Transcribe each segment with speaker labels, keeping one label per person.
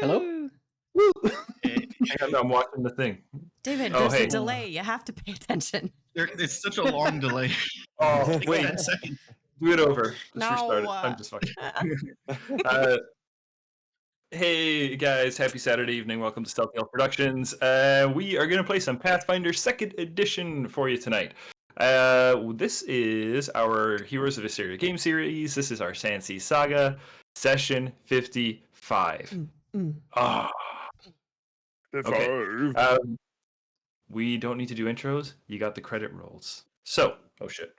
Speaker 1: Hello?
Speaker 2: Woo!
Speaker 3: Hang on, I'm watching the thing.
Speaker 1: David,
Speaker 3: Oh,
Speaker 1: there's
Speaker 3: hey.
Speaker 1: a delay. You have to pay attention.
Speaker 2: It's such a long delay.
Speaker 3: Oh,
Speaker 2: Like
Speaker 3: wait.
Speaker 2: 10 seconds.
Speaker 3: Do it over. Just
Speaker 1: No.
Speaker 3: restart it. I'm just fucking. Hey guys, happy Saturday evening. Welcome to Soundtale Productions. We are going to play some Pathfinder 2nd Edition for you tonight. This is our Heroes of Histaeria game series. This is our Sandsea Saga, session 55. Ah. Okay. We don't need to do intros. You got the credit rolls. So, oh shit.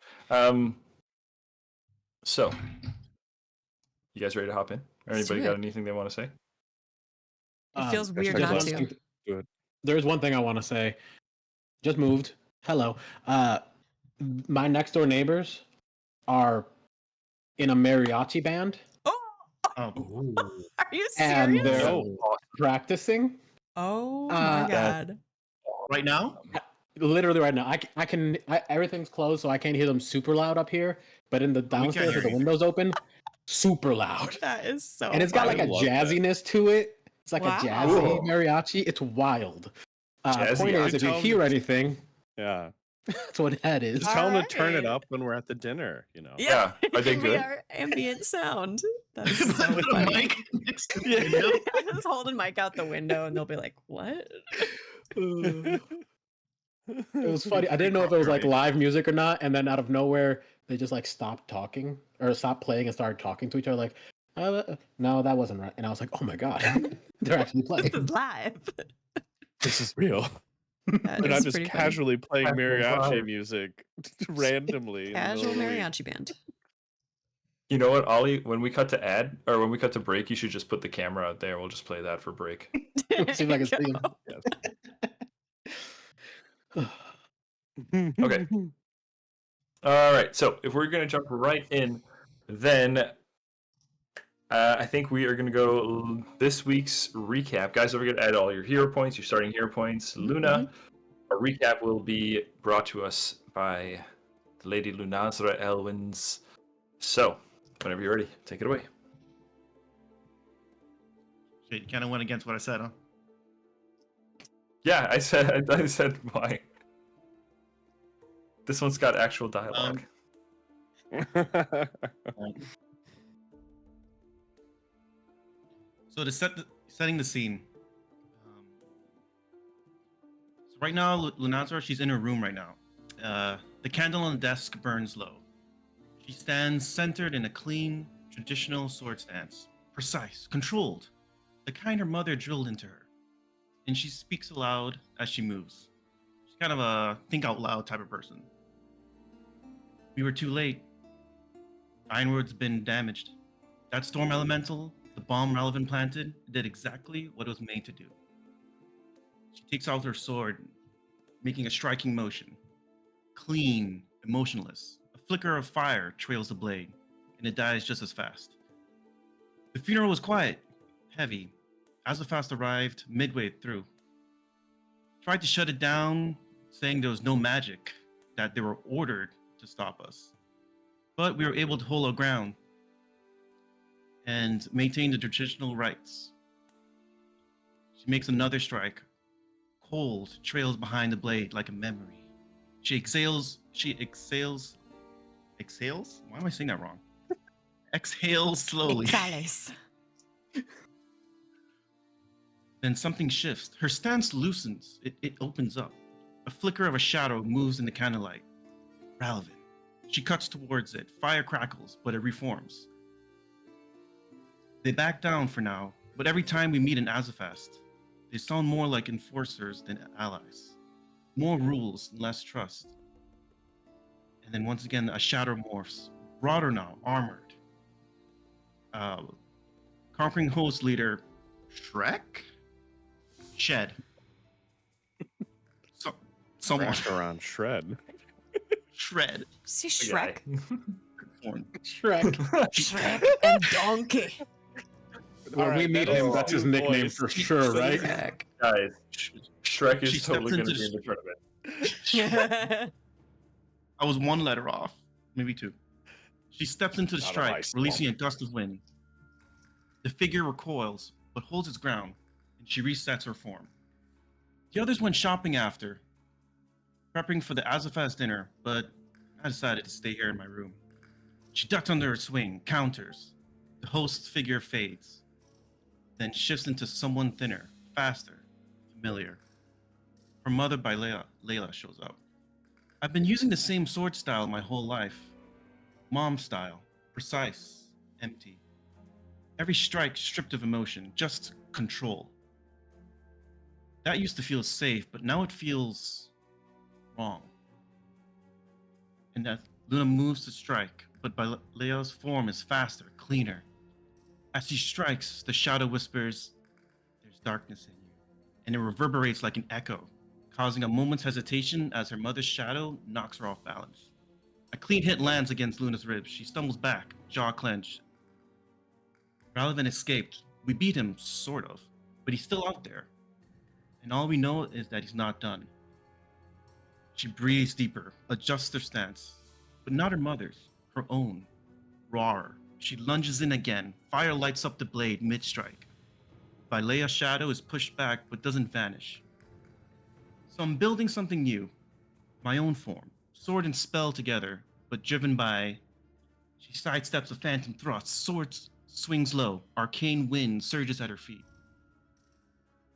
Speaker 3: So, you guys ready to hop in? Or
Speaker 1: Let's
Speaker 3: anybody
Speaker 1: do
Speaker 3: got
Speaker 1: it.
Speaker 3: anything they want to say?
Speaker 1: It feels weird
Speaker 4: There's
Speaker 1: not
Speaker 4: one
Speaker 1: to.
Speaker 4: thing do it. There's one thing I want to say. Just moved. Hello. My next door neighbors are in a mariachi band,
Speaker 1: Oh,
Speaker 2: Oh,
Speaker 1: are you
Speaker 4: and
Speaker 1: serious?
Speaker 4: they're practicing.
Speaker 1: Oh my god.
Speaker 2: right now?
Speaker 4: Literally right now. Everything's closed, so I can't hear them super loud up here. But in the downstairs
Speaker 2: hear
Speaker 4: with the
Speaker 2: you.
Speaker 4: windows open, super loud.
Speaker 1: That is so
Speaker 4: And it's got like a
Speaker 1: funny.
Speaker 4: jazziness to it. It's like
Speaker 1: Wow.
Speaker 4: a jazzy mariachi. It's wild.
Speaker 3: Jazzy,
Speaker 4: Point is, if you
Speaker 5: tell
Speaker 4: hear
Speaker 5: them-
Speaker 4: anything,
Speaker 5: Yeah.
Speaker 4: that's what that is.
Speaker 5: Just tell them to turn it
Speaker 1: Alright.
Speaker 5: up when we're at the dinner, you know.
Speaker 3: Yeah. Are they
Speaker 1: We
Speaker 3: good?
Speaker 1: are ambient sound. That is
Speaker 2: Put
Speaker 1: so
Speaker 2: a
Speaker 1: funny.
Speaker 2: mic next to the window.
Speaker 1: I'm just holding Mike out the window, and they'll be like, "What?"
Speaker 4: It was funny. I didn't know if it was like live music or not, and then out of nowhere, they just like stopped talking or stopped playing and started talking to each other. Like, no, that wasn't right. And I was like, oh my god, they're actually
Speaker 1: This
Speaker 4: playing.
Speaker 1: is live.
Speaker 5: This is real.
Speaker 1: That
Speaker 5: They're not
Speaker 1: is
Speaker 5: just
Speaker 1: pretty funny.
Speaker 5: casually playing
Speaker 3: Casual
Speaker 5: mariachi
Speaker 3: vibe.
Speaker 5: music randomly. in the
Speaker 1: Casual
Speaker 5: middle of the week.
Speaker 1: mariachi band.
Speaker 3: You know what, Ollie? When we cut to break, you should just put the camera out there. We'll just play that for break.
Speaker 4: See if I can see him.
Speaker 3: Okay. All right. So if we're gonna jump right in, then I think we are gonna go this week's recap, guys. Don't forget to add all your hero points, your starting hero points. Luna. Our recap will be brought to us by the Lady Lunazra Elwins. So, whenever you're ready, take it away.
Speaker 2: Shit, you kind of went against what I said, huh?
Speaker 3: Yeah, I said why. This one's got actual dialogue.
Speaker 2: So to setting the scene. So right now, Lunazar, she's in her room right now. The candle on the desk burns low. She stands centered in a clean, traditional sword stance. Precise, controlled. The kind her mother drilled into her. And she speaks aloud as she moves. She's kind of a think out loud type of person. We were too late. Ironwood's been damaged. That storm elemental, the bomb Relevant planted, did exactly what it was made to do. She takes out her sword, making a striking motion. Clean, emotionless. A flicker of fire trails the blade, and it dies just as fast. The funeral was quiet, heavy. Azofastian arrived midway through. Tried to shut it down, saying there was no magic, that they were ordered to stop us. But we were able to hold our ground and maintain the traditional rites. She makes another strike. Cold trails behind the blade like a memory. She exhales. Why am I saying that wrong? Exhales slowly.
Speaker 1: Exhales.
Speaker 2: Then something shifts. Her stance loosens. It opens up. A flicker of a shadow moves in the candlelight. Relevant. She cuts towards it. Fire crackles, but it reforms. They back down for now, but every time we meet in Azofast, they sound more like enforcers than allies. More rules, less trust. And then once again, a shadow morphs. Broader now, armored. Conquering host leader, Shrek? Shed. Someone.
Speaker 5: Restaurant shred.
Speaker 2: Shred.
Speaker 1: See
Speaker 3: The
Speaker 1: Shrek?
Speaker 2: Horn.
Speaker 4: Shrek.
Speaker 1: Shrek and Donkey.
Speaker 4: When we meet him, that's his nickname
Speaker 5: boys.
Speaker 4: for sure, right?
Speaker 1: Shrek.
Speaker 3: Guys, Shrek is
Speaker 2: She
Speaker 3: totally
Speaker 2: steps
Speaker 3: going to
Speaker 2: into
Speaker 3: be in
Speaker 2: the-
Speaker 3: the tournament.
Speaker 2: I was one letter off, maybe two. She steps into the
Speaker 5: Out of
Speaker 2: strike,
Speaker 5: ice
Speaker 2: releasing a gust of wind. The figure recoils, but holds its ground, and she resets her form. The others went shopping after, prepping for the Azofastian dinner, but I decided to stay here in my room. She ducked under her swing, counters. The host's figure fades, then shifts into someone thinner, faster, familiar. Her mother by Layla shows up. I've been using the same sword style my whole life. Mom style, precise, empty. Every strike stripped of emotion, just control. That used to feel safe, but now it feels wrong. And as Luna moves to strike, but Layla's form is faster, cleaner. As she strikes, the shadow whispers, "There's darkness in you," and it reverberates like an echo, causing a moment's hesitation as her mother's shadow knocks her off balance. A clean hit lands against Luna's ribs. She stumbles back, jaw clenched. Ralavan escaped. We beat him, sort of, but he's still out there. And all we know is that he's not done. She breathes deeper, adjusts her stance, but not her mother's, her own. Rawer. She lunges in again. Fire lights up the blade mid-strike. Bailea's shadow is pushed back but doesn't vanish. So I'm building something new. My own form. Sword and spell together, but driven by... She sidesteps a phantom thrust. Sword swings low. Arcane wind surges at her feet.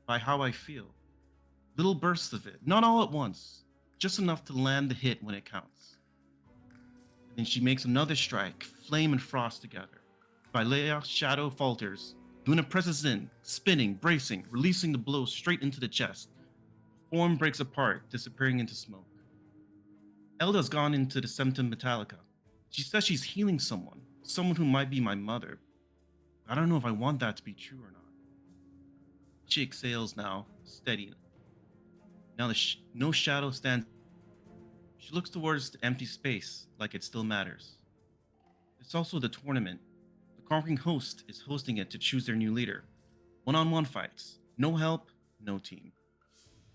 Speaker 2: By how I feel. Little bursts of it. Not all at once. Just enough to land the hit when it counts. And then she makes another strike. Flame and frost together. Bailea's shadow falters. Luna presses in, spinning, bracing, releasing the blow straight into the chest. Form breaks apart, disappearing into smoke. Elda's gone into the Septum Metallica. She says she's healing someone who might be my mother. I don't know if I want that to be true or not. She exhales now, steady. Now no shadow stands. She looks towards the empty space, like it still matters. It's also the tournament. The conquering host is hosting it to choose their new leader. One-on-one fights. No help, no team.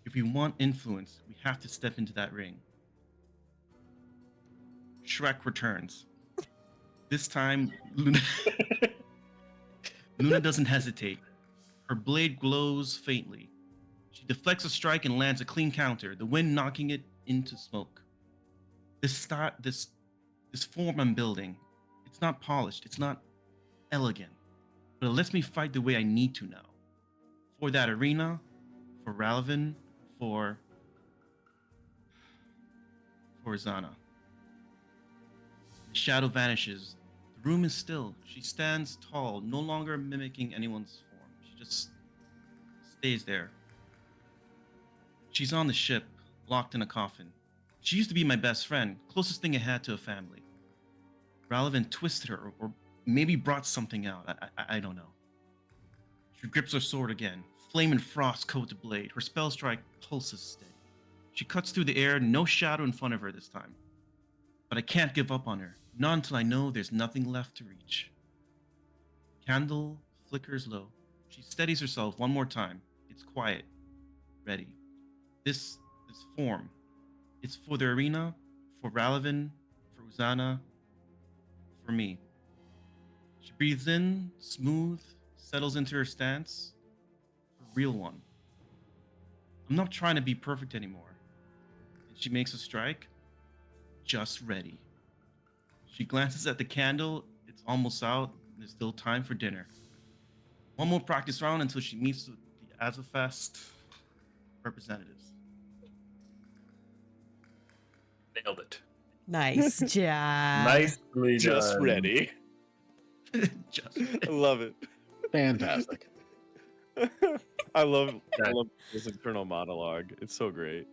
Speaker 2: If we want influence, we have to step into that ring. Shrek returns. This time, Luna doesn't hesitate. Her blade glows faintly. She deflects a strike and lands a clean counter, the wind knocking it into smoke. This form I'm building, it's not polished, it's not elegant, but it lets me fight the way I need to now. For that arena, for Ralavan, for Zana. The shadow vanishes. The room is still. She stands tall, no longer mimicking anyone's form. She just stays there. She's on the ship, locked in a coffin. She used to be my best friend, closest thing I had to a family. Ralavan twisted her, or maybe brought something out. I don't know. She grips her sword again. Flame and frost coat the blade. Her spell strike pulses steady. She cuts through the air, no shadow in front of her this time. But I can't give up on her, not until I know there's nothing left to reach. Candle flickers low. She steadies herself one more time. It's quiet, ready. This form, it's for the arena, for Ralavan, for Uzana, for me. She breathes in, smooth, settles into her stance. A real one. I'm not trying to be perfect anymore. And she makes a strike, just ready. She glances at the candle, it's almost out, there's still time for dinner. One more practice round until she meets with the Azofast representatives.
Speaker 3: Nailed it.
Speaker 1: Nice job.
Speaker 3: Nicely
Speaker 5: Just
Speaker 3: done.
Speaker 5: ready.
Speaker 2: Just
Speaker 5: I love it.
Speaker 4: Fantastic.
Speaker 5: I love this internal monologue. It's so great.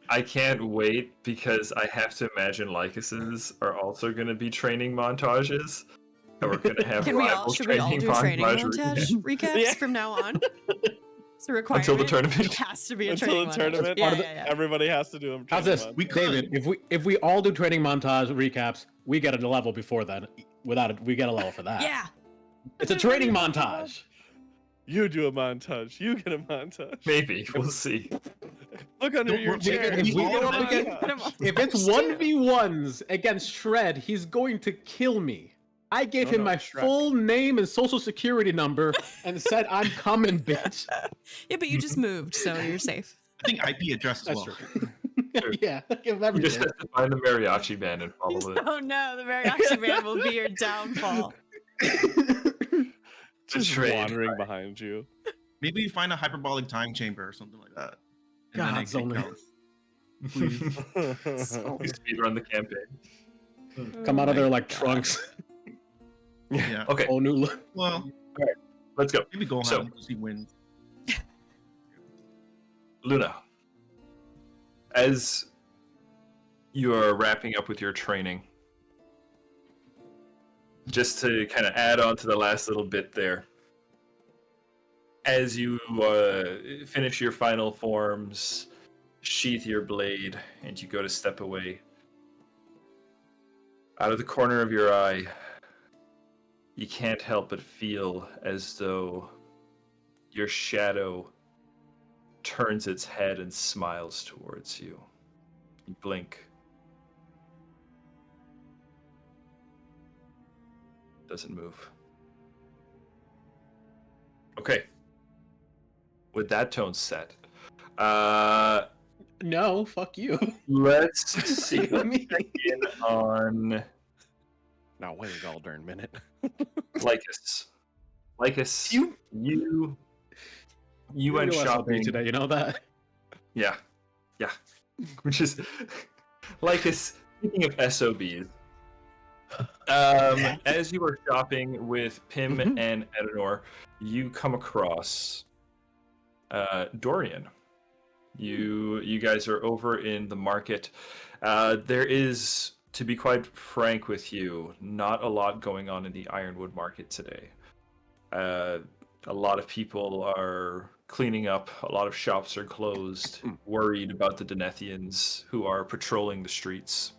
Speaker 3: I can't wait because I have to imagine Lycus's are also going to be training montages. And we're going to have
Speaker 1: Should we all do training montage recaps from now on? It's a requirement.
Speaker 3: Until the tournament.
Speaker 1: It has to be a
Speaker 5: Until
Speaker 1: training
Speaker 5: the
Speaker 1: montage.
Speaker 5: tournament,
Speaker 1: Yeah.
Speaker 5: everybody has to do them.
Speaker 4: How's this,
Speaker 2: We could.
Speaker 4: David? If we all do training montage recaps, we get a level before then. We get a level for that.
Speaker 1: Yeah.
Speaker 4: It's a training montage.
Speaker 5: You do a montage. You get a montage.
Speaker 3: Maybe. We'll see.
Speaker 5: Look under your chair.
Speaker 4: if we
Speaker 2: all
Speaker 4: go up
Speaker 2: montage.
Speaker 4: against, if it's 1v1s against Shred, he's going to kill me. I gave him my
Speaker 5: Shrek.
Speaker 4: full name and social security number and said, I'm coming, bitch.
Speaker 1: Yeah, but you just moved, so you're safe.
Speaker 2: I think IP address as
Speaker 4: That's
Speaker 2: well.
Speaker 4: true. Yeah, give him
Speaker 3: You just
Speaker 4: everything.
Speaker 3: have to find the mariachi band and follow it.
Speaker 1: Oh no, the mariachi band will be your downfall.
Speaker 5: Just
Speaker 3: Betrayed.
Speaker 5: wandering behind you.
Speaker 2: Maybe you find a hyperbolic time chamber or something like that. And then
Speaker 4: God's
Speaker 2: it
Speaker 4: only.
Speaker 2: counts.
Speaker 4: Please.
Speaker 3: We speedrun the campaign.
Speaker 4: Come out of
Speaker 5: my
Speaker 4: there like
Speaker 5: God.
Speaker 4: trunks.
Speaker 2: Yeah.
Speaker 3: Okay,
Speaker 4: Whole new look.
Speaker 2: Well,
Speaker 3: let's go.
Speaker 2: maybe Gohan
Speaker 3: So-
Speaker 2: because he wins.
Speaker 3: Luna, as you are wrapping up with your training, just to kind of add on to the last little bit there, as you finish your final forms, sheath your blade, and you go to step away, out of the corner of your eye, you can't help but feel as though your shadow turns its head and smiles towards you. You blink. Doesn't move. Okay. With that tone set,
Speaker 4: No, fuck you.
Speaker 3: let's see.
Speaker 4: I mean,
Speaker 3: Check in on
Speaker 5: Now wait a darn minute.
Speaker 3: Lycus. Lycus,
Speaker 4: You-
Speaker 3: you went
Speaker 4: do SOB
Speaker 3: shopping
Speaker 4: today, you know that?
Speaker 3: Yeah. Which is Lycus, speaking of SOBs, as you were shopping with Pim and Edanor, you come across Dorian. You guys are over in the market. There is, to be quite frank with you, not a lot going on in the Ironwood market today. A lot of people are cleaning up, a lot of shops are closed, worried about the Denethians who are patrolling the streets.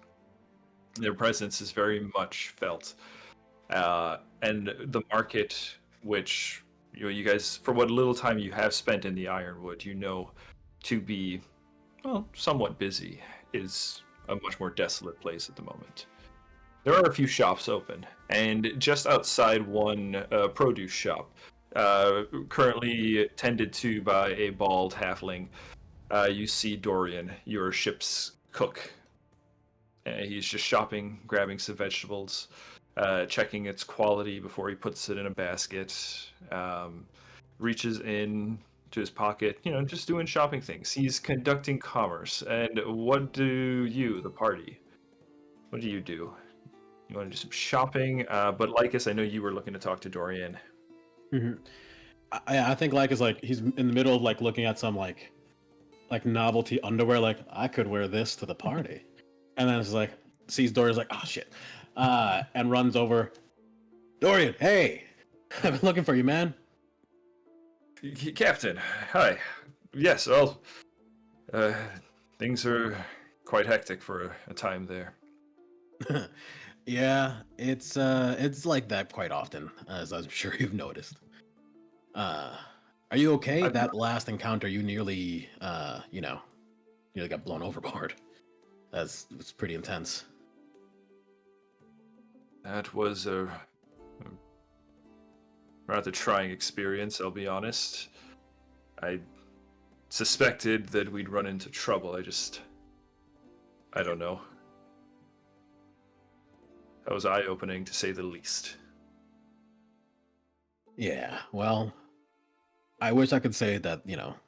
Speaker 3: Their presence is very much felt. And the market, which you guys, for what little time you have spent in the Ironwood, to be, well, somewhat busy, is a much more desolate place at the moment. There are a few shops open, and just outside one produce shop, currently tended to by a bald halfling, you see Dorian, your ship's cook. He's just shopping, grabbing some vegetables, checking its quality before he puts it in a basket, reaches in to his pocket, just doing shopping things. He's conducting commerce. And what do you, the party, what do? You want to do some shopping? But Lycus, I know you were looking to talk to Dorian.
Speaker 4: Mm-hmm. I think like he's in the middle of like looking at some like novelty underwear. Like I could wear this to the party, and then it's like sees Dorian's like, oh shit, and runs over. Dorian, hey, I've been looking for you, man.
Speaker 3: Captain, hi. Yes, well, things are quite hectic for a time there.
Speaker 4: Yeah, it's like that quite often, as I'm sure you've noticed. Are you okay? That last encounter, you nearly got blown overboard. It's pretty intense.
Speaker 3: That was a rather trying experience, I'll be honest. I suspected that we'd run into trouble. I don't know. That was eye-opening, to say the least.
Speaker 4: Yeah, well, I wish I could say that,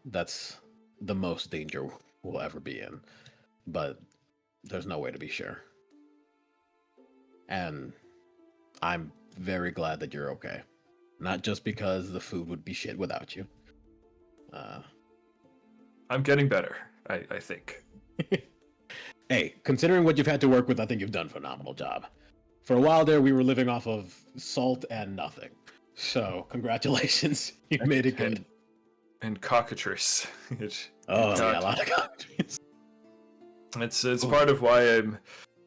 Speaker 4: that's the most danger we'll ever be in, but there's no way to be sure. And I'm very glad that you're okay. Not just because the food would be shit without you.
Speaker 3: I'm getting better, I think.
Speaker 4: Hey, considering what you've had to work with, I think you've done a phenomenal job. For a while there, we were living off of salt and nothing. So, congratulations. You made it good.
Speaker 3: And cockatrice.
Speaker 4: Oh, yeah, a lot of countries.
Speaker 3: It's part of why I'm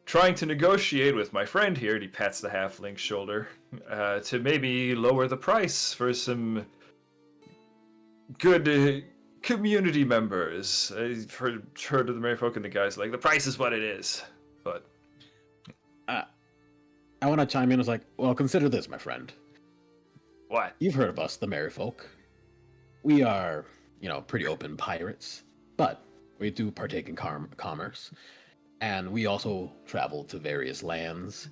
Speaker 3: trying to negotiate with my friend here, and he pats the halfling's shoulder, to maybe lower the price for some good community members. I've heard of the Merryfolk and the guys like, the price is what it is. But
Speaker 4: I want to chime in. It's like, well, consider this, my friend.
Speaker 3: What?
Speaker 4: You've heard of us, the Merry Folk. We are, pretty open pirates, but we do partake in commerce, and we also travel to various lands.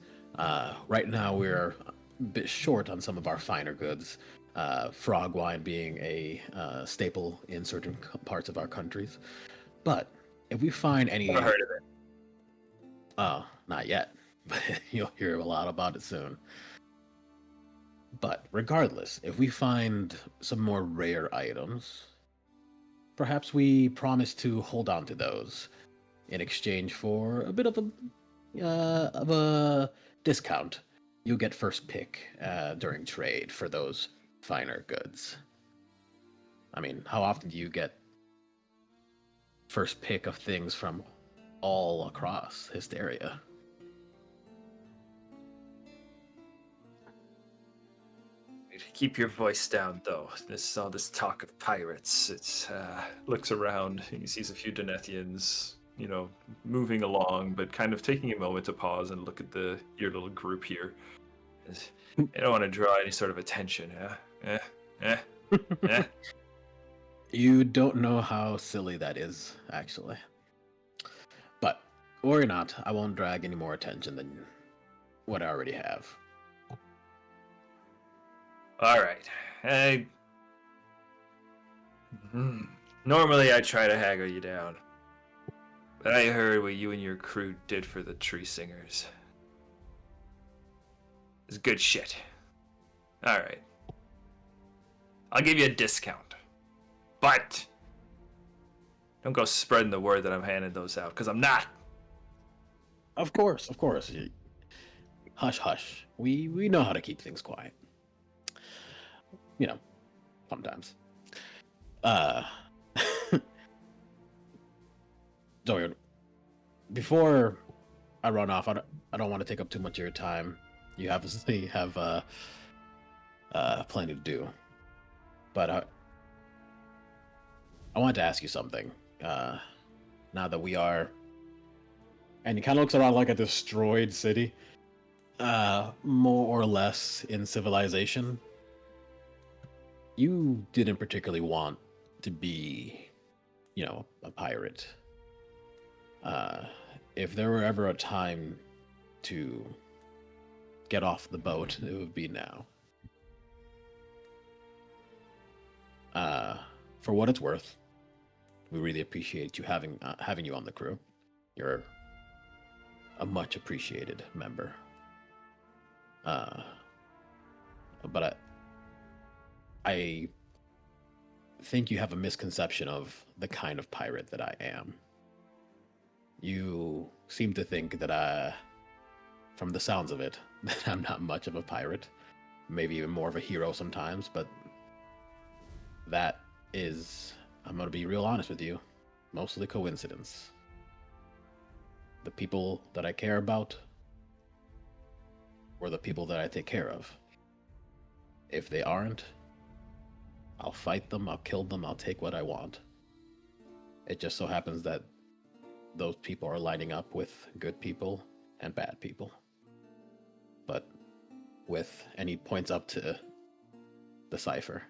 Speaker 4: Right now, we're a bit short on some of our finer goods, frog wine being a staple in certain parts of our countries. But if we find any...
Speaker 3: Never heard of it.
Speaker 4: Not yet, but you'll hear a lot about it soon. But regardless, if we find some more rare items, perhaps we promise to hold on to those in exchange for a bit of a discount. You'll get first pick during trade for those finer goods. I mean, how often do you get first pick of things from all across Histaeria?
Speaker 3: Keep your voice down, though. All this talk of pirates. It's looks around. He sees a few Denethians, moving along, but kind of taking a moment to pause and look at your little group here. I don't want to draw any sort of attention.
Speaker 4: You don't know how silly that is, actually. But worry not. I won't drag any more attention than what I already have.
Speaker 3: All right. Normally I try to haggle you down, but I heard what you and your crew did for the tree singers. It's good shit. All right. I'll give you a discount, but don't go spreading the word that I'm handing those out, because I'm not.
Speaker 4: Of course. Hush, hush. We know how to keep things quiet. Sometimes. So, before I run off, I don't want to take up too much of your time. You obviously have plenty to do. But I wanted to ask you something. Now that we are... And he kind of looks around like a destroyed city. More or less in civilization. You didn't particularly want to be, a pirate. If there were ever a time to get off the boat, it would be now. For what it's worth, we really appreciate you having you on the crew. You're a much appreciated member. But I think you have a misconception of the kind of pirate that I am. You seem to think that from the sounds of it, that I'm not much of a pirate. Maybe even more of a hero sometimes, but that is, I'm going to be real honest with you, mostly coincidence. The people that I care about were the people that I take care of. If they aren't, I'll fight them, I'll kill them, I'll take what I want. It just so happens that those people are lining up with good people and bad people. But and he points up to the Sypher.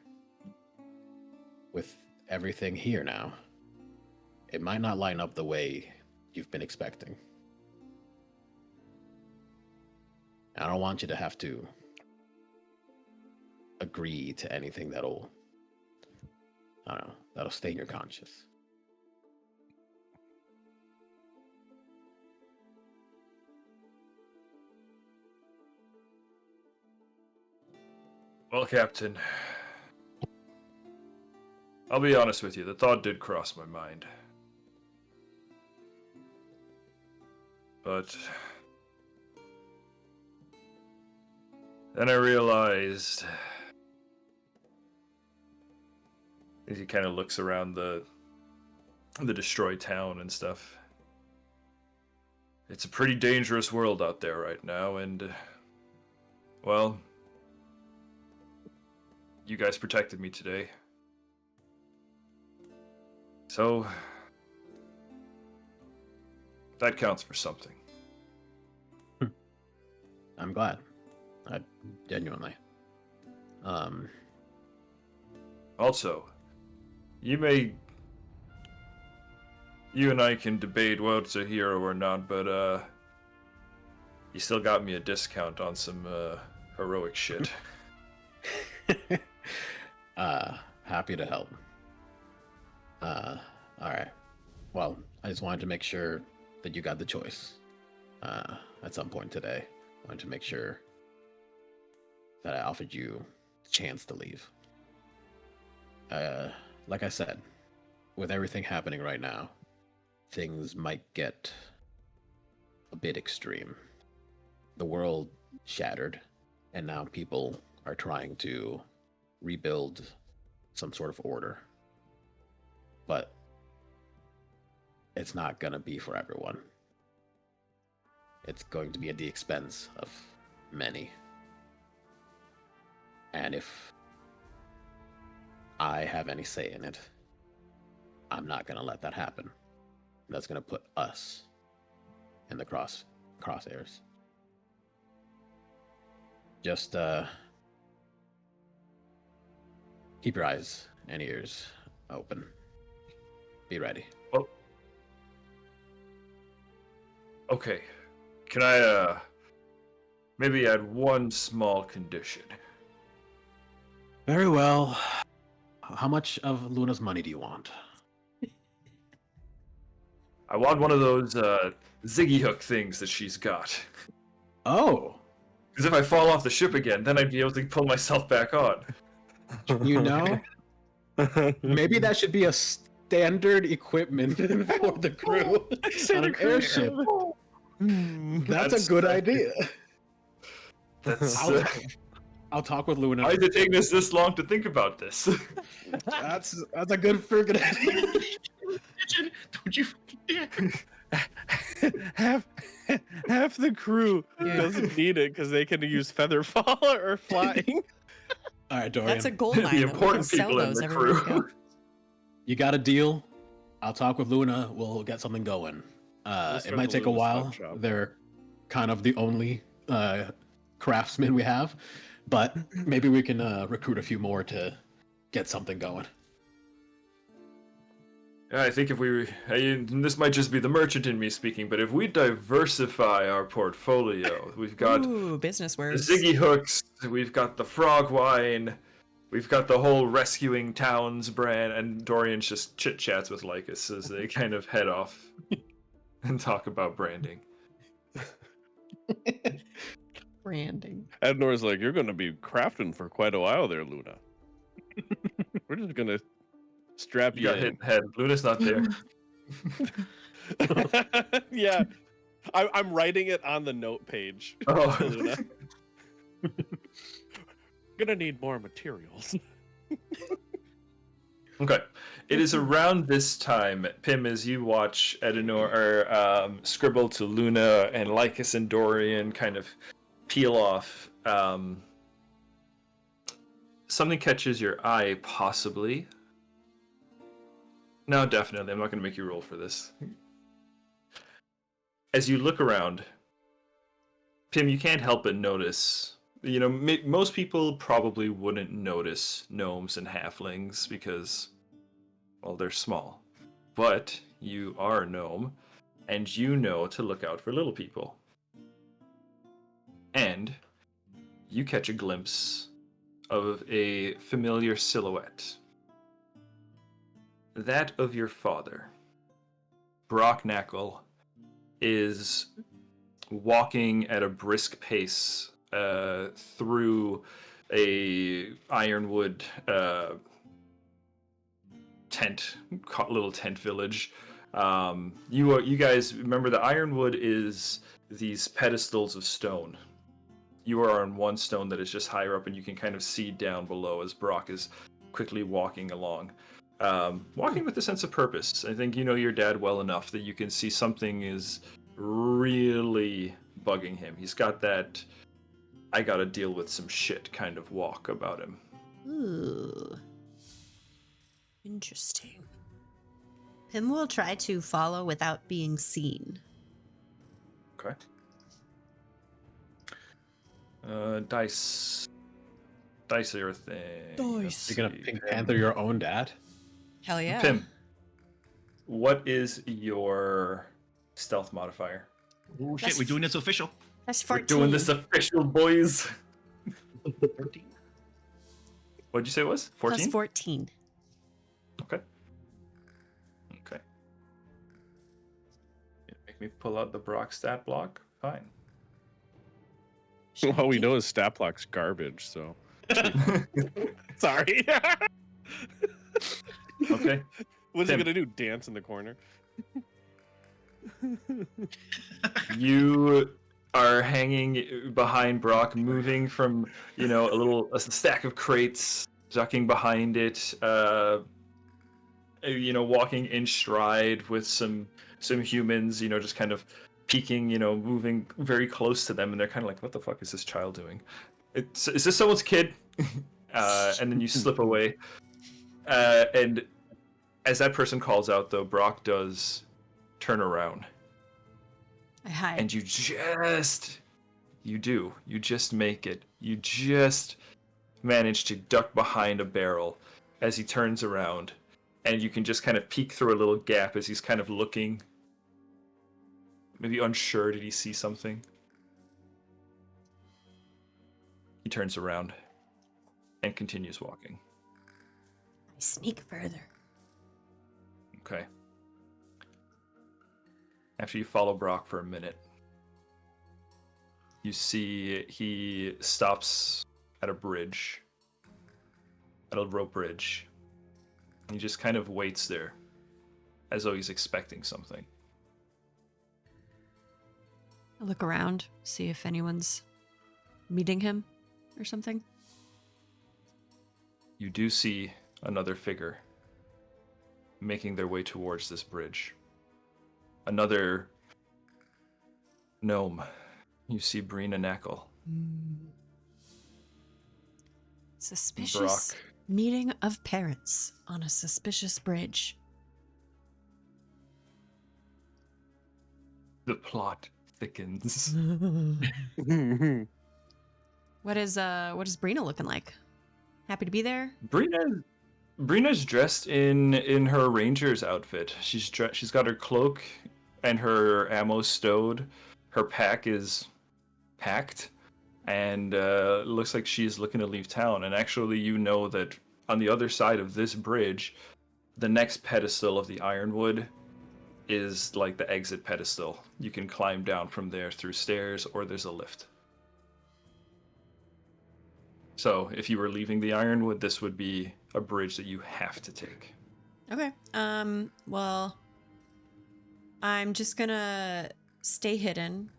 Speaker 4: With everything here now, it might not line up the way you've been expecting. I don't want you to have to agree to anything that'll stay in your conscience.
Speaker 3: Well, Captain, I'll be honest with you, the thought did cross my mind. But then I realized, as he kind of looks around the destroyed town and stuff, it's a pretty dangerous world out there right now, and, well, you guys protected me today. So, that counts for something.
Speaker 4: I'm glad. I genuinely.
Speaker 3: Also, you and I can debate what's a hero or not, but you still got me a discount on some heroic shit.
Speaker 4: Happy to help. All right. Well, I just wanted to make sure that you got the choice. At some point today, I wanted to make sure that I offered you the chance to leave. Like I said, with everything happening right now, things might get a bit extreme. The world shattered, and now people are trying to rebuild some sort of order. But it's not going to be for everyone. It's going to be at the expense of many. And if I have any say in it, I'm not going to let that happen. That's going to put us in the crosshairs. Just keep your eyes and ears open. Be ready.
Speaker 3: Oh. Okay. Can I maybe add one small condition?
Speaker 4: Very well. How much of Luna's money do you want?
Speaker 3: I want one of those Ziggy hook things that she's got.
Speaker 4: Oh,
Speaker 3: Because if I fall off the ship again, then I'd be able to pull myself back on.
Speaker 4: you know, maybe that should be a standard equipment for the crew on an airship. That's a good idea.
Speaker 3: That's.
Speaker 4: I'll talk with Luna.
Speaker 3: Why is it taking us this long to think about this?
Speaker 4: That's a good friggin' idea.
Speaker 2: Don't you
Speaker 5: half the crew doesn't need it because they can use feather fall or flying.
Speaker 4: All right, Dorian.
Speaker 1: That's a gold mine.
Speaker 3: The
Speaker 1: We can
Speaker 3: important
Speaker 1: sell
Speaker 3: people in
Speaker 1: those
Speaker 3: the
Speaker 1: everywhere we
Speaker 3: crew.
Speaker 1: go.
Speaker 4: You got a deal? I'll talk with Luna. We'll get something going. It might take a while. They're kind of the only craftsmen we have, but maybe we can recruit a few more to get something going.
Speaker 3: Yeah, I think if this might just be the merchant in me speaking, but if we diversify our portfolio, we've got
Speaker 1: Ooh, business
Speaker 3: the
Speaker 1: words.
Speaker 3: Ziggy hooks, we've got the frog wine, we've got the whole rescuing towns brand, and Dorian's just chit chats with Lycus as they kind of head off and talk about branding.
Speaker 1: Branding.
Speaker 5: Edanor's like, you're going to be crafting for quite a while there, Luna. We're just going to strap
Speaker 3: You
Speaker 5: you
Speaker 3: got hit
Speaker 5: in.
Speaker 3: in the head. Luna's not there.
Speaker 5: Yeah. I'm writing it on the note page.
Speaker 3: Oh.
Speaker 5: Luna. Gonna need more materials.
Speaker 3: Okay. It is around this time, Pim, as you watch Edanor scribble to Luna and Lycus and Dorian kind of peel off. Something catches your eye, possibly. No, definitely. I'm not going to make you roll for this. As you look around, Pim, you can't help but notice. You know, most people probably wouldn't notice gnomes and halflings because, well, they're small. But you are a gnome, and you know to look out for little people. And you catch a glimpse of a familiar silhouette. That of your father. Brock Knackle is walking at a brisk pace through a ironwood little tent village. You guys remember the ironwood is these pedestals of stone. You are on one stone that is just higher up, and you can kind of see down below as Brock is quickly walking along. Walking with a sense of purpose. I think you know your dad well enough that you can see something is really bugging him. He's got that I gotta deal with some shit kind of walk about him.
Speaker 1: Ooh. Interesting. Pim will try to follow without being seen.
Speaker 3: Okay. Dice. Dice are a thing.
Speaker 1: Dice.
Speaker 4: You're gonna Pink Panther your own dad?
Speaker 1: Hell yeah.
Speaker 3: Pim, what is your stealth modifier?
Speaker 2: Oh shit,
Speaker 1: That's
Speaker 2: we're doing this official.
Speaker 1: That's
Speaker 3: We're
Speaker 1: 14.
Speaker 3: doing this official, boys.
Speaker 2: 14.
Speaker 3: What'd you say it was? 14?
Speaker 1: Plus 14.
Speaker 3: Okay. Okay. Make me pull out the Brock stat block. Fine.
Speaker 5: All we know is stat block's garbage, so. Sorry.
Speaker 3: Okay.
Speaker 5: What's
Speaker 3: Tim.
Speaker 5: he gonna do? Dance in the corner?
Speaker 3: You are hanging behind Brock, moving from, a stack of crates, ducking behind it, walking in stride with some humans, just kind of peeking, moving very close to them, and they're kind of like, what the fuck is this child doing? Is this someone's kid? And then you slip away. And as that person calls out, though, Brock does turn around.
Speaker 1: I hide.
Speaker 3: And you just make it. You just manage to duck behind a barrel as he turns around. And you can just kind of peek through a little gap as he's kind of looking. Maybe unsure, did he see something? He turns around and continues walking.
Speaker 1: I sneak further.
Speaker 3: Okay. After you follow Brock for a minute, you see he stops at a bridge, at a rope bridge. He just kind of waits there, as though he's expecting something.
Speaker 1: I look around, see if anyone's meeting him or something.
Speaker 3: You do see another figure making their way towards this bridge. Another gnome. You see Brina Knackle.
Speaker 1: Suspicious
Speaker 3: Brock.
Speaker 1: meeting of parents on a suspicious bridge.
Speaker 3: The plot thickens.
Speaker 1: What is Brina looking like? Happy to be there?
Speaker 3: Brina's dressed in her ranger's outfit. She's got her cloak and her ammo stowed. Her pack is packed, and looks like she is looking to leave town. And actually, you know that on the other side of this bridge, the next pedestal of the Ironwood is like the exit pedestal. You can climb down from there through stairs, or there's a lift. So if you were leaving the Ironwood, this would be a bridge that you have to take.
Speaker 1: Okay. Well, I'm just gonna stay hidden.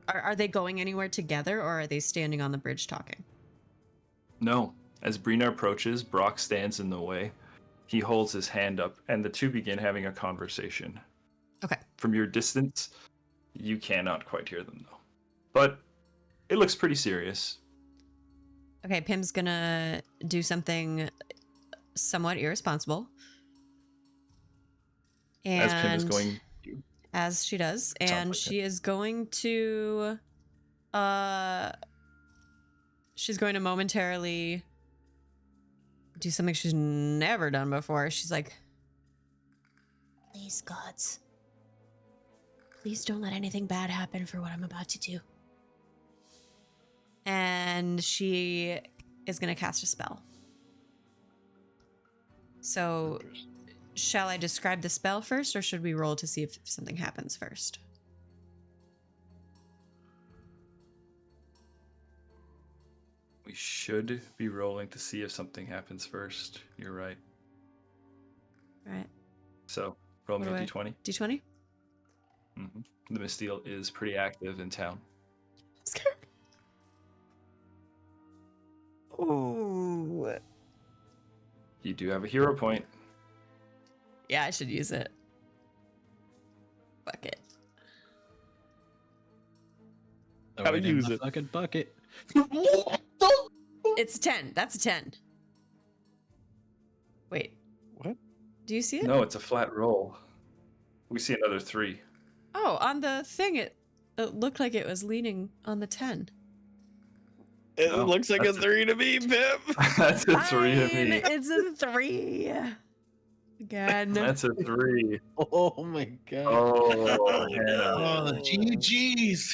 Speaker 1: Are they going anywhere together, or are they standing on the bridge talking?
Speaker 3: No. As Brina approaches, Brock stands in the way. He holds his hand up, and the two begin having a conversation.
Speaker 1: Okay.
Speaker 3: From your distance, you cannot quite hear them, though. But it looks pretty serious.
Speaker 1: Okay, Pim's gonna do something somewhat irresponsible. And
Speaker 3: As Pim is going to.
Speaker 1: as she does, and
Speaker 3: like
Speaker 1: she is going to momentarily do something she's never done before. She's like, please, gods, please don't let anything bad happen for what I'm about to do. And she is going to cast a spell. So shall I describe the spell first, or should we roll to see if something happens first?
Speaker 3: We should be rolling to see if something happens first. You're right.
Speaker 1: All right.
Speaker 3: So, roll me a
Speaker 1: What do
Speaker 3: d20.
Speaker 1: D20?
Speaker 3: The Misteel is pretty active in town.
Speaker 1: I'm scared. Ooh.
Speaker 3: You do have a hero point.
Speaker 1: Yeah, I should use it. Fuck it.
Speaker 5: Gotta use it.
Speaker 4: Fucking bucket.
Speaker 1: It's a 10. That's a 10. Wait.
Speaker 5: What?
Speaker 1: Do you see it?
Speaker 3: No, it's a flat roll. We see another 3.
Speaker 1: Oh, on the thing It looked like it was leaning on the 10.
Speaker 5: It
Speaker 3: No,
Speaker 5: looks like a
Speaker 3: that's
Speaker 5: 3 to me, Pip.
Speaker 3: That's a 3 to
Speaker 1: Fine,
Speaker 3: me.
Speaker 1: it's a 3. Again.
Speaker 3: That's a 3.
Speaker 4: Oh my god.
Speaker 3: Oh, Hannah.
Speaker 2: Oh, the GGs.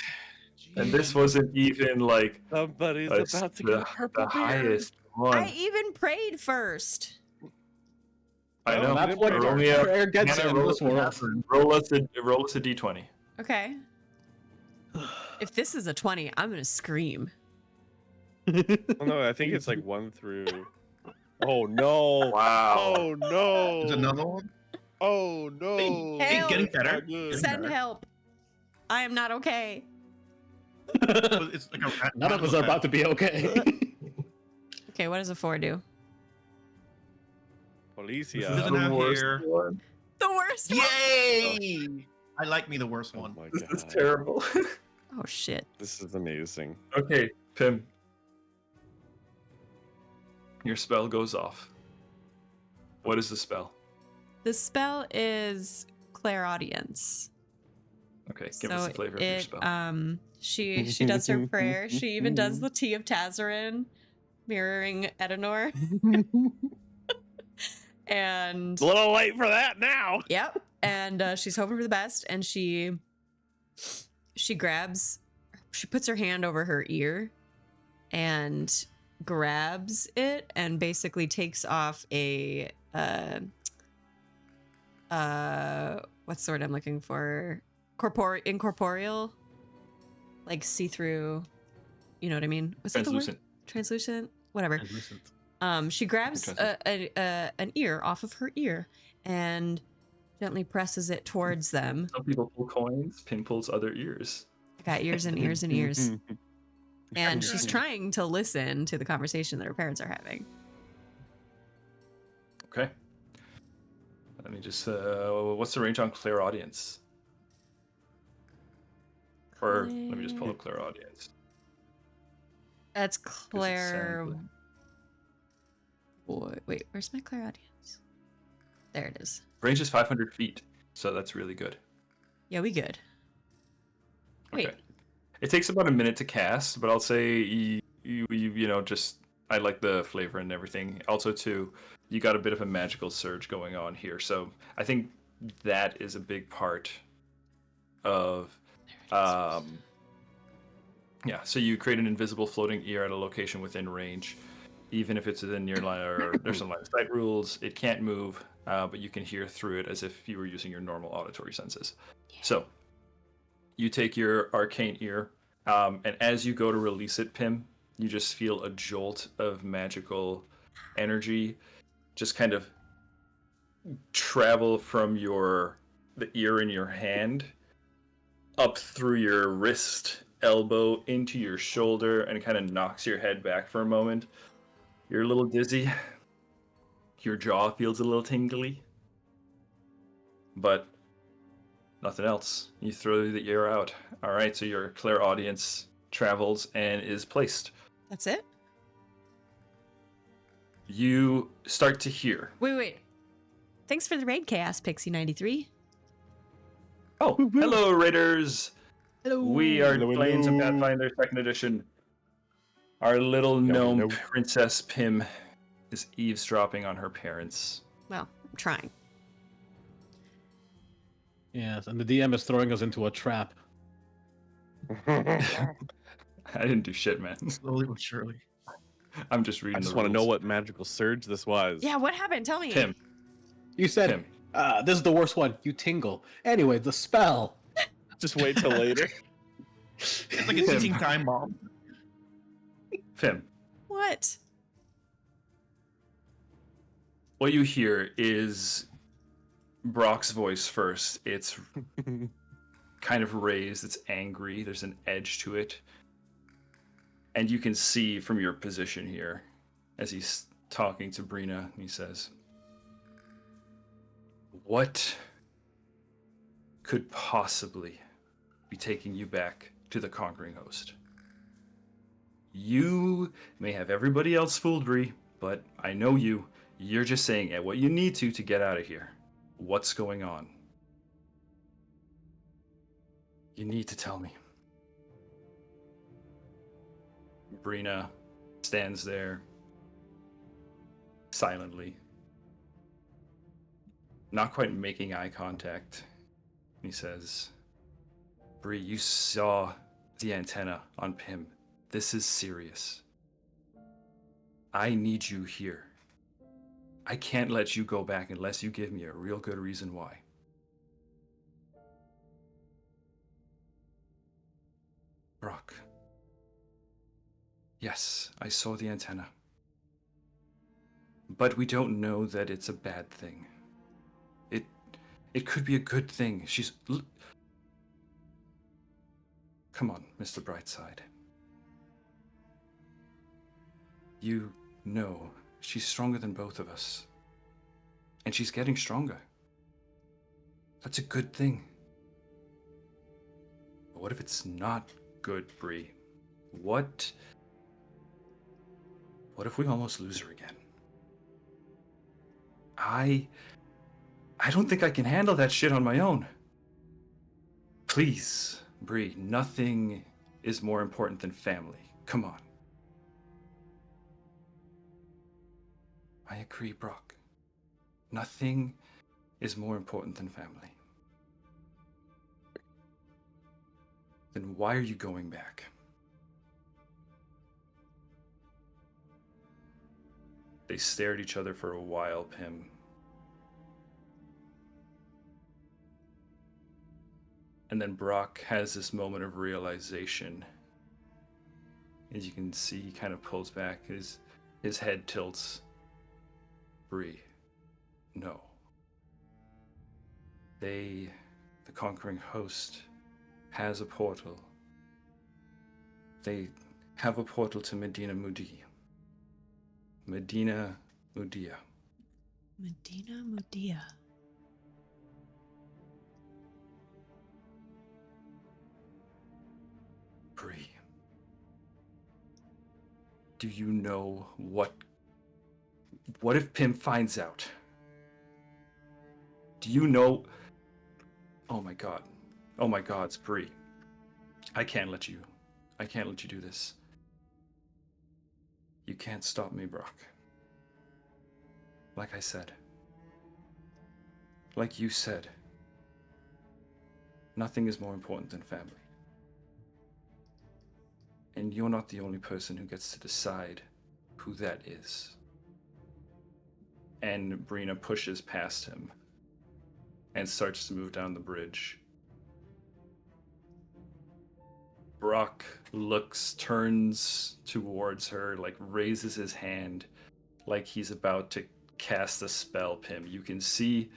Speaker 3: And this wasn't even like
Speaker 5: Somebody's
Speaker 3: it's
Speaker 5: about to get a
Speaker 3: the
Speaker 5: purple beard.
Speaker 3: highest one.
Speaker 1: I even prayed first.
Speaker 3: I know.
Speaker 4: That's what
Speaker 3: Roll me a-
Speaker 4: prayer gets
Speaker 3: Hannah,
Speaker 4: in
Speaker 3: roll
Speaker 4: this
Speaker 3: a
Speaker 4: world.
Speaker 3: d20. Roll us a d20.
Speaker 1: Okay. If this is a 20, I'm gonna scream.
Speaker 5: Oh, no, I think it's like 1 through. Oh no!
Speaker 3: Wow.
Speaker 5: Oh no!
Speaker 2: There's another one.
Speaker 5: Oh no!
Speaker 1: Hey,
Speaker 2: getting
Speaker 5: That's
Speaker 2: better.
Speaker 5: not good.
Speaker 1: Send help. I am not okay.
Speaker 2: It's like a
Speaker 4: None of us are about to be okay.
Speaker 1: Okay, what does a 4 do?
Speaker 3: This is
Speaker 5: Policia.
Speaker 2: Doesn't
Speaker 3: the
Speaker 2: have
Speaker 3: worst
Speaker 2: hair.
Speaker 3: one.
Speaker 1: The worst one.
Speaker 2: Yay! I like me the worst
Speaker 5: Oh
Speaker 2: one.
Speaker 5: my
Speaker 3: This
Speaker 5: god.
Speaker 3: is terrible.
Speaker 1: Oh shit.
Speaker 5: This is amazing.
Speaker 3: Okay, Pim. Your spell goes off. What is the spell?
Speaker 1: The spell is clairaudience.
Speaker 3: Okay, give us
Speaker 1: So
Speaker 3: the flavor of your spell.
Speaker 1: she does her prayer. She even does the Tea of Tazarin, mirroring Edanor. And
Speaker 5: A little late for that now.
Speaker 1: yep, and she's hoping for the best, and she puts her hand over her ear and grabs it and basically takes off a what's the word I'm looking for? Incorporeal, like see-through, you know what I mean? What's that the word?
Speaker 3: Translucent.
Speaker 1: Translucent? Whatever.
Speaker 2: Translucent.
Speaker 1: She grabs an ear off of her ear and gently presses it towards them.
Speaker 3: Some people pull coins. Pim pulls other ears.
Speaker 1: I got ears and ears and ears. And she's trying to listen to the conversation that her parents are having.
Speaker 3: Okay. Let me just. What's the range on clairaudience? Or let me just pull up clairaudience.
Speaker 1: That's
Speaker 3: 'cause it
Speaker 1: Claire.
Speaker 3: sounds
Speaker 1: Wait, where's my clairaudience? There it is.
Speaker 3: Range is 500 feet, so that's really good.
Speaker 1: Yeah, we good. Wait.
Speaker 3: Okay. It takes about a minute to cast, but I'll say you know, just I like the flavor and everything. Also, too, you got a bit of a magical surge going on here, so I think that is a big part of. Yeah, so you create an invisible floating ear at a location within range, even if it's within near line or there's some line of sight rules. It can't move, but you can hear through it as if you were using your normal auditory senses. So you take your arcane ear, and as you go to release it, Pim, you just feel a jolt of magical energy just kind of travel from the ear in your hand up through your wrist, elbow, into your shoulder, and kind of knocks your head back for a moment. You're a little dizzy. Your jaw feels a little tingly. But nothing else. You throw the ear out. All right, so your clairaudience travels and is placed.
Speaker 1: That's it?
Speaker 3: You start to hear.
Speaker 1: Wait. Thanks for the raid, Chaos Pixie 93.
Speaker 3: Oh, hello, Raiders.
Speaker 4: Hello.
Speaker 3: We are
Speaker 5: Hello,
Speaker 3: playing some
Speaker 5: hello.
Speaker 3: Pathfinder 2nd Edition. Our little gnome
Speaker 5: hello.
Speaker 3: princess Pim is eavesdropping on her parents.
Speaker 1: Well, I'm trying.
Speaker 4: Yes, and the DM is throwing us into a trap.
Speaker 3: I didn't do shit, man.
Speaker 2: Slowly but surely.
Speaker 3: I'm just reading
Speaker 5: I just
Speaker 3: the
Speaker 5: want to know
Speaker 3: rules.
Speaker 5: what magical surge this was.
Speaker 1: Yeah, what happened? Tell me.
Speaker 3: Pim,
Speaker 4: You said,
Speaker 3: Pim.
Speaker 4: this is the worst one. You tingle. Anyway, the spell.
Speaker 5: Just wait till later.
Speaker 2: It's like a ticking time bomb.
Speaker 3: Pim.
Speaker 1: What?
Speaker 3: What you hear is Brock's voice first. It's kind of raised, it's angry, there's an edge to it. And you can see from your position here, as he's talking to Brina, he says, "What could possibly be taking you back to the Conquering Host? You may have everybody else fooled, Bree, but I know you. You're just saying what you need to get out of here. What's going on? You need to tell me." Brina stands there silently, not quite making eye contact. He says, Bree, you saw the antenna on Pim. This is serious. I need you here. I can't let you go back unless you give me a real good reason why. Brock. Yes, I saw the antenna. But we don't know that it's a bad thing. It could be a good thing. Come on, Mr. Brightside. You know she's stronger than both of us. And she's getting stronger. That's a good thing. But what if it's not good, Bree? What if we almost lose her again? I don't think I can handle that shit on my own. Please, Bree, nothing is more important than family. Come on. I agree, Brock. Nothing is more important than family. Then why are you going back? They stare at each other for a while, Pim. And then Brock has this moment of realization. As you can see, he kind of pulls back. His head tilts. Bree, no. The conquering host has a portal. They have a portal to Medina Mudi. Medina Mudia.
Speaker 1: Medina Mudia.
Speaker 3: Bree, do you know what if Pim finds out? Do you know? Oh my god, it's Bree. I can't let you do this. You can't stop me, Brock. Like I said. Like you said. Nothing is more important than family. And you're not the only person who gets to decide who that is. And Brina pushes past him and starts to move down the bridge. Brock turns towards her, like raises his hand like he's about to cast a spell, Pim. You can see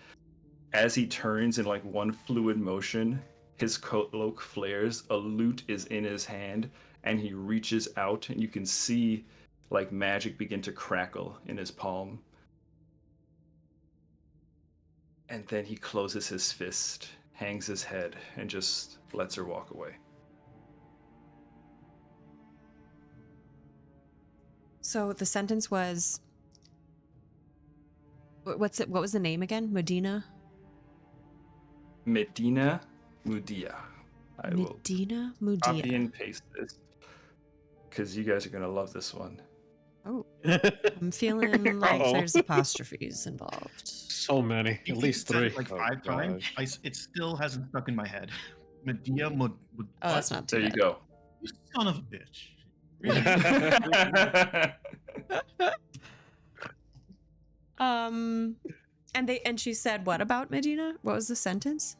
Speaker 3: as he turns in like one fluid motion, his cloak flares, a lute is in his hand, and he reaches out, and you can see like magic begin to crackle in his palm. And then he closes his fist, hangs his head, and just lets her walk away.
Speaker 1: So the sentence was, what was the name again? Medina
Speaker 3: Medina Mudia. I will
Speaker 1: Medina
Speaker 3: copy
Speaker 1: Mudia.
Speaker 3: and paste this because you guys are gonna love this one.
Speaker 1: Oh, I'm feeling like
Speaker 5: Uh-oh.
Speaker 1: there's apostrophes involved.
Speaker 4: So many,
Speaker 2: You
Speaker 4: at least
Speaker 2: said it
Speaker 4: three.
Speaker 2: like
Speaker 5: Oh,
Speaker 2: 5 times.
Speaker 5: gosh.
Speaker 2: It still hasn't stuck in my head. Medea,
Speaker 1: Oh, that's not too
Speaker 3: There you
Speaker 1: bad.
Speaker 3: go.
Speaker 2: You son of a bitch.
Speaker 1: And she said what about Medina? What was the sentence?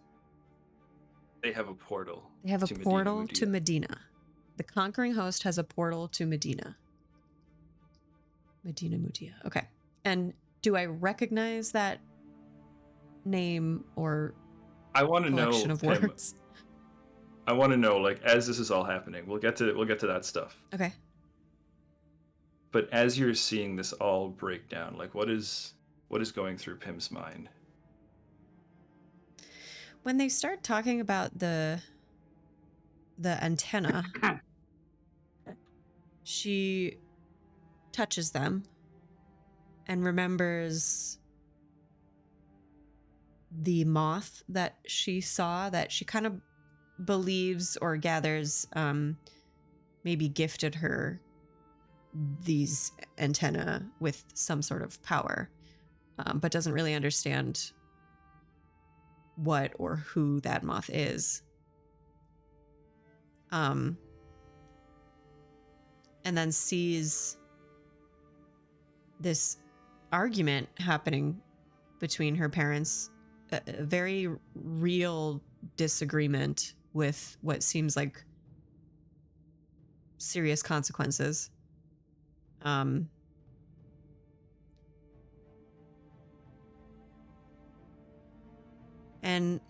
Speaker 3: They have a portal.
Speaker 1: They have a
Speaker 3: to Medina
Speaker 1: portal
Speaker 3: Mudia.
Speaker 1: to Medina. The conquering host has a portal to Medina. Medina Mudia. Okay. And do I recognize that name or
Speaker 3: I want to know,
Speaker 1: collection of
Speaker 3: Pim,
Speaker 1: words?
Speaker 3: I want to know, like, as this is all happening, we'll get to that stuff.
Speaker 1: Okay.
Speaker 3: But as you're seeing this all break down, like, what is going through Pim's mind?
Speaker 1: When they start talking about the antenna, she touches them and remembers the moth that she saw, that she kind of believes or gathers maybe gifted her these antennae with some sort of power, but doesn't really understand what or who that moth is. And then sees this argument happening between her parents, a very real disagreement with what seems like serious consequences. And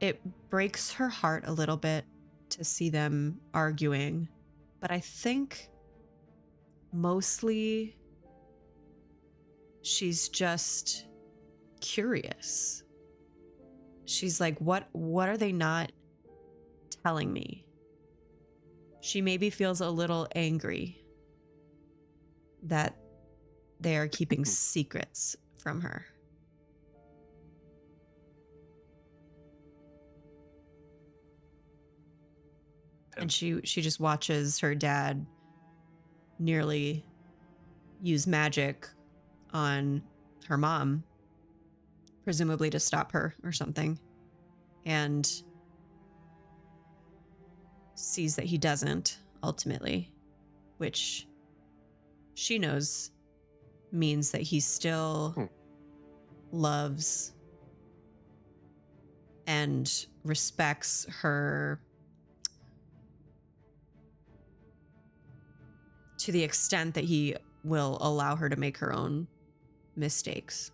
Speaker 1: it breaks her heart a little bit to see them arguing, but I think mostly she's just curious. She's like, what are they not telling me? She maybe feels a little angry that they are keeping secrets from her. And she just watches her dad nearly use magic on her mom, presumably to stop her or something, and sees that he doesn't ultimately, which she knows means that he still loves and respects her to the extent that he will allow her to make her own mistakes.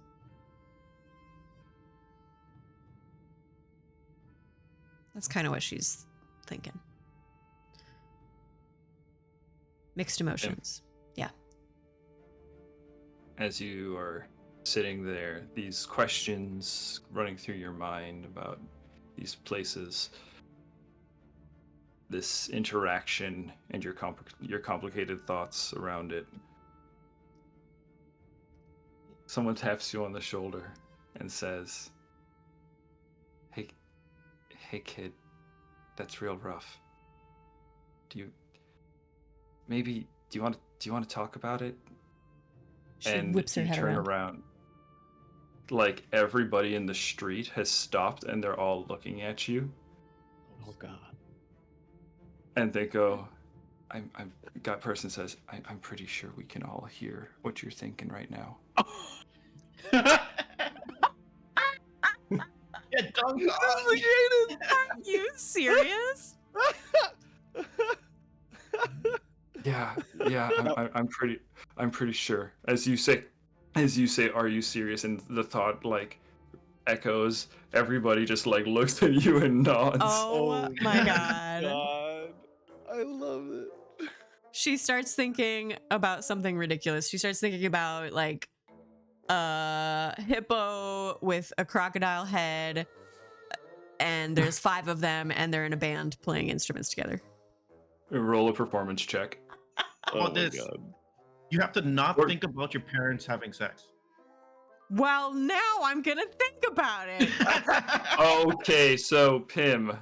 Speaker 1: That's kind of what she's thinking. Mixed emotions. Yeah.
Speaker 3: As you are sitting there, these questions running through your mind about these places, this interaction, and your complicated thoughts around it. Someone taps you on the shoulder and says, Hey kid, that's real rough. Do you want to talk about it?"
Speaker 1: She
Speaker 3: And
Speaker 1: whips her
Speaker 3: you
Speaker 1: head
Speaker 3: turn
Speaker 1: around.
Speaker 3: around. Like everybody in the street has stopped and they're all looking at you.
Speaker 4: Oh God.
Speaker 3: And they go, that person says, I'm pretty sure we can all hear what you're thinking right now.
Speaker 2: Get dunked on.
Speaker 1: Are you serious?
Speaker 3: Yeah, I'm pretty sure. As you say, are you serious? And the thought like echoes. Everybody just like looks at you and nods.
Speaker 1: Oh my God.
Speaker 5: I love it.
Speaker 1: She starts thinking about something ridiculous. She starts thinking about like a hippo with a crocodile head, and there's 5 of them, and they're in a band playing instruments together.
Speaker 3: Roll a performance check.
Speaker 2: How about this? You have to not think about your parents having sex.
Speaker 1: Well, now I'm gonna think about it.
Speaker 3: Okay, so Pim,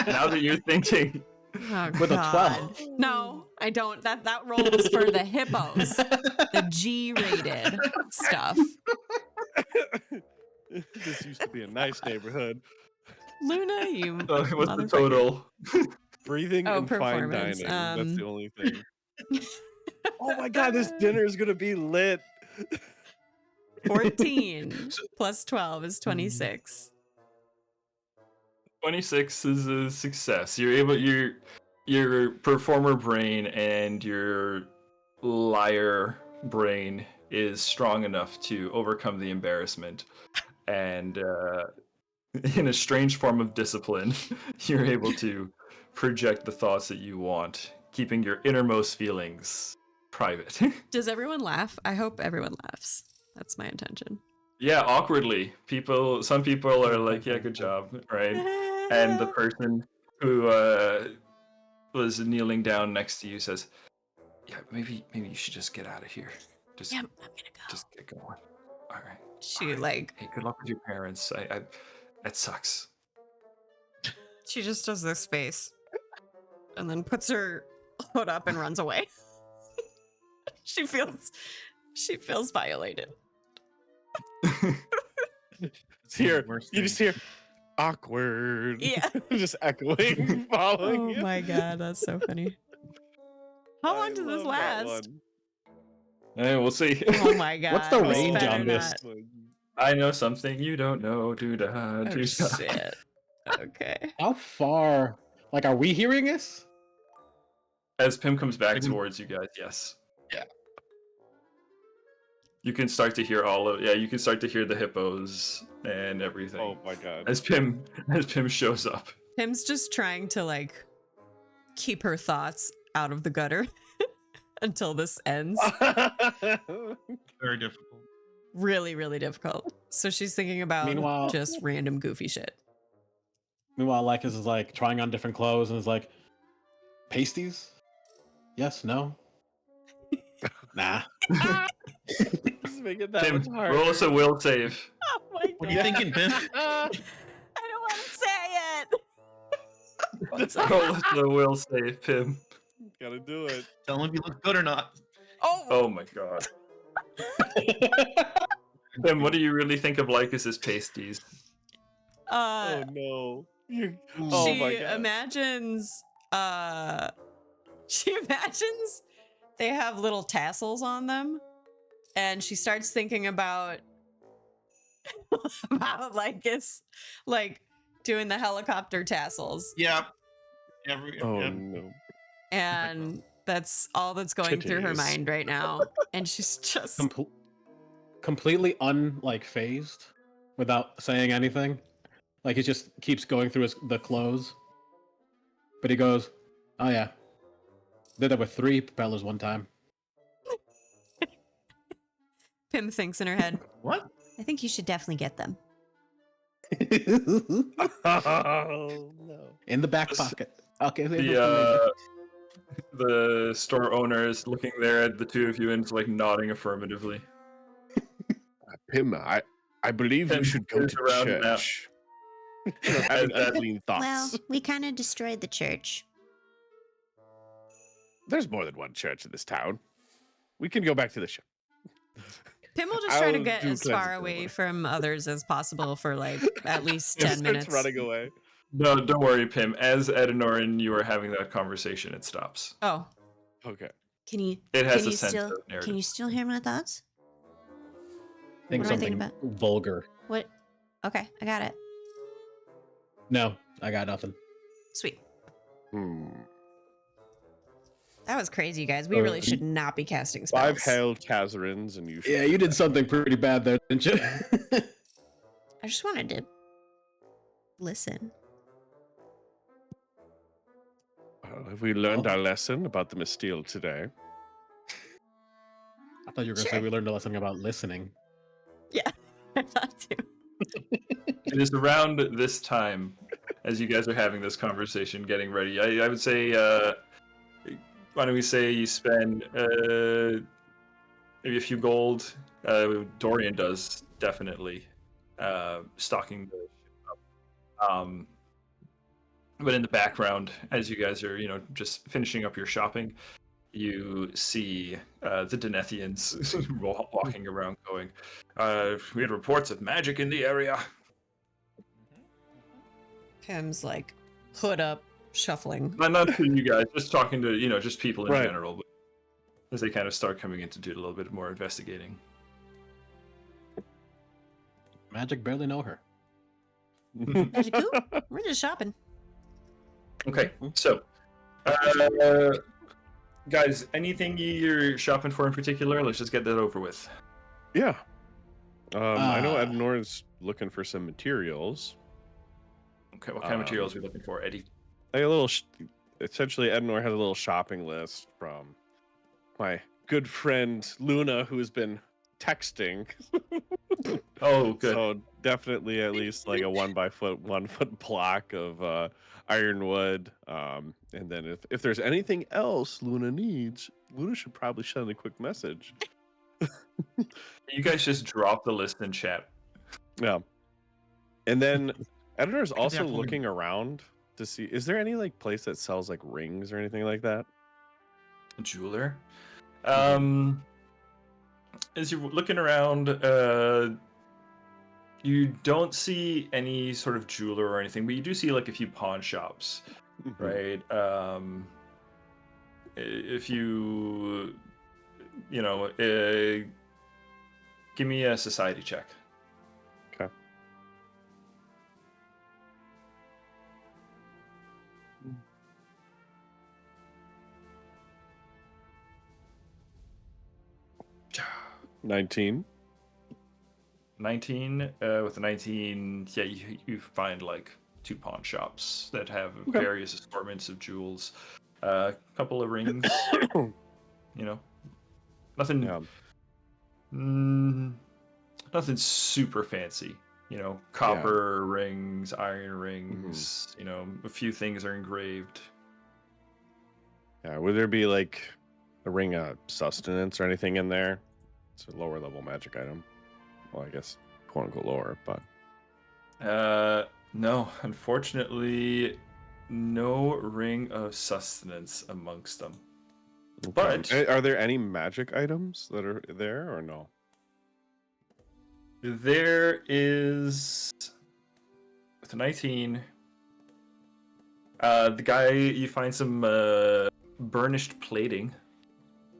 Speaker 3: now that you're thinking,
Speaker 1: Oh,
Speaker 4: With a
Speaker 1: God.
Speaker 4: 12.
Speaker 1: No, I don't. That rolls for the hippos, the G-rated stuff.
Speaker 5: This used to be a nice neighborhood.
Speaker 1: Luna, you
Speaker 3: what's the
Speaker 1: motherfucker.
Speaker 3: total?
Speaker 5: Breathing
Speaker 1: Oh,
Speaker 5: and fine
Speaker 1: performance,
Speaker 5: dining. That's the only thing. Oh my God, this dinner is gonna be lit.
Speaker 1: 14 plus 12 is 26.
Speaker 3: 26 is a success. Your performer brain and your liar brain is strong enough to overcome the embarrassment, and in a strange form of discipline, you're able to project the thoughts that you want, keeping your innermost feelings private.
Speaker 1: Does everyone laugh? I hope everyone laughs. That's my intention.
Speaker 3: Yeah, awkwardly. Some people are like, yeah, good job, right? And the person who was kneeling down next to you says, yeah, maybe you should just get out of here.
Speaker 1: Yeah, I'm gonna go.
Speaker 3: Just get going. All right.
Speaker 1: She
Speaker 3: All right.
Speaker 1: like
Speaker 3: Hey, good luck with your parents. That sucks.
Speaker 1: she just does this face and then puts her hood up and runs away. she feels violated.
Speaker 5: It's here.
Speaker 2: Worst
Speaker 5: You just
Speaker 2: thing.
Speaker 5: hear awkward.
Speaker 1: Yeah.
Speaker 5: Just echoing, following
Speaker 1: Oh
Speaker 5: you.
Speaker 1: my god, that's so funny. How long
Speaker 5: I
Speaker 1: does this
Speaker 5: love that
Speaker 1: last?
Speaker 5: one.
Speaker 3: Hey, we'll see.
Speaker 1: Oh my god.
Speaker 4: What's the
Speaker 1: this
Speaker 4: range
Speaker 1: better
Speaker 4: on this?
Speaker 1: not-
Speaker 3: I know something you don't know.
Speaker 1: Oh shit. Okay.
Speaker 4: How far? Like, are we hearing this?
Speaker 3: As Pim comes back
Speaker 2: I can-
Speaker 3: towards you guys, yes.
Speaker 4: Yeah.
Speaker 3: You can start to hear you can start to hear the hippos and everything.
Speaker 5: Oh my god.
Speaker 3: As Pim shows up.
Speaker 1: Pim's just trying to like keep her thoughts out of the gutter until this ends.
Speaker 2: Very difficult.
Speaker 1: Really, really difficult. So she's thinking about
Speaker 4: Meanwhile-
Speaker 1: just random goofy shit.
Speaker 4: Meanwhile, Lycus is like trying on different clothes and is like, pasties? Yes, no? Nah.
Speaker 5: Just make it that
Speaker 3: Pim,
Speaker 5: much harder.
Speaker 3: roll us a will save.
Speaker 1: Oh my
Speaker 2: What are you thinking, Pim?
Speaker 1: I don't want to say it.
Speaker 3: Roll us a will save, Pim.
Speaker 5: Gotta do it.
Speaker 2: Tell him if you look good or not.
Speaker 3: Oh my god. Pim, what do you really think of Lycus's pasties?
Speaker 5: Oh no. Oh
Speaker 1: she
Speaker 5: my god.
Speaker 1: imagines they have little tassels on them, and she starts thinking about Lycus like doing the helicopter tassels,
Speaker 2: Yeah.
Speaker 5: Oh
Speaker 2: yeah.
Speaker 5: no.
Speaker 1: and that's all that's going through her
Speaker 5: Titties.
Speaker 1: mind right now, and she's just
Speaker 4: Completely phased without saying anything. Like, he just keeps going through the clothes. But he goes, oh yeah. Did that with 3 propellers one time.
Speaker 1: Pim thinks in her head,
Speaker 2: What?
Speaker 6: I think you should definitely get them.
Speaker 5: Oh no.
Speaker 4: In the back
Speaker 3: This-
Speaker 4: pocket. Okay.
Speaker 3: The store owner is looking there at the two of you and is like nodding affirmatively.
Speaker 5: Pim, I believe
Speaker 3: Pim
Speaker 5: we should go
Speaker 3: turns
Speaker 5: to
Speaker 3: around now.
Speaker 5: church. Having
Speaker 3: As-
Speaker 5: unclean thoughts.
Speaker 6: Well, we kind of destroyed the church.
Speaker 5: There's more than one church in this town. We can go back to the shop.
Speaker 1: Pim will just try to
Speaker 5: I'll
Speaker 1: get
Speaker 5: do
Speaker 1: as far
Speaker 5: cleansing
Speaker 1: away
Speaker 5: ceremony.
Speaker 1: from others as possible for like at least
Speaker 5: It
Speaker 1: 10
Speaker 5: starts
Speaker 1: minutes.
Speaker 5: running away.
Speaker 3: No, don't worry, Pim. As Edanor and you are having that conversation, it stops.
Speaker 1: Oh,
Speaker 5: Okay.
Speaker 6: Can you?
Speaker 3: It has
Speaker 6: can
Speaker 3: a
Speaker 6: you
Speaker 3: sense
Speaker 6: still?
Speaker 3: of narrative.
Speaker 6: Can you still hear my thoughts?
Speaker 4: Think
Speaker 6: What am I thinking
Speaker 4: something
Speaker 6: about?
Speaker 4: vulgar.
Speaker 6: What? Okay, I got it.
Speaker 4: No, I got nothing.
Speaker 1: sweet.
Speaker 5: Hmm.
Speaker 1: That was crazy, you guys. We really should not be casting spells.
Speaker 5: 5 hail Kazarins and you should
Speaker 4: Yeah, you did something pretty bad there, didn't you?
Speaker 6: I just wanted to listen.
Speaker 5: Have we learned our lesson about the Misteel today?
Speaker 4: I thought you were going to say we learned a lesson about listening.
Speaker 1: Yeah, I thought too.
Speaker 3: It is around this time, as you guys are having this conversation, getting ready. I would say, why don't we say you spend maybe a few gold. Dorian does definitely stocking the ship up. But in the background, as you guys are, just finishing up your shopping, you see the Denethians walking around going, we had reports of magic in the area.
Speaker 1: Pim's like hood up, shuffling.
Speaker 3: Not to you guys, just talking to, just people in
Speaker 5: Right.
Speaker 3: general. But as they kind of start coming in to do a little bit more investigating.
Speaker 4: Magic barely know her.
Speaker 6: Magic who? We're just shopping.
Speaker 3: Okay, so, guys, anything you're shopping for in particular? Let's just get that over with.
Speaker 5: Yeah. I know
Speaker 4: Ah.
Speaker 5: Edanor is looking for some materials.
Speaker 3: Okay, what kind of materials are we looking for, Eddie?
Speaker 5: Like a little, essentially, Edanor has a little shopping list from my good friend Luna, who's been texting.
Speaker 3: Oh, good.
Speaker 5: So definitely at least like a 1 foot block of ironwood. And then if there's anything else Luna needs, Luna should probably send a quick message.
Speaker 3: You guys just drop the list in chat.
Speaker 5: Yeah. And then Editor is also
Speaker 2: definitely-
Speaker 5: looking around to see, is there any like place that sells like rings or anything like that?
Speaker 3: Jeweler. As you're looking around, you don't see any sort of jeweler or anything, but you do see like a few pawn shops, right? If you know, give me a society check.
Speaker 5: Okay. $19.
Speaker 3: 19. With a 19, yeah, you find like 2 pawn shops that have
Speaker 5: Okay.
Speaker 3: various assortments of jewels, a couple of rings. You know, nothing.
Speaker 5: Yeah.
Speaker 3: Nothing super fancy. You know, copper rings, iron rings. You know, a few things are engraved.
Speaker 5: Yeah. Would there be like a ring of sustenance or anything in there? It's a lower level magic item. Well, I guess quote unquote lower, but
Speaker 3: No, unfortunately, no ring of sustenance amongst them. But
Speaker 5: are there any magic items that are there or no?
Speaker 3: there is, with a 19, the guy, you find some burnished plating.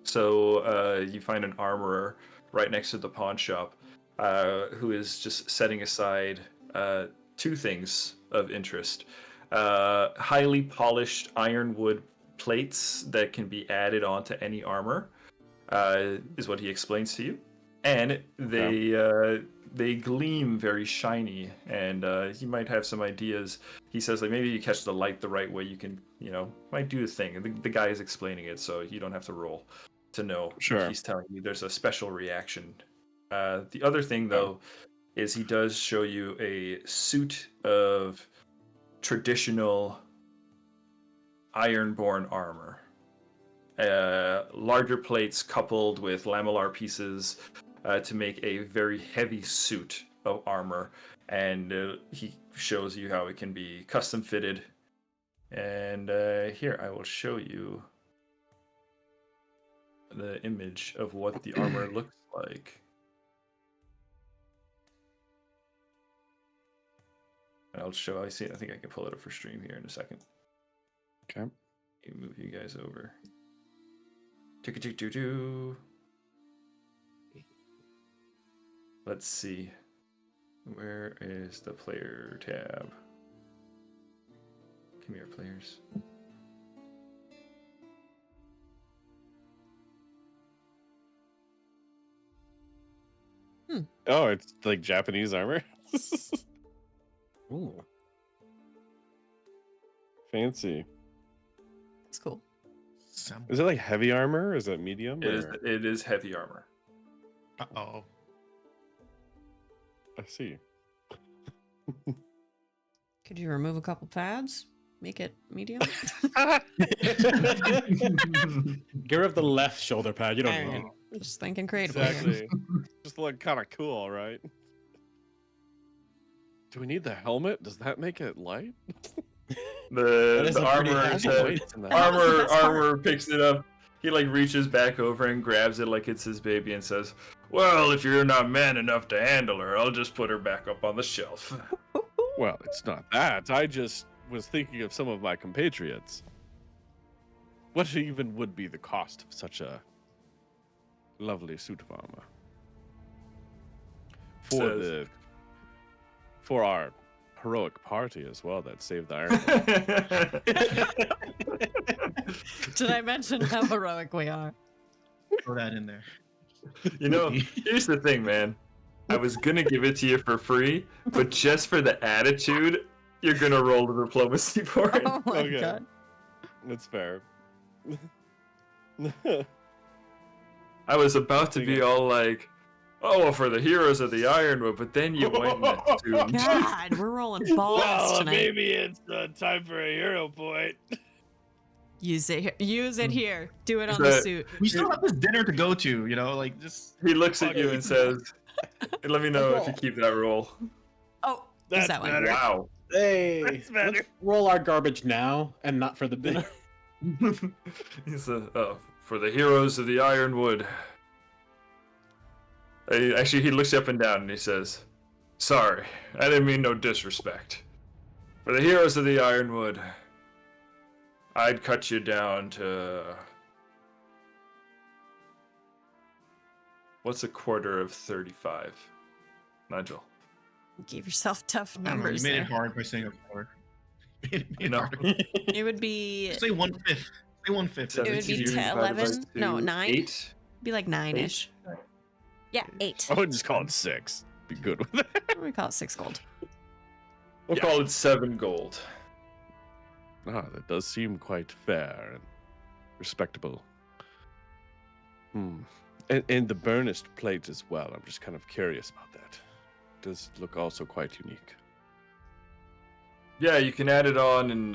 Speaker 3: So you find an armorer right next to the pawn shop who is just setting aside 2 things of interest. Highly polished ironwood plates that can be added onto any armor is what he explains to you. And they gleam very shiny, and he might have some ideas. He says, like, maybe you catch the light the right way, you can, you know, might do a thing. The guy is explaining it, so you don't have to roll to know.
Speaker 5: Sure.
Speaker 3: He's telling you there's a special reaction. The other thing, though, is he does show you a suit of traditional ironborn armor. Larger plates coupled with lamellar pieces to make a very heavy suit of armor, and he shows you how it can be custom fitted. And here, I will show you the image of what the armor looks like. And I'll show. I think I can pull it up for stream here in a second.
Speaker 5: Okay.
Speaker 3: Move you guys over. Tick-a-tick-doo-doo. Let's see. Where is the player tab? Come here, players.
Speaker 5: Oh, it's like Japanese armor.
Speaker 4: Ooh.
Speaker 5: Fancy.
Speaker 1: That's cool.
Speaker 5: Is it like heavy armor? Is it medium?
Speaker 3: It is heavy armor.
Speaker 2: Uh-oh.
Speaker 5: I see.
Speaker 1: Could you remove a couple pads? Make it medium?
Speaker 4: Get rid of the left shoulder pad. You don't need it.
Speaker 1: Alright, just thinking creatively. here.
Speaker 5: Exactly. Just look kind of cool, right? Do we need the helmet? Does that make it light?
Speaker 3: The
Speaker 4: a pretty
Speaker 3: armor
Speaker 4: heavy
Speaker 3: says-
Speaker 5: Weights in the
Speaker 1: Armor-
Speaker 5: helmet.
Speaker 1: That's the best part.
Speaker 3: armor picks it up. He like reaches back over and grabs it like it's his baby and says, "Well, if you're not man enough to handle her, I'll just put her back up on the shelf."
Speaker 5: Well, it's not that. I just was thinking of some of my compatriots. What even would be the cost of such a lovely suit of armor? For our heroic party as well that saved the Iron.
Speaker 1: Did I mention how heroic we are?
Speaker 2: Throw that in there.
Speaker 3: You know, here's the thing, man. I was gonna give it to you for free, but just for the attitude, you're gonna roll the diplomacy for it.
Speaker 1: Oh my
Speaker 5: Okay.
Speaker 1: god.
Speaker 5: That's fair.
Speaker 3: I was about to be all like, "Oh, well, for the heroes of the Ironwood," but then you went and assumed.
Speaker 1: God, we're rolling balls tonight.
Speaker 5: maybe it's time for a hero point.
Speaker 1: Use it here. Use it here. Do it on
Speaker 3: But-
Speaker 1: the suit.
Speaker 2: We still have this dinner to go to, you know, like just
Speaker 3: He looks at you and says, "Let me know if you keep that roll."
Speaker 1: Oh,
Speaker 5: That's
Speaker 1: is that one?
Speaker 5: better.
Speaker 3: Wow.
Speaker 4: Hey,
Speaker 5: That's better.
Speaker 4: let's roll our garbage now and not for the dinner.
Speaker 3: He's a, oh, For the heroes of the Ironwood. Actually, he looks up and down and he says, "Sorry, I didn't mean no disrespect. For the heroes of the Ironwood, I'd cut you down to... What's a quarter of 35? Nigel."
Speaker 6: Give yourself tough
Speaker 2: I don't know,
Speaker 6: numbers.
Speaker 2: you made
Speaker 6: there.
Speaker 2: it hard by saying a quarter. Made it
Speaker 3: No.
Speaker 2: hard.
Speaker 6: It would be.
Speaker 2: Say 1/5. Say 1/5.
Speaker 6: It would be
Speaker 3: 17 divided by
Speaker 6: 11? No, 9?
Speaker 3: 8.
Speaker 6: Be like 9-ish. Yeah, 8.
Speaker 5: I would just call it 6. Be good with that.
Speaker 6: We call it 6 gold.
Speaker 3: We'll call it 7 gold.
Speaker 5: Ah, that does seem quite fair and respectable. And the burnished plate as well. I'm just kind of curious about that. Does look also quite unique.
Speaker 3: Yeah, you can add it on, and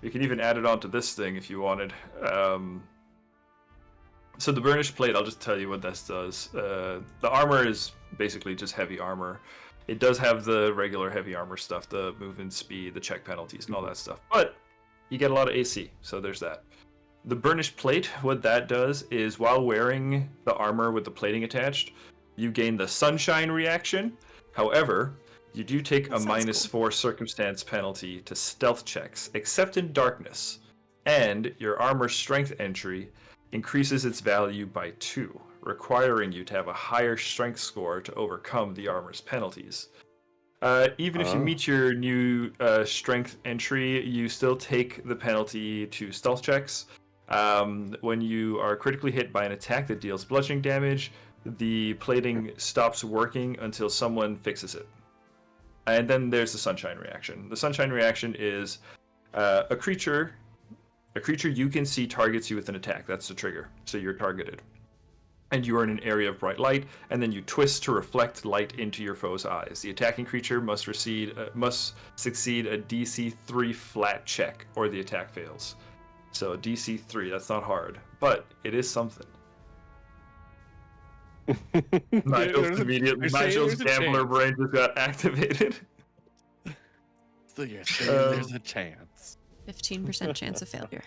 Speaker 3: you can even add it onto this thing if you wanted. So the burnished plate, I'll just tell you what this does. The armor is basically just heavy armor. It does have the regular heavy armor stuff, the movement speed, the check penalties, and all that stuff. But you get a lot of AC, so there's that. The burnished plate, what that does is while wearing the armor with the plating attached, you gain the sunshine reaction. However, you do take a -4 circumstance penalty to stealth checks, except in darkness. And your armor strength entry increases its value by 2, requiring you to have a higher strength score to overcome the armor's penalties. Even if you meet your new strength entry, you still take the penalty to stealth checks. When you are critically hit by an attack that deals bludgeoning damage, the plating stops working until someone fixes it. And then there's the sunshine reaction. The sunshine reaction is a creature you can see targets you with an attack. That's the trigger. So you're targeted. And you are in an area of bright light, and then you twist to reflect light into your foe's eyes. The attacking creature must succeed a DC 3 flat check, or the attack fails. So DC 3, that's not hard, but it is something. Nigel's gambler brain just got activated.
Speaker 5: So you're saying there's a chance.
Speaker 6: 15% chance of failure.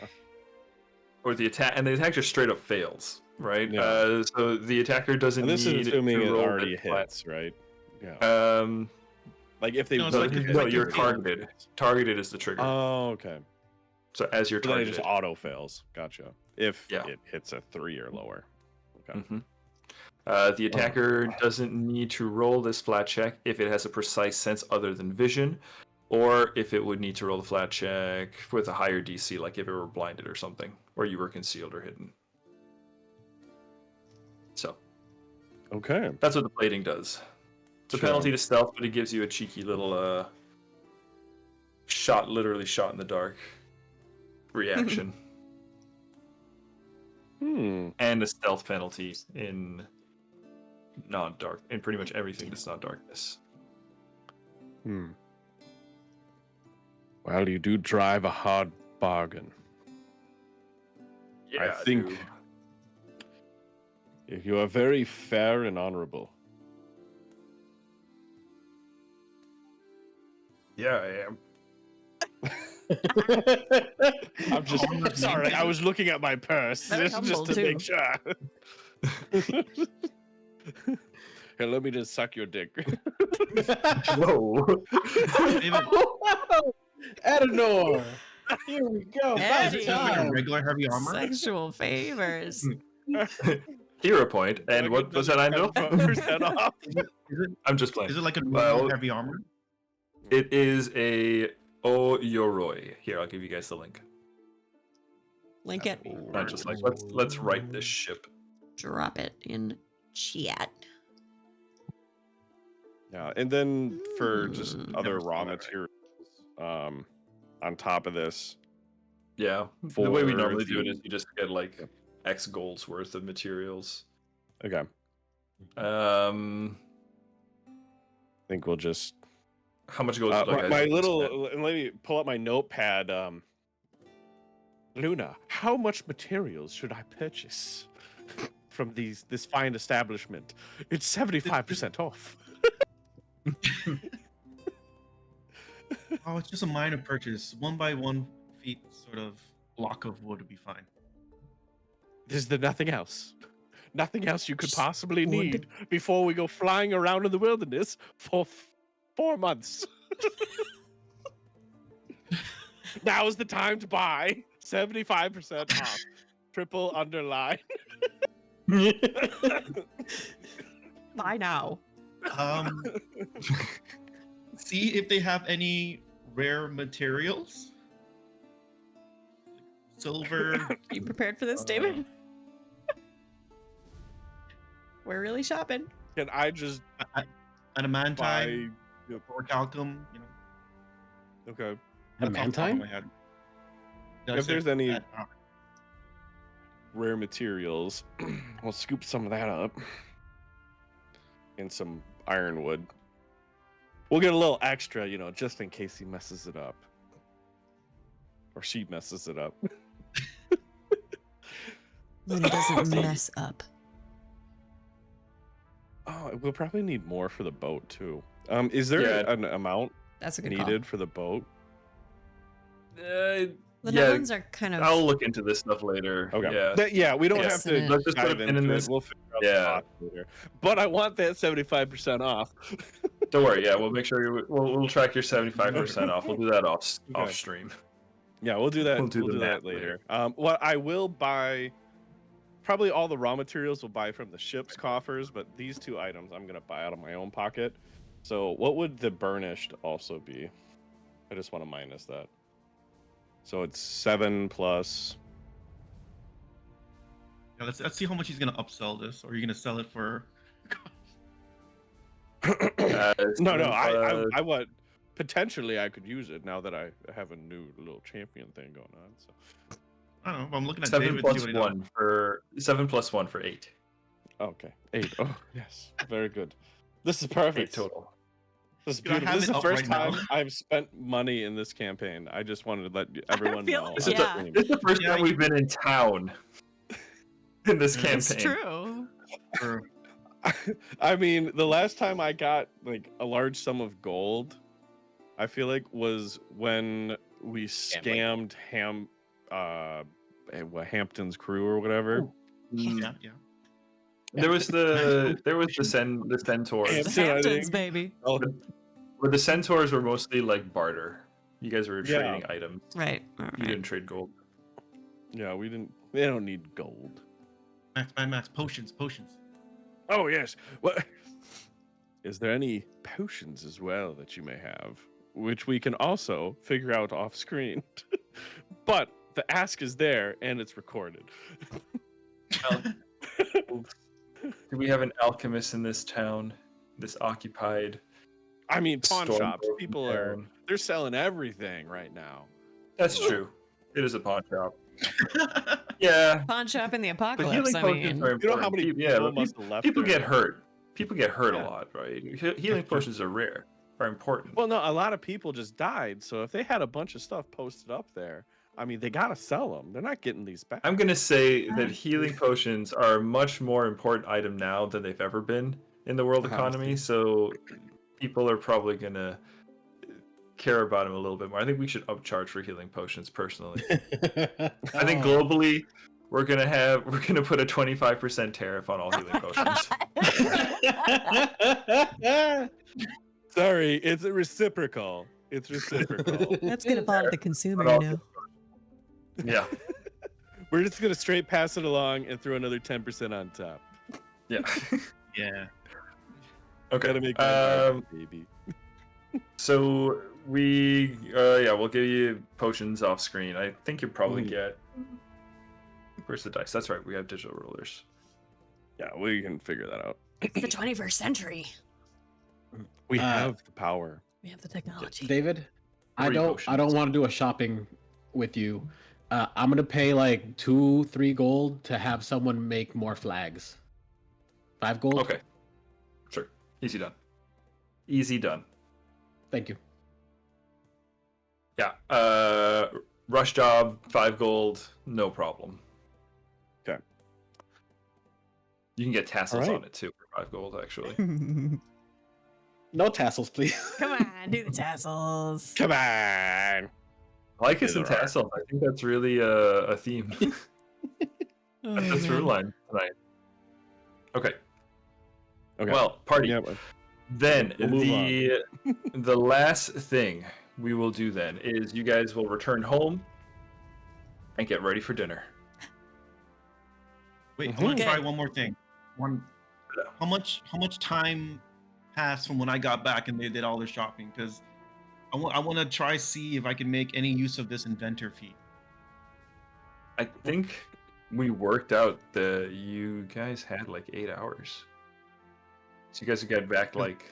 Speaker 3: Or the attack, and the attack just straight up fails, right?
Speaker 5: Yeah.
Speaker 3: So the attacker doesn't
Speaker 5: And this
Speaker 3: need
Speaker 5: is assuming
Speaker 3: to
Speaker 5: it
Speaker 3: roll
Speaker 5: already
Speaker 3: it flat.
Speaker 5: hits, right? Yeah. Like if they
Speaker 2: No, it's like a-
Speaker 3: No,
Speaker 2: like
Speaker 3: you're
Speaker 2: a-
Speaker 3: targeted. Targeted is the trigger.
Speaker 5: Oh, okay.
Speaker 3: So as you're
Speaker 5: So then it
Speaker 3: targeted.
Speaker 5: just auto fails. Gotcha. If
Speaker 3: Yeah.
Speaker 5: it hits a 3 or lower. Okay.
Speaker 3: Mhm. The attacker doesn't need to roll this flat check if it has a precise sense other than vision, or if it would need to roll a flat check with a higher DC, like if it were blinded or something, or you were concealed or hidden. So
Speaker 5: Okay.
Speaker 3: that's what the plating does. It's a
Speaker 5: Sure.
Speaker 3: penalty to stealth, but it gives you a cheeky little literally shot in the dark reaction. And a stealth penalty in non-dark, in pretty much everything that's not darkness.
Speaker 5: Well, you do drive a hard bargain.
Speaker 3: Yeah,
Speaker 5: I think
Speaker 3: dude.
Speaker 5: you are very fair and honorable.
Speaker 3: Yeah, I am.
Speaker 5: I'm just sorry. I was looking at my purse
Speaker 6: Very
Speaker 5: just
Speaker 6: humble,
Speaker 5: to
Speaker 6: too.
Speaker 5: make sure. Here, let me just suck your dick.
Speaker 3: Whoa.
Speaker 4: Edanor! Here we go.
Speaker 6: Eddie.
Speaker 2: Is it like a regular heavy armor?
Speaker 6: Sexual favors.
Speaker 3: Hero point. And what was that, Angel?
Speaker 5: 10% off.
Speaker 3: I'm just playing.
Speaker 2: Is it like a
Speaker 3: Well,
Speaker 2: normal heavy armor?
Speaker 3: It is a Oyoroi. Here, I'll give you guys the link.
Speaker 6: Link it.
Speaker 3: Not just like let's write this ship.
Speaker 6: Drop it in chat.
Speaker 5: Yeah, and then for just other
Speaker 3: Never
Speaker 5: raw
Speaker 3: saw that, right?
Speaker 5: materials, on top of this,
Speaker 3: Yeah. The way we
Speaker 5: For
Speaker 3: normally do it
Speaker 5: the-
Speaker 3: is you just get like X gold's worth of materials.
Speaker 5: okay, I think we'll just
Speaker 3: How much gold? would you like
Speaker 5: my
Speaker 3: guys to
Speaker 5: little.
Speaker 3: spend?
Speaker 5: Let me pull up my notepad. Luna, how much materials should I purchase from this fine establishment? It's 75% off.
Speaker 2: Oh, it's just a minor purchase. 1 by 1 feet sort of block of wood would be fine.
Speaker 5: Is there nothing else? Nothing else you could
Speaker 6: Just
Speaker 5: possibly
Speaker 6: wood.
Speaker 5: need before we go flying around in the wilderness for 4 months. Now is the time to buy 75% off. Triple underline.
Speaker 6: Buy now.
Speaker 2: See if they have any rare materials. Silver.
Speaker 6: Are you prepared for this, David? We're really shopping.
Speaker 5: Can I just
Speaker 2: Adamantine.
Speaker 5: buy?
Speaker 2: Or talcum. You know.
Speaker 5: Okay.
Speaker 2: That's off the top of
Speaker 4: Adamantine?
Speaker 2: my head. Did I
Speaker 5: If
Speaker 2: say
Speaker 5: there's any
Speaker 2: that? Oh.
Speaker 5: rare materials, we'll scoop some of that up. And some ironwood. We'll get a little extra, just in case he messes it up. Or she messes it up.
Speaker 6: Luna doesn't mess up.
Speaker 5: Oh, we'll probably need more for the boat too. Is there
Speaker 3: Yeah.
Speaker 5: an amount
Speaker 6: That's a good
Speaker 5: needed for the boat?
Speaker 6: The
Speaker 3: Yeah,
Speaker 6: ones are kind of.
Speaker 3: I'll look into this stuff later.
Speaker 5: Okay.
Speaker 3: Yeah.
Speaker 5: We don't
Speaker 3: Yeah.
Speaker 5: have to
Speaker 3: Let's just put a
Speaker 5: dive
Speaker 3: pin in
Speaker 5: into
Speaker 3: this.
Speaker 5: it. We'll figure out
Speaker 3: Yeah.
Speaker 5: the cost later. But I want that 75% off.
Speaker 3: Don't worry. Yeah, we'll make sure we'll track your 75% off. We'll do that off
Speaker 5: Okay.
Speaker 3: stream.
Speaker 5: Yeah, we'll do that.
Speaker 3: We'll do the
Speaker 5: that
Speaker 3: math
Speaker 5: later. What I will buy, probably all the raw materials we'll buy from the ship's coffers, but these 2 items I'm gonna buy out of my own pocket. So what would the burnished also be? I just want to minus that. So it's 7 plus.
Speaker 2: Yeah, let's see how much he's gonna upsell this, or are you gonna sell it for?
Speaker 5: No, I want. Potentially, I could use it now that I have a new little champion thing going on. So.
Speaker 2: I don't know. I'm looking at
Speaker 3: 7
Speaker 2: David.
Speaker 3: plus
Speaker 2: see what he does.
Speaker 3: 1 for 7 plus 1 for 8.
Speaker 5: Okay, 8. Oh, yes, very good. This is perfect.
Speaker 3: 8 total.
Speaker 5: This is
Speaker 2: Dude, I
Speaker 5: beautiful.
Speaker 2: have
Speaker 5: This is
Speaker 2: it
Speaker 5: the
Speaker 2: up
Speaker 5: first
Speaker 2: right now.
Speaker 5: time I've spent money in this campaign. I just wanted to let everyone
Speaker 6: feel
Speaker 5: know.
Speaker 6: like-
Speaker 3: This
Speaker 5: I'm
Speaker 3: is
Speaker 6: Yeah.
Speaker 5: streaming.
Speaker 3: This is the first
Speaker 2: Yeah,
Speaker 3: time we've been in town in this
Speaker 2: Yeah.
Speaker 3: campaign.
Speaker 6: It's true.
Speaker 2: For-
Speaker 5: I mean, the last time I got like a large sum of gold, I feel like was when we scammed Hampton's crew or whatever.
Speaker 2: yeah, yeah.
Speaker 3: There was the centaurs.
Speaker 5: Yeah.
Speaker 6: The
Speaker 5: So I
Speaker 6: Hamptons,
Speaker 5: think-
Speaker 6: baby.
Speaker 5: Oh,
Speaker 3: Where the centaurs were mostly like barter. You guys were
Speaker 5: Yeah.
Speaker 3: trading items.
Speaker 6: Right. All
Speaker 3: You
Speaker 6: right.
Speaker 3: didn't trade gold.
Speaker 5: yeah, we didn't. They don't need gold.
Speaker 2: Max, potions.
Speaker 5: Oh yes. What? Is there any potions as well that you may have, which we can also figure out off screen? But the ask is there and it's recorded.
Speaker 3: Do we have an alchemist in this town? This occupied
Speaker 5: I mean, pawn
Speaker 3: storm
Speaker 5: shops.
Speaker 3: broken
Speaker 5: People
Speaker 3: town?
Speaker 5: they're selling everything right now.
Speaker 3: That's true. It is a pawn shop. Yeah.
Speaker 6: Pawn shop in the
Speaker 3: But
Speaker 6: apocalypse.
Speaker 3: healing
Speaker 6: I
Speaker 3: potions
Speaker 6: mean,
Speaker 3: are
Speaker 5: You know how
Speaker 3: important.
Speaker 5: many
Speaker 3: Yeah,
Speaker 5: people
Speaker 3: but
Speaker 5: must have left
Speaker 3: people
Speaker 5: there?
Speaker 3: get hurt. People get hurt
Speaker 5: Yeah.
Speaker 3: a lot, right? Healing potions are rare, are important.
Speaker 5: Well, no, a lot of people just died. So if they had a bunch of stuff posted up there, I mean, they gotta sell them. They're not getting these back.
Speaker 3: I'm gonna say that healing potions are a much more important item now than they've ever been in the world economy. So people are probably gonna care about them a little bit more. I think we should upcharge for healing potions personally. I think globally we're gonna put a 25% tariff on all healing potions.
Speaker 5: Sorry, it's a reciprocal. It's reciprocal.
Speaker 6: that's gonna fall to the consumer,
Speaker 3: But
Speaker 6: you
Speaker 3: also-
Speaker 6: know.
Speaker 3: Yeah.
Speaker 5: We're just gonna straight pass it along and throw another 10% on top.
Speaker 3: Yeah.
Speaker 2: Yeah.
Speaker 3: Okay.
Speaker 5: Gotta make my mark, baby.
Speaker 3: So we'll give you potions off screen. I think you'll probably
Speaker 5: Mhm.
Speaker 3: get. Where's the dice? That's right. We have digital rulers.
Speaker 5: Yeah, we can figure that out.
Speaker 6: It's the 21st century.
Speaker 5: We
Speaker 4: Uh,
Speaker 5: have the power.
Speaker 6: We have the technology.
Speaker 4: David, I
Speaker 3: 3
Speaker 4: don't
Speaker 3: potions.
Speaker 4: want to do a shopping with you. I'm gonna pay like 2-3 gold to have someone make more flags. 5 gold.
Speaker 3: Okay. Sure. Easy done. Easy done.
Speaker 4: Thank you.
Speaker 3: Yeah. Rush job, 5 gold, no problem.
Speaker 5: Okay.
Speaker 3: You can get tassels
Speaker 5: Alright.
Speaker 3: on it too for 5 gold, actually.
Speaker 4: No tassels, please.
Speaker 6: Come on, do the tassels.
Speaker 5: Come on.
Speaker 3: Lycus and
Speaker 5: There are.
Speaker 3: tassels. I think that's really a theme.
Speaker 1: Oh,
Speaker 3: That's the through
Speaker 1: man.
Speaker 3: line tonight. Okay.
Speaker 5: Okay.
Speaker 3: Well, party.
Speaker 5: Yeah, but
Speaker 3: Then
Speaker 5: We'll move
Speaker 3: the last thing we will do then is you guys will return home and get ready for dinner.
Speaker 2: Wait, I want to
Speaker 1: Okay.
Speaker 2: try one more thing. How much time passed from when I got back and they did all their shopping? Because I want to try see if I can make any use of this inventor feat.
Speaker 3: I think we worked out that you guys had like 8 hours. So you guys get back like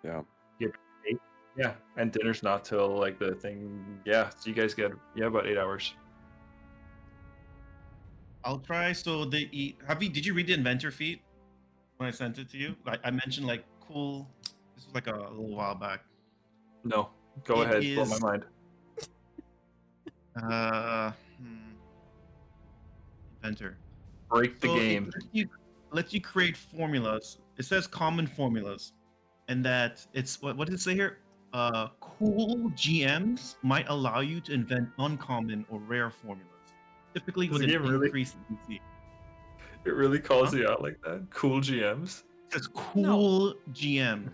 Speaker 5: yeah.
Speaker 3: yeah, and dinner's not till like the thing. Yeah, so you guys get about 8 hours.
Speaker 2: I'll try. So did you read the inventor feat when I sent it to you? I mentioned like cool. This was like a little while back.
Speaker 3: No, go
Speaker 2: It
Speaker 3: ahead. Blow my
Speaker 2: is-
Speaker 3: mind.
Speaker 2: Inventor.
Speaker 3: Break the
Speaker 2: So
Speaker 3: game.
Speaker 2: It lets you create formulas. It says common formulas, and that it's what did it say here? Cool GMs might allow you to invent uncommon or rare formulas, typically
Speaker 3: Does
Speaker 2: with
Speaker 3: the
Speaker 2: an
Speaker 3: game really-
Speaker 2: increased DC.
Speaker 3: It really calls
Speaker 2: Huh?
Speaker 3: you out like that. Cool GMs.
Speaker 2: It says cool GMs.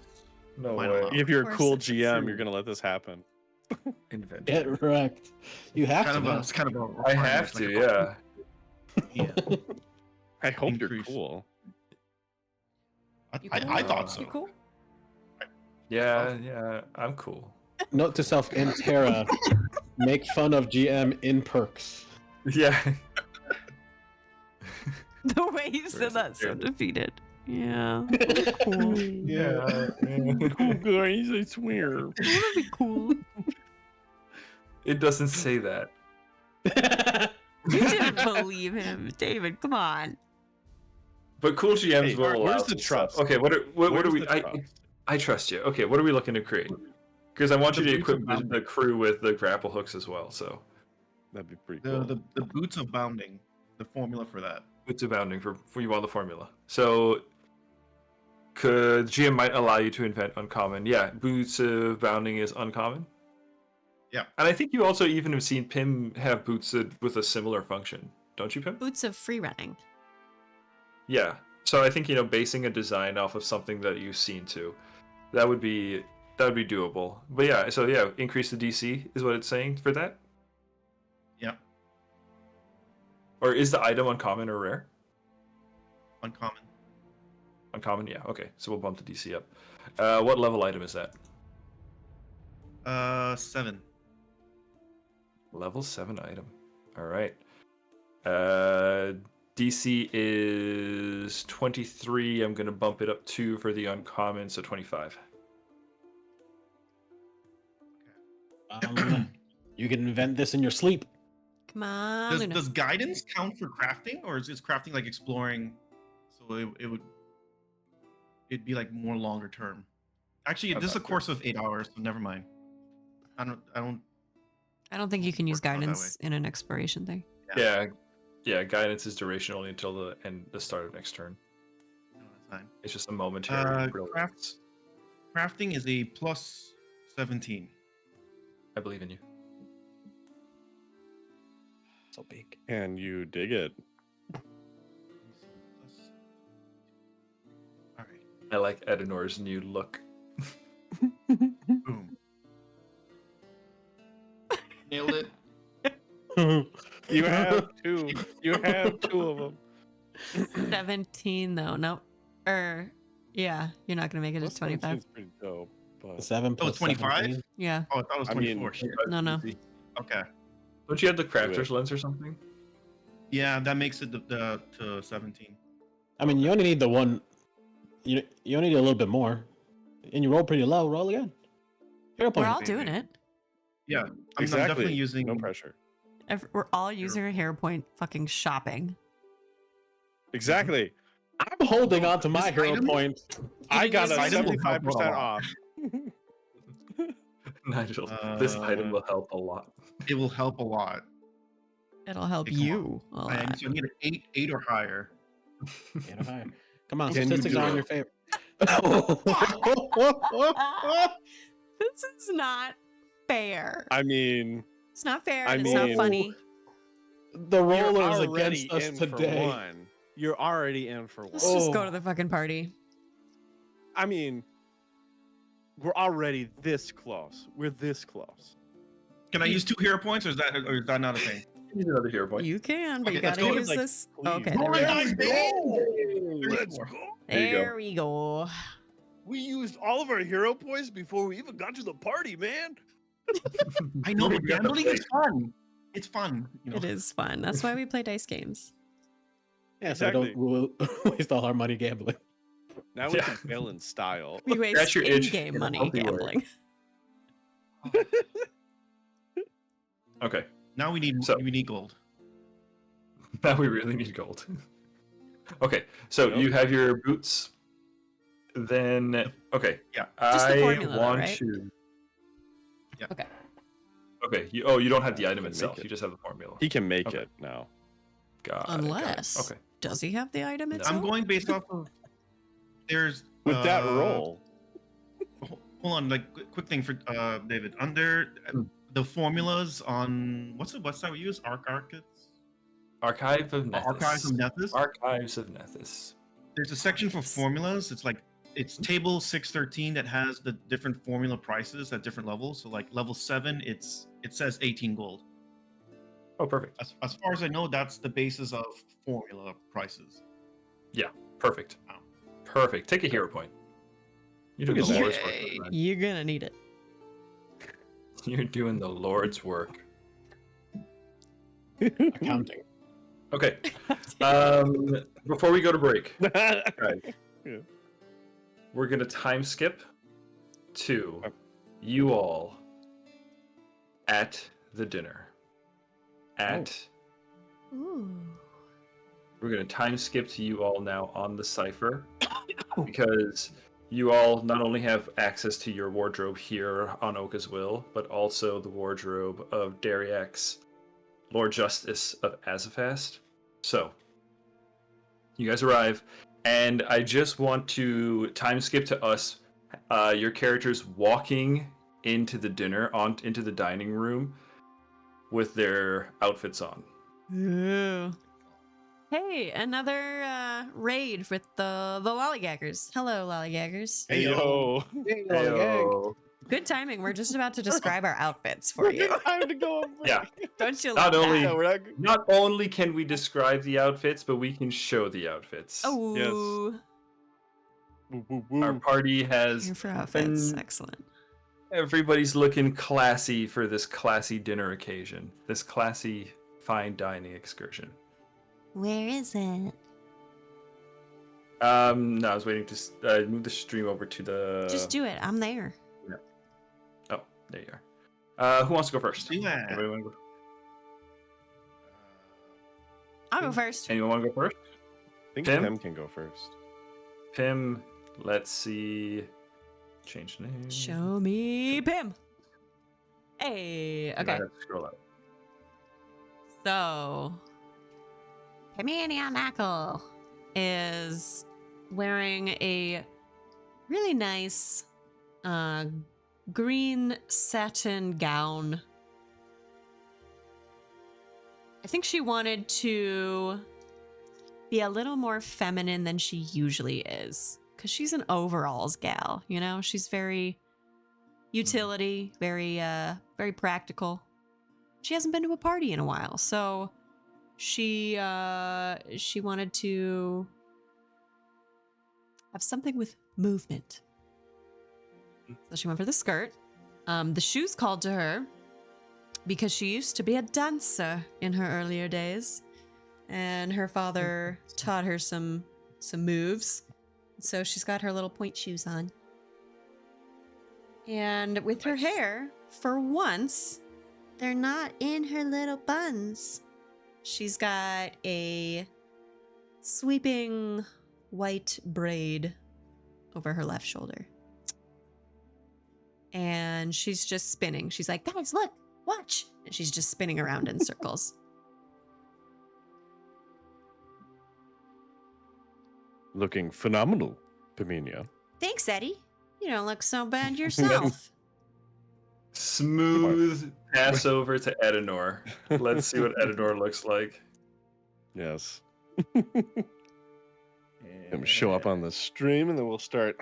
Speaker 3: No
Speaker 2: Might
Speaker 3: way.
Speaker 2: allow.
Speaker 5: If you're a
Speaker 1: course
Speaker 5: cool
Speaker 1: it's
Speaker 5: GM,
Speaker 3: true.
Speaker 5: you're gonna let this happen.
Speaker 3: Inventor.
Speaker 4: Get wrecked. You have
Speaker 2: Kind
Speaker 4: to.
Speaker 2: of
Speaker 4: man.
Speaker 2: it's kind of a.
Speaker 3: I
Speaker 2: requirement,
Speaker 3: have
Speaker 2: it's
Speaker 3: to,
Speaker 2: like
Speaker 3: yeah.
Speaker 2: Yeah.
Speaker 5: I hope
Speaker 2: Increase.
Speaker 5: you're cool.
Speaker 1: You
Speaker 2: I
Speaker 1: cool?
Speaker 2: thought so.
Speaker 1: You cool?
Speaker 3: Yeah, I'm cool.
Speaker 4: Note to self in Terra, make fun of GM in perks.
Speaker 3: Yeah.
Speaker 1: The way you said that, so defeated. Yeah. Cool.
Speaker 3: Yeah.
Speaker 5: Cool guys, I swear.
Speaker 1: Wouldn't it be cool?
Speaker 3: It doesn't say that.
Speaker 1: You didn't believe him, David. Come on.
Speaker 3: But cool GMs
Speaker 5: Hey,
Speaker 3: will allow
Speaker 5: where's the
Speaker 3: some stuff.
Speaker 5: trust?
Speaker 3: Okay, what are
Speaker 5: Where's
Speaker 3: we?
Speaker 5: the trust?
Speaker 3: I trust you. Okay, what are we looking to create? Because I want you
Speaker 2: The
Speaker 3: to
Speaker 2: boots
Speaker 3: equip
Speaker 2: of
Speaker 3: the crew with the grapple hooks as well. So
Speaker 5: That'd be pretty cool.
Speaker 2: The boots of bounding, the formula for that.
Speaker 3: boots of bounding for you want the formula. So could GM might allow you to invent uncommon. Yeah, boots of bounding is uncommon.
Speaker 2: Yeah.
Speaker 3: And I think you also even have seen Pim have boots with a similar function, don't you, Pim?
Speaker 1: Boots of free running.
Speaker 3: Yeah. So I think basing a design off of something that you've seen too, that would be doable. But yeah, so yeah, increase the DC is what it's saying for that.
Speaker 2: Yeah.
Speaker 3: Or is the item uncommon or rare?
Speaker 2: Uncommon.
Speaker 3: Uncommon, yeah. Okay, so we'll bump the DC up. What level item is that?
Speaker 2: 7.
Speaker 3: Level 7 item. All right. DC is 23. I'm gonna bump it up 2 for the uncommon, so 25.
Speaker 4: You can invent this in your sleep.
Speaker 1: Come on.
Speaker 2: Does,
Speaker 1: Luna.
Speaker 2: does guidance count for crafting, or is crafting like exploring? So it'd be like more longer term. Actually,
Speaker 3: I'm
Speaker 2: this is a
Speaker 3: not sure.
Speaker 2: course of 8 hours, so never mind. I don't.
Speaker 1: think you can use
Speaker 2: work out that
Speaker 1: guidance in an exploration thing.
Speaker 3: Yeah. Guidance is duration only until the start of next turn.
Speaker 2: No, that's fine.
Speaker 3: It's just a momentary.
Speaker 2: Crafting is a plus 17.
Speaker 3: I believe in you.
Speaker 4: So big.
Speaker 5: And you dig it.
Speaker 2: All right.
Speaker 3: I like Edanor's new look.
Speaker 2: Boom. Nailed it.
Speaker 5: You have two. You have 2 of them.
Speaker 1: 17 though. Nope. Yeah, you're not gonna make it to 25.
Speaker 5: Pretty dope. But
Speaker 4: 7
Speaker 2: Oh,
Speaker 4: plus
Speaker 2: 25?
Speaker 4: 17.
Speaker 1: Yeah.
Speaker 2: Oh, I thought it was
Speaker 5: I mean-
Speaker 2: 24. Shit.
Speaker 1: No.
Speaker 2: Okay.
Speaker 3: Don't you have the crafter's lens or something?
Speaker 2: Yeah, that makes it to 17.
Speaker 4: I mean, you only need the one. You only need a little bit more, and you roll pretty low. Roll again. Hero
Speaker 1: We're
Speaker 4: point.
Speaker 1: all doing it.
Speaker 2: Yeah, I'm
Speaker 5: exactly.
Speaker 2: definitely using.
Speaker 5: No pressure.
Speaker 1: We're all using our hero point fucking shopping.
Speaker 5: Exactly.
Speaker 4: I'm holding on to my
Speaker 2: This
Speaker 4: hero
Speaker 2: item?
Speaker 4: point.
Speaker 5: I got a
Speaker 2: item will help
Speaker 5: 75%
Speaker 2: a lot.
Speaker 5: off.
Speaker 3: Nigel, this item
Speaker 2: Uh,
Speaker 3: will help a lot.
Speaker 2: It will help a lot.
Speaker 1: It'll help
Speaker 2: Hey, come
Speaker 1: you a
Speaker 2: I
Speaker 1: lot.
Speaker 2: so I need an 8 or higher.
Speaker 4: Come on,
Speaker 5: Can you
Speaker 4: statistics
Speaker 5: do
Speaker 4: are in
Speaker 5: it?
Speaker 4: your favor.
Speaker 1: This is not fair.
Speaker 5: I mean,
Speaker 1: It's not fair.
Speaker 5: I
Speaker 1: And it's not
Speaker 5: mean-
Speaker 1: funny.
Speaker 4: The
Speaker 5: You're
Speaker 4: rollers
Speaker 5: already
Speaker 4: against us
Speaker 5: in for
Speaker 4: today.
Speaker 5: one. You're already in for one.
Speaker 1: Let's just go
Speaker 4: Oh.
Speaker 1: to the fucking party.
Speaker 5: I mean, we're already this close. We're this close.
Speaker 2: Can I use 2 hero points, or is that not a thing?
Speaker 3: Use another hero point.
Speaker 1: You can, but
Speaker 2: Okay,
Speaker 1: you
Speaker 2: let's
Speaker 1: gotta
Speaker 2: go.
Speaker 1: use
Speaker 5: Like,
Speaker 1: this.
Speaker 5: please.
Speaker 1: Okay,
Speaker 2: Roll
Speaker 1: there we
Speaker 2: it,
Speaker 1: go.
Speaker 2: dice, baby!
Speaker 5: Let's
Speaker 2: 34.
Speaker 5: go.
Speaker 3: There you go.
Speaker 1: There we go.
Speaker 5: We used all of our hero points before we even got to the party, man.
Speaker 2: I know, but
Speaker 3: We got the
Speaker 2: gambling is fun. It's fun. You know?
Speaker 1: It is fun. That's why we play dice games.
Speaker 4: Yeah, so we don't waste all our money gambling.
Speaker 5: Now we
Speaker 3: Yeah.
Speaker 5: can fail in style.
Speaker 1: We
Speaker 3: Scratch
Speaker 1: waste
Speaker 3: your itch
Speaker 1: in-game
Speaker 3: in a
Speaker 1: money
Speaker 3: healthy way.
Speaker 1: gambling.
Speaker 3: Okay.
Speaker 2: Now we need gold.
Speaker 3: Now we really need gold. Okay, so
Speaker 5: Yep.
Speaker 3: you have your boots. Then okay,
Speaker 2: Yeah.
Speaker 1: Just the
Speaker 3: I
Speaker 1: formula, though,
Speaker 3: want
Speaker 1: right?
Speaker 3: to.
Speaker 1: Okay.
Speaker 3: Okay, you don't have the item
Speaker 5: can make
Speaker 3: itself.
Speaker 5: it.
Speaker 3: You just have the formula.
Speaker 5: He can make
Speaker 3: Okay.
Speaker 5: it now.
Speaker 3: Got it,
Speaker 1: Unless.
Speaker 3: Okay.
Speaker 1: Does he have the item
Speaker 3: No.
Speaker 1: itself?
Speaker 2: I'm going based off of. There's
Speaker 5: With that roll,
Speaker 2: Hold on, like quick thing for David. Under the formulas on what's the website we use? Archives
Speaker 3: Archive of Nethys.
Speaker 2: Archives of Nethys.
Speaker 3: Archives of Nethys.
Speaker 2: There's a section for formulas. It's table 613 that has the different formula prices at different levels. So like level 7, it says 18 gold.
Speaker 3: Oh, perfect.
Speaker 2: As far as I know, that's the basis of formula prices.
Speaker 3: Perfect.
Speaker 2: Wow.
Speaker 3: Perfect. Take a hero point. You're doing
Speaker 5: Look
Speaker 3: the
Speaker 5: at
Speaker 3: Lord's
Speaker 5: that.
Speaker 3: work. my friend.
Speaker 1: You're gonna need it.
Speaker 3: You're doing the Lord's work.
Speaker 4: Accounting.
Speaker 3: Okay. Before we go to break, right,
Speaker 5: Yeah.
Speaker 3: we're gonna time skip to you all at the dinner.
Speaker 1: Ooh.
Speaker 3: We're gonna time skip to you all now on the Sypher because you all not only have access to your wardrobe here on Oka's Will, but also the wardrobe of Dariax, Lord Justice of Azofast. So, you guys arrive, and I just want to time skip to us, your characters walking into the into the dining room with their outfits on.
Speaker 1: Ooh. Hey, another raid with the lollygaggers. Hello, lollygaggers.
Speaker 5: Hey yo.
Speaker 3: Heyo.
Speaker 1: Good timing. We're just about to describe our outfits for you.
Speaker 5: Time to go. on break.
Speaker 3: Yeah.
Speaker 1: Don't you
Speaker 3: Not
Speaker 1: love
Speaker 3: only-
Speaker 1: that?
Speaker 5: No, we're not.
Speaker 3: Not only can we describe the outfits, but we can show the outfits.
Speaker 1: Oh,
Speaker 5: Woo, woo, woo.
Speaker 3: Our party has
Speaker 1: here for outfits.
Speaker 3: been-
Speaker 1: Excellent.
Speaker 3: everybody's looking classy for this classy dinner occasion, this classy fine dining excursion.
Speaker 1: Where is it?
Speaker 3: No, I was waiting to move the stream over to the.
Speaker 1: Just do it. I'm there.
Speaker 3: Oh, there you are. Who wants to go first?
Speaker 2: Do that.
Speaker 3: Anybody wanna go?
Speaker 1: I'll go first.
Speaker 3: Anyone want to go first?
Speaker 5: I think
Speaker 3: Tim?
Speaker 5: Pim can go first.
Speaker 3: Pim, let's see. Change name.
Speaker 1: Show me Pim. Hey.
Speaker 3: You might
Speaker 1: Okay.
Speaker 3: have to scroll out.
Speaker 1: So, Pimania Knuckle is wearing a really nice green satin gown. I think she wanted to be a little more feminine than she usually is, because she's an overalls gal, you know? She's very utility, very practical. She hasn't been to a party in a while, so she wanted to have something with movement. So she went for the skirt. The shoes called to her because she used to be a dancer in her earlier days, and her father taught her some moves. So she's got her little point shoes on. And with her hair, for once, they're not in her little buns. She's got a sweeping white braid over her left shoulder. And she's just spinning. She's like, guys, look, watch. And she's just spinning around in circles.
Speaker 5: Looking phenomenal, Piminia.
Speaker 1: Thanks, Eddie. You don't look so bad yourself.
Speaker 3: Smooth pass over to Edanor. Let's see what Edanor looks like.
Speaker 5: Yes. Him show up on the stream, and then we'll start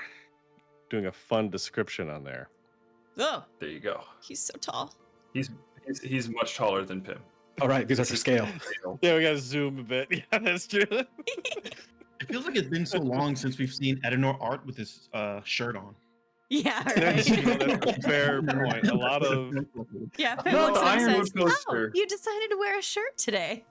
Speaker 5: doing a fun description on there.
Speaker 1: Oh,
Speaker 3: There you go.
Speaker 1: he's so tall.
Speaker 3: He's much taller than Pim.
Speaker 4: All right, these are for scale.
Speaker 5: Yeah, we gotta zoom a bit. Yeah, that's true.
Speaker 2: It feels like it's been so long since we've seen Edanor art with his shirt on.
Speaker 1: Yeah,
Speaker 5: That's
Speaker 1: right.
Speaker 5: true. That's a fair point. A lot of
Speaker 1: Yeah, Pim
Speaker 3: No,
Speaker 1: looks
Speaker 3: the
Speaker 1: at him and
Speaker 3: Ironwood
Speaker 1: says, "Oh,
Speaker 3: poster.
Speaker 1: you decided to wear a shirt today."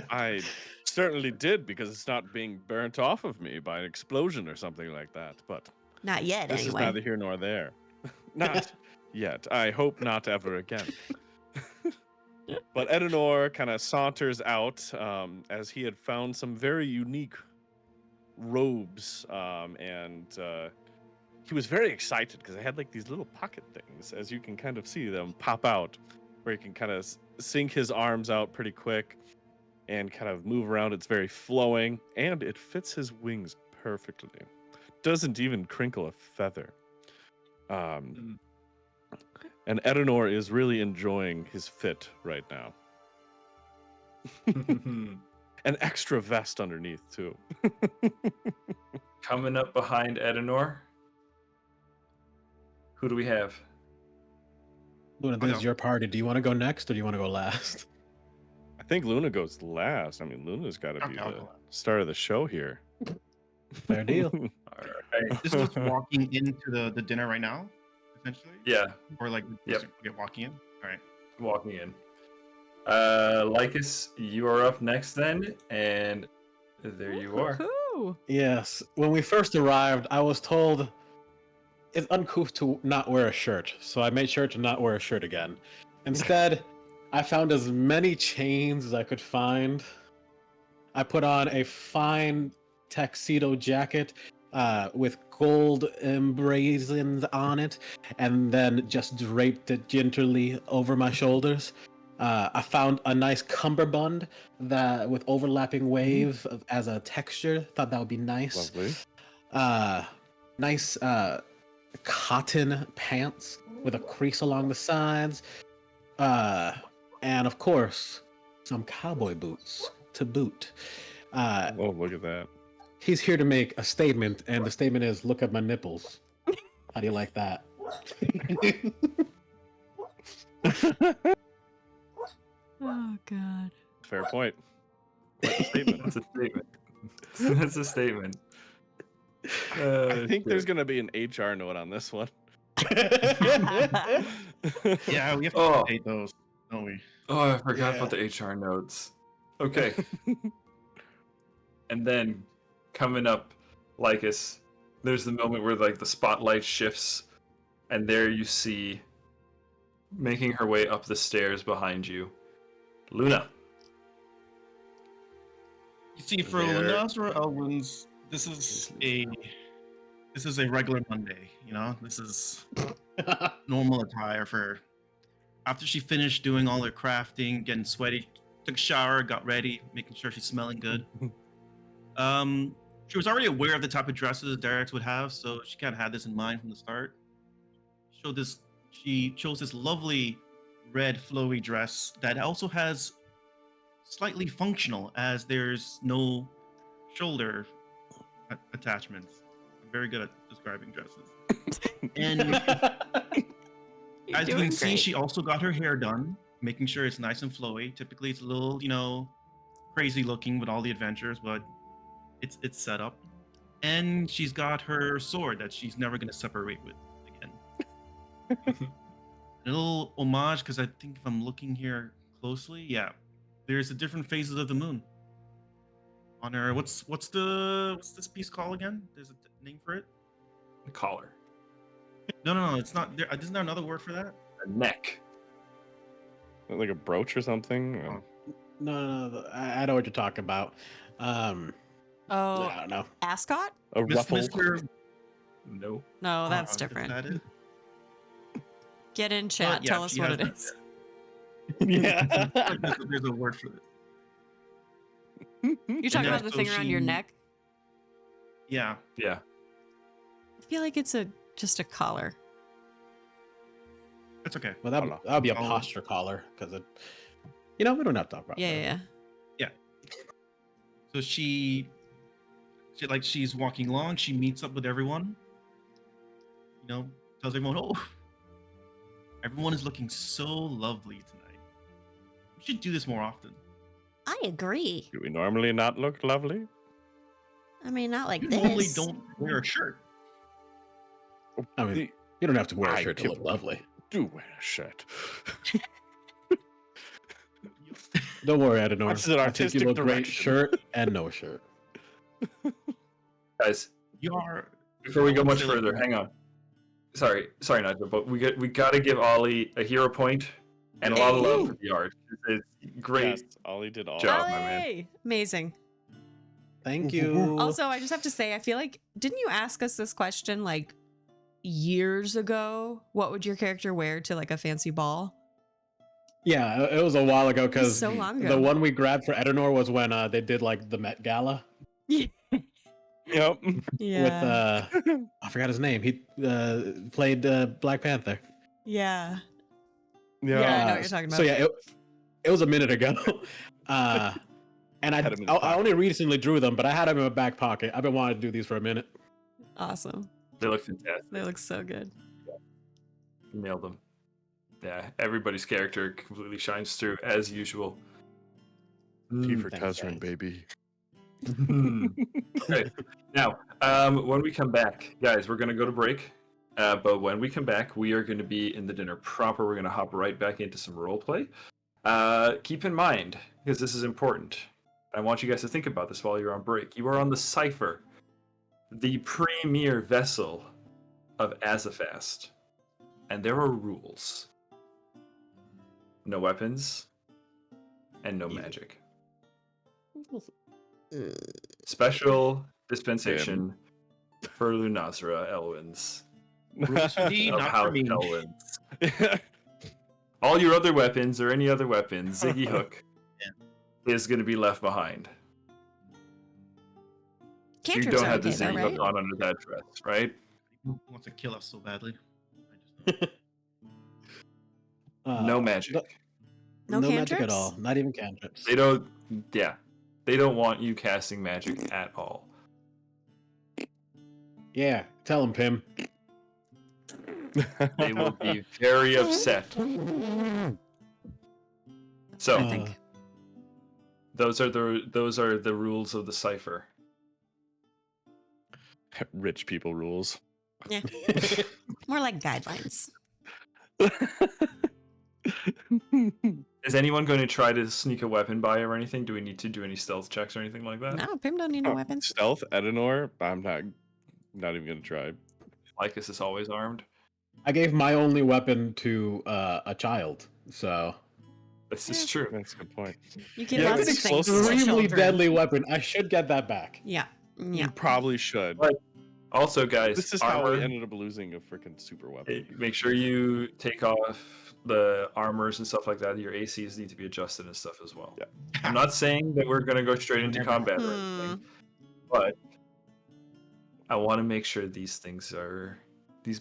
Speaker 5: I certainly did because it's not being burnt off of me by an explosion or something like that. But
Speaker 1: Not yet,
Speaker 5: this is
Speaker 1: anyway.
Speaker 5: neither here nor there. Not yet. I hope not ever again. But Edanor kind of saunters out as he had found some very unique robes, and he was very excited because they had like these little pocket things, as you can kind of see them pop out, where he can kind of sink his arms out pretty quick and kind of move around. It's very flowing, and it fits his wings perfectly. Doesn't even crinkle a feather. And Edanor is really enjoying his fit right now. An extra vest underneath, too.
Speaker 3: Coming up behind Edanor. Who do we have?
Speaker 4: Luna, this is your party. Do you want to go next or do you want to go last?
Speaker 5: I think Luna goes last. I mean, Luna's got to be
Speaker 2: I'll
Speaker 5: the
Speaker 2: go
Speaker 5: start of the show here.
Speaker 4: Fair deal.
Speaker 3: All right.
Speaker 2: This is us walking into the dinner right now, essentially?
Speaker 3: Yeah,
Speaker 2: Or like,
Speaker 3: Yep.
Speaker 2: get walking in? All right.
Speaker 3: walking in. Lycus, you are up next then, and there you are.
Speaker 1: Woohoo.
Speaker 4: Yes. When we first arrived, I was told it's uncouth to not wear a shirt, so I made sure to not wear a shirt again. Instead, I found as many chains as I could find. I put on a fine tuxedo jacket with gold emblazoned on it, and then just draped it gingerly over my shoulders. I found a nice cummerbund that with overlapping wave as a texture. Thought that would be nice.
Speaker 5: Lovely.
Speaker 4: Nice cotton pants with a crease along the sides. And of course, some cowboy boots to boot.
Speaker 5: Oh, look at that.
Speaker 4: He's here to make a statement, and the statement is, look at my nipples. How do you like that?
Speaker 1: Oh God.
Speaker 5: Fair point. Quite a statement.
Speaker 3: That's a statement. That's a statement.
Speaker 5: I think there's going to be an HR note on this one.
Speaker 2: Yeah, we have to
Speaker 3: Oh.
Speaker 2: update those, don't we?
Speaker 3: Oh, I forgot
Speaker 4: Yeah.
Speaker 3: about the HR notes. Okay. And then coming up, Lycus, there's the moment where like the spotlight shifts, and there you see, making her way up the stairs behind you, Luna.
Speaker 2: You see, for
Speaker 3: There.
Speaker 2: Lunas or Elwins, this is a regular Monday. You know, this is normal attire for. After she finished doing all her crafting, getting sweaty, took a shower, got ready, making sure she's smelling good. She was already aware of the type of dresses Derek's would have, so she kind of had this in mind from the start. She chose this lovely red flowy dress that also has slightly functional, as there's no shoulder attachments. I'm very good at describing dresses. And
Speaker 1: You're
Speaker 2: as you
Speaker 1: doing
Speaker 2: can see,
Speaker 1: great.
Speaker 2: she also got her hair done, making sure it's nice and flowy. Typically, it's a little, crazy looking with all the adventures, but it's set up. And she's got her sword that she's never going to separate with again. A little homage, because I think if I'm looking here closely, yeah, there's the different phases of the moon on her. What's this piece called again? There's a name for it.
Speaker 3: The collar.
Speaker 2: No, it's not there. Isn't there another word for that?
Speaker 3: The neck.
Speaker 5: Like a brooch or something?
Speaker 4: No, I know what you're talking about.
Speaker 1: Oh,
Speaker 4: I don't know.
Speaker 1: ascot?
Speaker 5: A ruffle?
Speaker 2: Mr.
Speaker 3: No.
Speaker 1: No, that's
Speaker 2: Is
Speaker 1: different.
Speaker 2: that it?
Speaker 1: Get in chat.
Speaker 2: yeah,
Speaker 1: Tell us
Speaker 2: she
Speaker 1: what
Speaker 2: has
Speaker 1: it
Speaker 2: that,
Speaker 1: is.
Speaker 5: Yeah.
Speaker 2: There's a word for it.
Speaker 1: You're talking
Speaker 2: Yeah,
Speaker 1: about the
Speaker 2: so
Speaker 1: thing around your
Speaker 2: she-
Speaker 1: neck?
Speaker 2: Yeah.
Speaker 3: Yeah.
Speaker 1: I feel like it's just a collar.
Speaker 2: That's okay.
Speaker 4: Well,
Speaker 5: Hold on.
Speaker 4: that would be a
Speaker 2: I'll-
Speaker 4: posture collar because it. You know, we don't have to talk about
Speaker 1: Yeah,
Speaker 4: that.
Speaker 1: yeah.
Speaker 2: So she's walking along. She meets up with everyone. You know, tells everyone, "Oh, everyone is looking so lovely tonight. We should do this more often."
Speaker 6: I agree.
Speaker 5: Do we normally not look lovely?
Speaker 6: I mean, not like
Speaker 2: You
Speaker 6: this.
Speaker 2: normally don't wear a shirt.
Speaker 4: I mean, you don't have to wear a
Speaker 5: I
Speaker 4: shirt to
Speaker 5: can-
Speaker 4: look lovely.
Speaker 5: Do wear a shirt.
Speaker 4: Don't worry, Edanor.
Speaker 5: That's an
Speaker 4: I think you
Speaker 5: artistic
Speaker 4: look great,
Speaker 5: direction.
Speaker 4: shirt and no shirt.
Speaker 3: Guys,
Speaker 2: You are.
Speaker 3: before we
Speaker 2: I
Speaker 3: go
Speaker 2: would
Speaker 3: much
Speaker 2: say, like,
Speaker 3: further, hang on. Sorry, Nigel, but we got to give Ollie a hero point and a lot of love for the art. It's great.
Speaker 5: Yes, Ollie did all.
Speaker 3: job, my man.
Speaker 1: Ollie! Amazing.
Speaker 4: Thank you.
Speaker 1: Also, I just have to say, I feel like, didn't you ask us this question like years ago? What would your character wear to like a fancy ball?
Speaker 4: Yeah, it was a while ago because
Speaker 1: So long ago.
Speaker 4: the one we grabbed for Edanor was when they did like the Met Gala
Speaker 5: Yep.
Speaker 1: Yeah.
Speaker 4: with I forgot his name. He played Black Panther.
Speaker 1: Yeah.
Speaker 5: Yeah.
Speaker 1: Yeah, I know what you're talking
Speaker 4: So
Speaker 1: about.
Speaker 4: yeah, it was a minute ago. And
Speaker 5: Had him in the
Speaker 4: I
Speaker 5: pocket.
Speaker 4: only recently drew them, but I had them in my back pocket. I've been wanting to do these for a minute.
Speaker 1: Awesome.
Speaker 3: They look fantastic.
Speaker 1: They look so good.
Speaker 3: Nailed them. Yeah, everybody's character completely shines through as usual.
Speaker 5: T for
Speaker 4: Thanks,
Speaker 5: Tezrin,
Speaker 4: guys.
Speaker 5: baby.
Speaker 3: Okay. Now, when we come back, guys, we're going to go to break. But when we come back, we are going to be in the dinner proper. We're going to hop right back into some roleplay. Keep in mind, because this is important, I want you guys to think about this while you're on break. You are on the Sypher, the premier vessel of Azofast. And there are rules. No weapons, and no magic. Special dispensation for Lunazra Elwins.
Speaker 2: Rules for thee,
Speaker 3: Of
Speaker 2: not
Speaker 3: House
Speaker 2: for me.
Speaker 3: Elwins. All your other weapons or any other weapons, Ziggy Hook is going to be left behind. You
Speaker 1: Cantrips
Speaker 3: don't
Speaker 1: are
Speaker 3: have the
Speaker 1: okay though,
Speaker 3: Ziggy
Speaker 1: right?
Speaker 3: Hook on under that dress, right?
Speaker 2: He wants to kill us so badly. I just know.
Speaker 3: No magic.
Speaker 1: No
Speaker 4: magic at
Speaker 1: cantrips?
Speaker 4: all. Not even cantrips.
Speaker 3: They don't. Yeah, they don't want you casting magic at all.
Speaker 4: Yeah, tell him, Pim.
Speaker 3: They will be very upset. So
Speaker 1: I think.
Speaker 3: those are the rules of the cipher.
Speaker 5: Rich people rules.
Speaker 1: Yeah. More like guidelines.
Speaker 3: Is anyone going to try to sneak a weapon by or anything? Do we need to do any stealth checks or anything like that?
Speaker 1: No, Pim don't need no
Speaker 5: Oh,
Speaker 1: weapons.
Speaker 5: Stealth, Edanor. I'm not even gonna try.
Speaker 3: Lycus is always armed.
Speaker 4: I gave my only weapon to a child, so
Speaker 3: This is
Speaker 1: Yeah.
Speaker 3: true.
Speaker 5: That's a good point.
Speaker 1: You get
Speaker 5: Yeah,
Speaker 1: lots
Speaker 5: it's
Speaker 1: of things.
Speaker 5: explosive.
Speaker 1: to
Speaker 4: extremely
Speaker 1: children.
Speaker 4: deadly weapon. I should get that back.
Speaker 1: Yeah.
Speaker 5: You
Speaker 1: Yeah.
Speaker 5: probably should.
Speaker 3: Right. Also, guys,
Speaker 5: This is how
Speaker 3: armor,
Speaker 5: we ended up losing a freaking super weapon.
Speaker 3: make sure you take off the armors and stuff like that. Your ACs need to be adjusted and stuff as well.
Speaker 5: Yeah.
Speaker 3: I'm not saying that we're going to go straight into combat or
Speaker 1: Hmm.
Speaker 3: anything, but I want to make sure these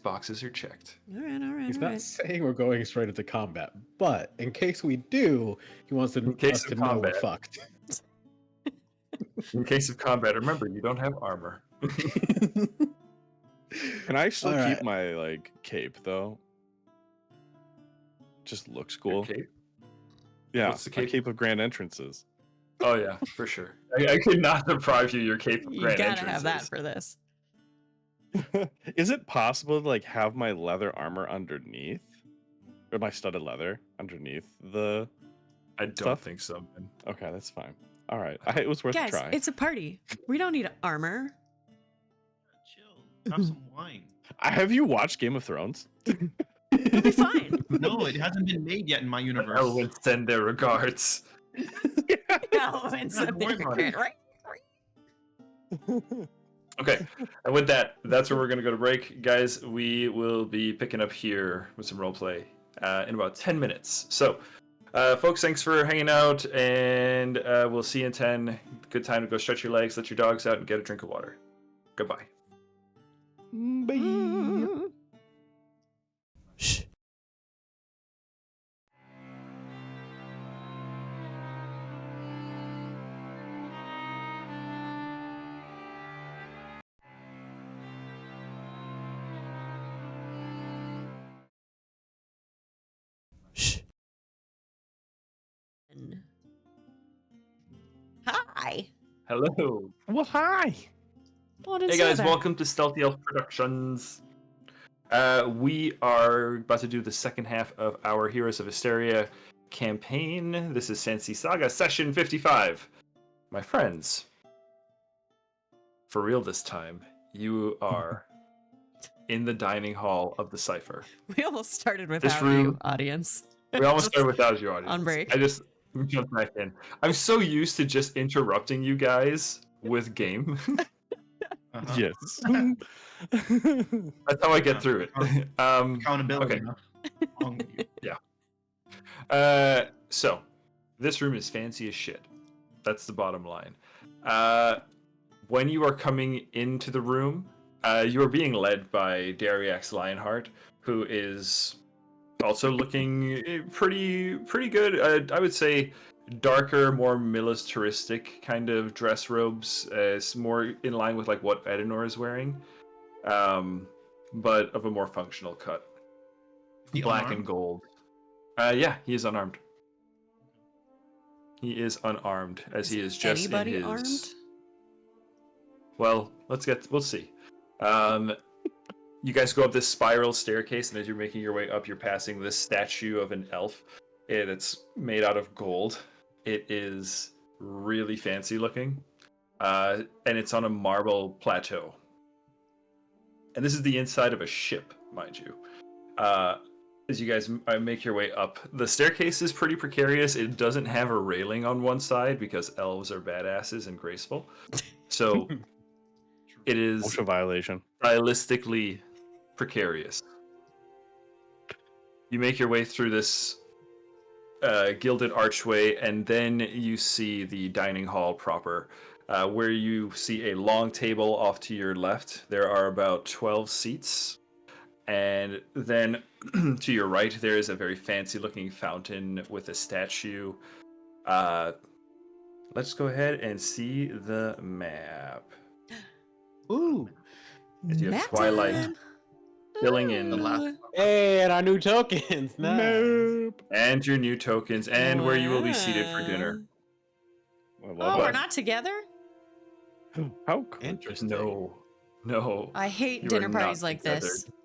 Speaker 3: boxes are checked.
Speaker 1: All right, all right,
Speaker 4: He's
Speaker 1: all
Speaker 4: not
Speaker 1: right.
Speaker 4: saying we're going straight into combat, but in case we do, he wants
Speaker 3: In case
Speaker 4: us
Speaker 3: of
Speaker 4: to know we're
Speaker 3: combat.
Speaker 4: fucked.
Speaker 3: In case of combat, remember you don't have armor.
Speaker 5: Can I still
Speaker 4: All
Speaker 5: keep
Speaker 4: right.
Speaker 5: my like cape though? Just looks
Speaker 3: Your
Speaker 5: cool.
Speaker 3: cape?
Speaker 5: Yeah,
Speaker 3: What's the
Speaker 5: my
Speaker 3: cape?
Speaker 5: cape of grand entrances.
Speaker 3: Oh yeah, for sure. I could not deprive you your cape of
Speaker 1: You
Speaker 3: grand
Speaker 1: gotta have that
Speaker 3: entrances.
Speaker 1: for this.
Speaker 5: Is it possible to like have my leather armor underneath, or my studded leather underneath the?
Speaker 3: I don't
Speaker 5: stuff?
Speaker 3: think so, man.
Speaker 5: Okay, that's fine. All right, it was worth a
Speaker 1: Guys,
Speaker 5: try.
Speaker 1: it's a party. We don't need armor.
Speaker 2: Chill. Have some wine.
Speaker 5: Have you watched Game of Thrones?
Speaker 1: We'll be fine.
Speaker 2: No, it hasn't been made yet in my universe.
Speaker 3: Elwin send their regards.
Speaker 1: No, it's
Speaker 2: Not
Speaker 1: a
Speaker 2: worry about it.
Speaker 1: right?
Speaker 3: Okay, and with that, that's where we're going to go to break. Guys, we will be picking up here with some roleplay in about 10 minutes. So, folks, thanks for hanging out, and we'll see you in 10. Good time to go stretch your legs, let your dogs out, and get a drink of water. Goodbye.
Speaker 5: Bye.
Speaker 6: Hi.
Speaker 3: Hello.
Speaker 5: Well, hi.
Speaker 1: Oh, I didn't
Speaker 3: Hey
Speaker 1: say
Speaker 3: guys,
Speaker 1: that.
Speaker 3: welcome to Stealthy Elf Productions. We are about to do the second half of our Heroes of Histaeria campaign. This is Sandsea Saga, session 55. My friends, for real this time, you are in the dining hall of the Sypher.
Speaker 1: We almost started
Speaker 3: This
Speaker 1: without you,
Speaker 3: room,
Speaker 1: audience.
Speaker 3: we almost
Speaker 1: Just
Speaker 3: started without you, audience.
Speaker 1: on break.
Speaker 3: I just jumped back in. I'm so used to just interrupting you guys with game.
Speaker 2: Uh-huh.
Speaker 5: Yes.
Speaker 3: That's how I get through it.
Speaker 2: Accountability.
Speaker 3: Okay.
Speaker 2: Huh? On you.
Speaker 3: So this room is fancy as shit. That's the bottom line. When you are coming into the room, you are being led by Dariax Lionheart, who is also looking pretty good. I would say darker, more militaristic kind of dress robes. It's more in line with like what Edanor is wearing, but of a more functional cut.
Speaker 2: He
Speaker 3: Black
Speaker 2: unarmed?
Speaker 3: and gold. Yeah, he is unarmed. He is unarmed, as he is just
Speaker 1: Anybody
Speaker 3: in his.
Speaker 1: armed?
Speaker 3: Well, we'll see. You guys go up this spiral staircase, and as you're making your way up, you're passing this statue of an elf. It's made out of gold. It is really fancy looking, and it's on a marble plateau. And this is the inside of a ship, mind you. As you guys make your way up, the staircase is pretty precarious. It doesn't have a railing on one side because elves are badasses and graceful. So it is
Speaker 5: OSHA violation.
Speaker 3: stylistically precarious. You make your way through this gilded archway, and then you see the dining hall proper, where you see a long table off to your left. There are about 12 seats. And then to your right, there is a very fancy looking fountain with a statue. Let's go ahead and see the map.
Speaker 4: Ooh.
Speaker 3: As you have
Speaker 1: Map
Speaker 3: Twilight
Speaker 1: time.
Speaker 3: filling in
Speaker 2: The last.
Speaker 4: Hey, and our new tokens. Nice.
Speaker 5: Nope.
Speaker 3: and your new tokens and where you will be seated for dinner.
Speaker 5: I love
Speaker 1: Oh,
Speaker 3: What?
Speaker 1: we're not together?
Speaker 5: How could
Speaker 4: Interesting.
Speaker 3: No.
Speaker 1: I hate
Speaker 3: You
Speaker 1: dinner
Speaker 3: are not
Speaker 1: parties like this.
Speaker 3: together.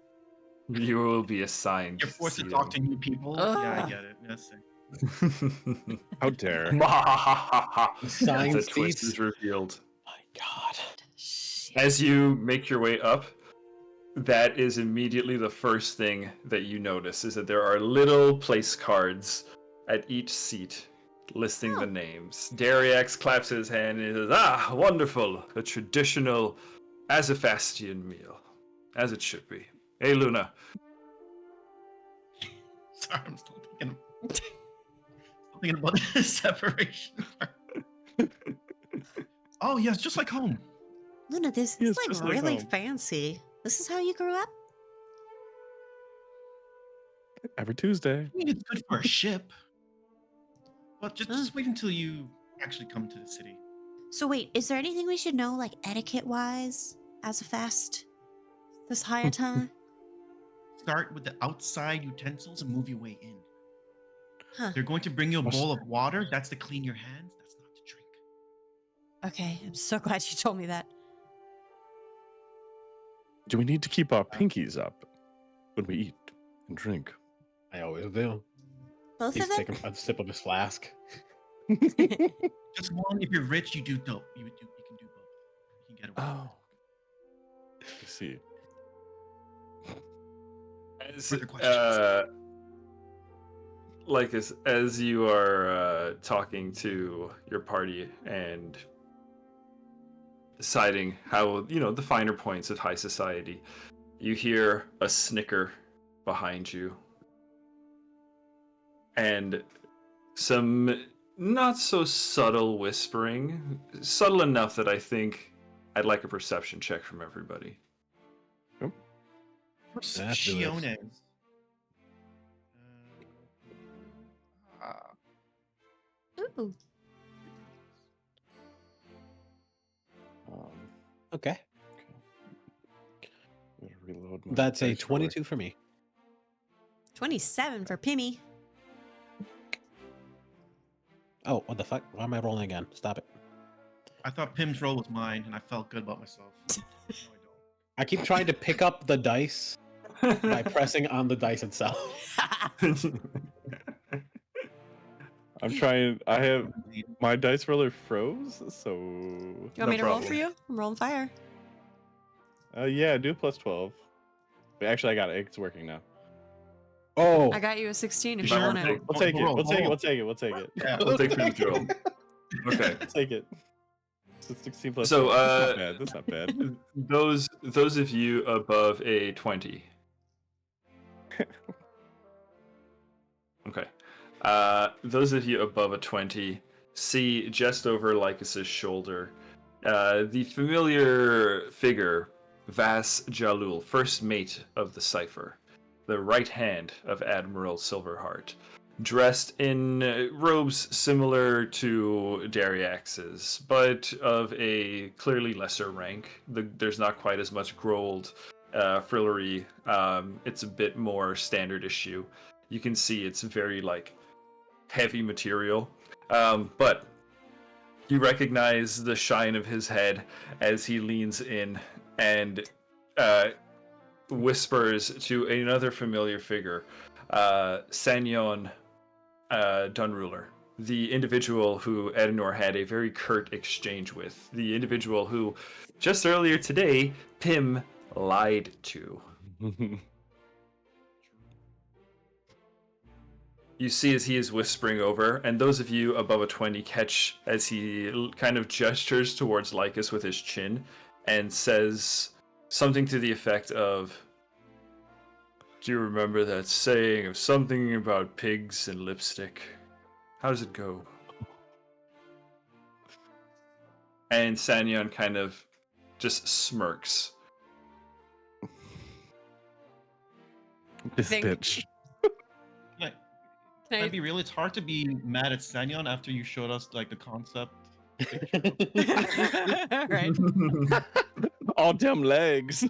Speaker 3: You will be assigned.
Speaker 2: You're forced to
Speaker 3: seating.
Speaker 2: talk to new people.
Speaker 1: Ugh.
Speaker 2: Yeah, I get it. Yes.
Speaker 5: How dare?
Speaker 4: Assigned
Speaker 3: The twist
Speaker 4: seats.
Speaker 3: is revealed.
Speaker 4: My God.
Speaker 1: Shit.
Speaker 3: As you make your way up, that is immediately the first thing that you notice is that there are little place cards at each seat listing the names. Dariax claps his hand and he says, "Ah, wonderful! A traditional Azofastian meal. As it should be. Hey, Luna."
Speaker 2: Sorry, I'm still thinking about the separation. Oh, yes, just like home.
Speaker 6: Luna, this
Speaker 5: Yes,
Speaker 6: is
Speaker 5: just
Speaker 6: like
Speaker 5: like
Speaker 6: really
Speaker 5: home.
Speaker 6: fancy. This is how you grew up?
Speaker 5: Every Tuesday.
Speaker 2: I mean, it's good for a ship. But just wait until you actually come to the city.
Speaker 6: So wait, is there anything we should know, like etiquette-wise, as a fast this higher time?
Speaker 2: Start with the outside utensils and move your way in.
Speaker 6: Huh.
Speaker 2: They're going to bring you a bowl of water. That's to clean your hands. That's not to drink.
Speaker 1: Okay, I'm so glad you told me that.
Speaker 5: Do we need to keep our pinkies up when we eat and drink?
Speaker 4: I always do.
Speaker 6: Both
Speaker 4: He's
Speaker 6: of them?
Speaker 4: taking a sip of his flask.
Speaker 2: Just one. If you're rich, you do dope. You can do both. You can get away.
Speaker 5: Oh. I see.
Speaker 2: Further questions?
Speaker 3: Lycus, as you are talking to your party and deciding how, the finer points of high society, you hear a snicker behind you. And some not so subtle whispering, subtle enough that I think I'd like a perception check from everybody.
Speaker 2: Percepciones.
Speaker 6: Ooh.
Speaker 4: Okay.
Speaker 5: I'm gonna reload my
Speaker 4: That's a
Speaker 5: dice real
Speaker 4: 22 for me.
Speaker 1: 27 for Pimmy.
Speaker 4: Oh, what the fuck? Why am I rolling again? Stop it.
Speaker 2: I thought Pim's roll was mine, and I felt good about myself. No, I don't.
Speaker 4: I keep trying to pick up the dice by pressing on the dice itself.
Speaker 5: I'm trying. I have my dice roller froze, so
Speaker 1: You want me to roll
Speaker 3: problem.
Speaker 1: for you? I'm rolling fire.
Speaker 5: yeah, do +12. But actually, I got it. It's working now.
Speaker 4: Oh,
Speaker 1: I got you a 16 if
Speaker 3: You
Speaker 1: you
Speaker 3: might
Speaker 1: want
Speaker 3: wanna
Speaker 1: it.
Speaker 3: take-
Speaker 5: We'll take it.
Speaker 2: Roll,
Speaker 5: We'll take it.
Speaker 2: roll.
Speaker 5: We'll take it. We'll take it.
Speaker 2: Yeah.
Speaker 3: We'll take Pim's roll. Okay.
Speaker 5: We'll take it. So 16 plus.
Speaker 3: So,
Speaker 5: 12. That's not bad. That's not bad.
Speaker 3: Those of you above a 20. Okay. Those of you above a 20 see just over Lycus's shoulder the familiar figure Vas Jalul, first mate of the Sypher, the right hand of Admiral Silverheart, dressed in robes similar to Dariax's, but of a clearly lesser rank. There's not quite as much gold frillery. It's a bit more standard issue. You can see it's very heavy material, but you recognize the shine of his head as he leans in and whispers to another familiar figure, Sanyon Dunruler, the individual who Edanor had a very curt exchange with, the individual who just earlier today Pim lied to. You see as he is whispering over, and those of you above a 20 catch as he kind of gestures towards Lycus with his chin and says something to the effect of, "Do you remember that saying of something about pigs and lipstick? How does it go?" And Sanyon kind of just smirks.
Speaker 5: This
Speaker 1: Think-
Speaker 5: bitch.
Speaker 2: Can I be real? It's hard to be mad at Sanyon after you showed us the concept.
Speaker 1: Right.
Speaker 5: All damn legs.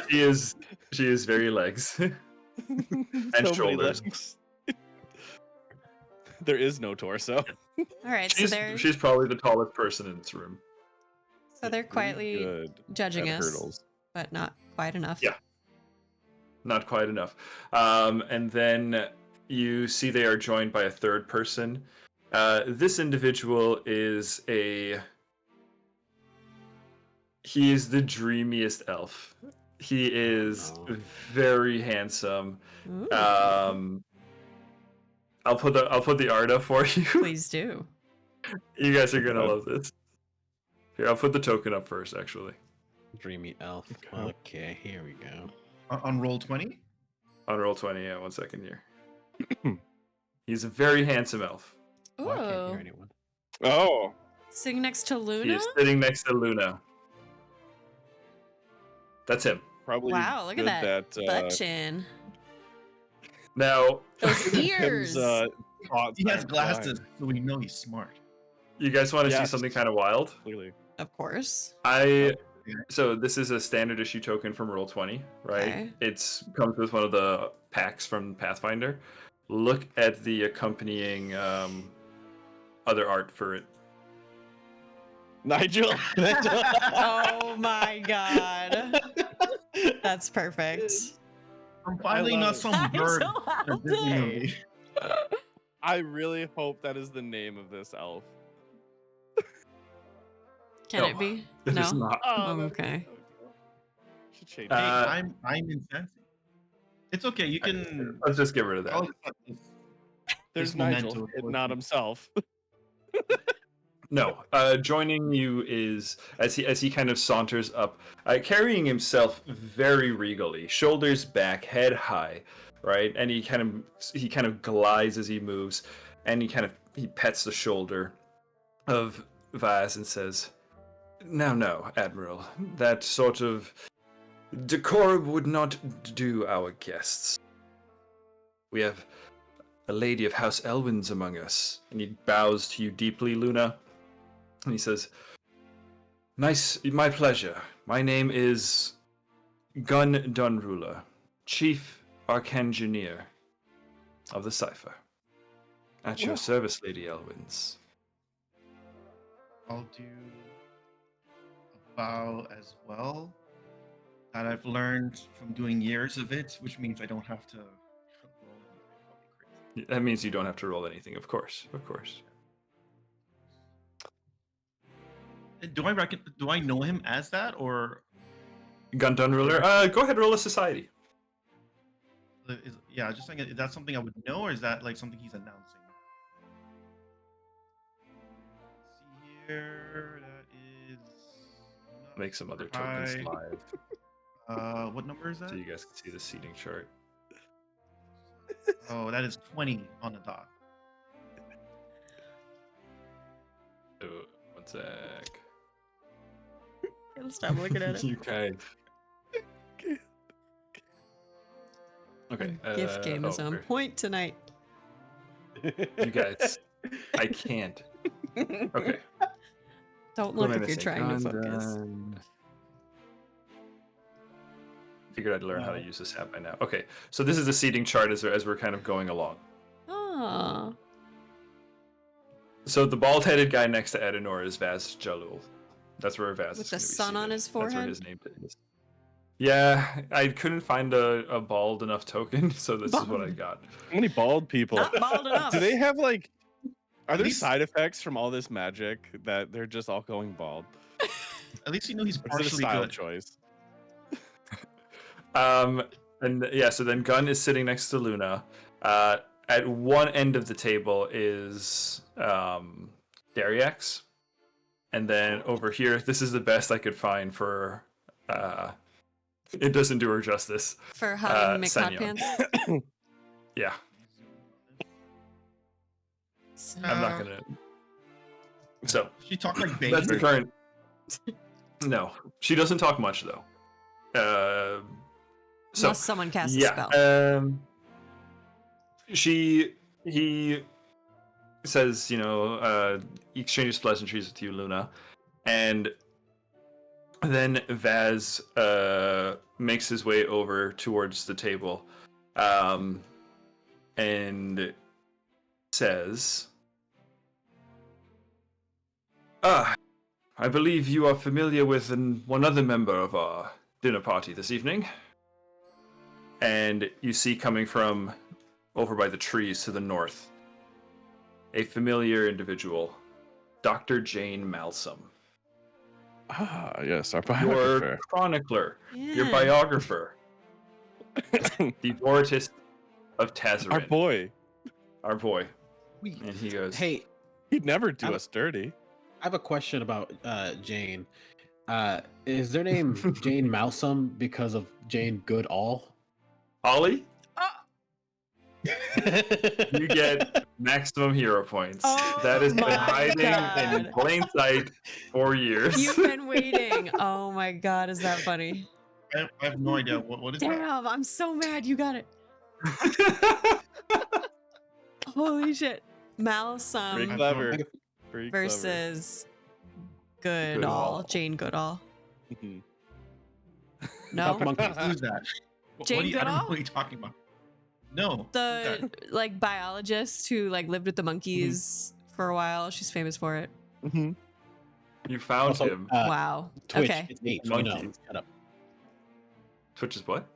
Speaker 3: She is very legs.
Speaker 5: So many
Speaker 3: shoulders.
Speaker 5: legs. There is no torso.
Speaker 1: All right, so
Speaker 3: She's probably the tallest person in this room.
Speaker 1: they're quietly
Speaker 5: Good
Speaker 1: judging
Speaker 5: at
Speaker 1: us,
Speaker 5: hurdles.
Speaker 1: but not quite enough.
Speaker 3: Yeah. Not quite enough. And then you see they are joined by a third person. This individual is he is the dreamiest elf. He is very handsome.
Speaker 1: Ooh,
Speaker 3: I'll put the art up for you.
Speaker 1: please do.
Speaker 3: You guys are gonna love this. Here, I'll put the token up first, actually.
Speaker 4: Dreamy elf. Okay, here we go.
Speaker 2: On roll 20?
Speaker 3: On roll 20, yeah, 1 second here. He's a very handsome elf.
Speaker 4: Oh, I can't hear
Speaker 1: Ooh,
Speaker 4: anyone.
Speaker 5: Oh.
Speaker 1: sitting next to
Speaker 3: He
Speaker 1: Luna.
Speaker 3: is sitting next to Luna. That's him.
Speaker 5: Probably.
Speaker 1: Wow, look at
Speaker 5: good
Speaker 1: that butt chin.
Speaker 3: Now,
Speaker 1: Those ears.
Speaker 5: Thoughts
Speaker 2: He has
Speaker 5: are
Speaker 2: glasses, so we know he's smart.
Speaker 3: you guys want to see
Speaker 5: Yes.
Speaker 3: something kind of wild?
Speaker 5: Clearly.
Speaker 1: Of course.
Speaker 3: So this is a standard issue token from Roll20, right?
Speaker 1: Okay.
Speaker 3: It's comes with one of the packs from Pathfinder. Look at the accompanying other art for it.
Speaker 5: Nigel.
Speaker 1: Oh my god. That's perfect.
Speaker 2: I'm finally
Speaker 5: love
Speaker 2: not
Speaker 5: it.
Speaker 2: some
Speaker 1: I'm
Speaker 2: bird
Speaker 1: so
Speaker 2: in a Disney
Speaker 1: happy.
Speaker 2: movie.
Speaker 5: I really hope that is the name of this elf.
Speaker 1: Can
Speaker 3: No,
Speaker 1: it be?
Speaker 3: It
Speaker 1: No.
Speaker 3: is not.
Speaker 1: Oh, okay.
Speaker 5: Should change
Speaker 2: Hey,
Speaker 5: it.
Speaker 2: I'm in Sandsea. It's okay. You can.
Speaker 3: Let's just get rid of
Speaker 2: I'll
Speaker 3: that.
Speaker 2: accept this.
Speaker 5: There's
Speaker 2: this
Speaker 5: Nigel,
Speaker 2: memento
Speaker 5: and
Speaker 2: for
Speaker 5: not
Speaker 2: you.
Speaker 5: himself.
Speaker 3: No, joining you is as he kind of saunters up, carrying himself very regally, shoulders back, head high, right? And he kind of glides as he moves, and he pets the shoulder of Vaz and says, "No, Admiral, that sort of decorum would not do our guests. We have a lady of House Elwyn's among us." And he bows to you deeply, Luna. And he says, My pleasure. My name is Gun Dunruler, Chief Arcangineer of the Sypher. At your service, Lady Elwins.
Speaker 2: I'll do a bow as well. That I've learned from doing years of it, which means I don't have to roll anything.
Speaker 3: That means you don't have to roll anything, of course. Of course.
Speaker 2: Do I know him as that, or
Speaker 3: Gundun ruler. Go ahead, roll a society.
Speaker 2: just saying, is that something I would know, or is that like something he's announcing? Let's see here, that is
Speaker 3: Make some other tokens live,
Speaker 2: what number is that?
Speaker 3: so you guys can see the seating chart.
Speaker 2: Oh, that is 20 on the dot.
Speaker 3: Oh, one sec.
Speaker 1: I'll stop looking at it.
Speaker 3: You guys. Okay.
Speaker 1: Gift game is on
Speaker 3: here.
Speaker 1: point tonight.
Speaker 3: You guys. I can't. Okay.
Speaker 1: Don't
Speaker 3: What
Speaker 1: look
Speaker 3: am I
Speaker 1: if you're
Speaker 3: missing?
Speaker 1: trying to focus.
Speaker 3: Figured I'd learn how to use this app by now. Okay, so this is the seating chart as we're kind of going along.
Speaker 1: Oh.
Speaker 3: So the bald-headed guy next to Edanor is Vaz Jalul. That's where Vaz
Speaker 1: With
Speaker 3: is
Speaker 1: the
Speaker 3: gonna be
Speaker 1: sun on
Speaker 3: seated.
Speaker 1: his
Speaker 3: That's where
Speaker 1: forehead?
Speaker 3: his name is. Yeah, I couldn't find a bald enough token, so this is what I got.
Speaker 5: How many bald people?
Speaker 1: Not bald enough.
Speaker 5: Do they have like? Are there
Speaker 2: least-
Speaker 5: side effects from all this magic that they're just all going bald?
Speaker 2: At least you know he's
Speaker 5: Or is it a
Speaker 2: partially
Speaker 5: style
Speaker 2: good.
Speaker 5: choice?
Speaker 3: And yeah, so then Gunn is sitting next to Luna. At one end of the table is Dariax. And then over here, this is the best I could find for it doesn't do her justice.
Speaker 1: For hot
Speaker 3: Sanya.
Speaker 1: McHotpants.
Speaker 3: Yeah, I'm not gonna. So
Speaker 2: She talked like
Speaker 3: that's the
Speaker 2: baby.
Speaker 3: current. No, she doesn't talk much though. So
Speaker 1: Unless someone casts a
Speaker 3: yeah,
Speaker 1: spell.
Speaker 3: he says, you know, he exchanges pleasantries with you, Luna, and then Vaz makes his way over towards the table, and says, I believe you are familiar with one other member of our dinner party this evening. And you see coming from over by the trees to the north, a familiar individual, Dr. Jane Malsum,
Speaker 5: Ah, yes, our
Speaker 3: your
Speaker 5: biographer.
Speaker 3: chronicler, your
Speaker 1: Yeah.
Speaker 3: biographer, the Vortist of Tazarin.
Speaker 5: Our boy.
Speaker 3: Our boy. And he goes,
Speaker 4: Hey,
Speaker 5: He'd never do
Speaker 4: I'm-
Speaker 5: us dirty.
Speaker 4: I have a question about Jane. Is their name Jane Malsum because of Jane Goodall?
Speaker 3: Ollie, you get maximum hero points.
Speaker 1: Oh
Speaker 3: That has been
Speaker 1: my
Speaker 3: hiding in
Speaker 1: God.
Speaker 3: plain sight for years.
Speaker 1: You've been waiting. Oh my god, is that funny?
Speaker 2: I have no idea what is that.
Speaker 1: Damn, I'm so mad you got it. Holy shit.
Speaker 5: Very
Speaker 1: Malsum
Speaker 5: clever. Very
Speaker 1: versus
Speaker 3: Goodall.
Speaker 1: Goodall. Jane Goodall.
Speaker 5: clever. Mhm.
Speaker 1: No?
Speaker 4: Monkeys.
Speaker 2: Who's that?
Speaker 1: Jane
Speaker 2: I don't know
Speaker 1: Goodall?
Speaker 2: what you're talking about. No.
Speaker 1: The
Speaker 2: who's that?
Speaker 1: like biologist who like lived with the monkeys for a while. She's famous for it.
Speaker 5: Mhm.
Speaker 3: You found
Speaker 4: Also,
Speaker 3: him.
Speaker 1: Wow.
Speaker 4: Twitch,
Speaker 1: Okay.
Speaker 4: it's apes. We know.
Speaker 3: Monkeys.
Speaker 4: Shut up.
Speaker 3: Twitch is what?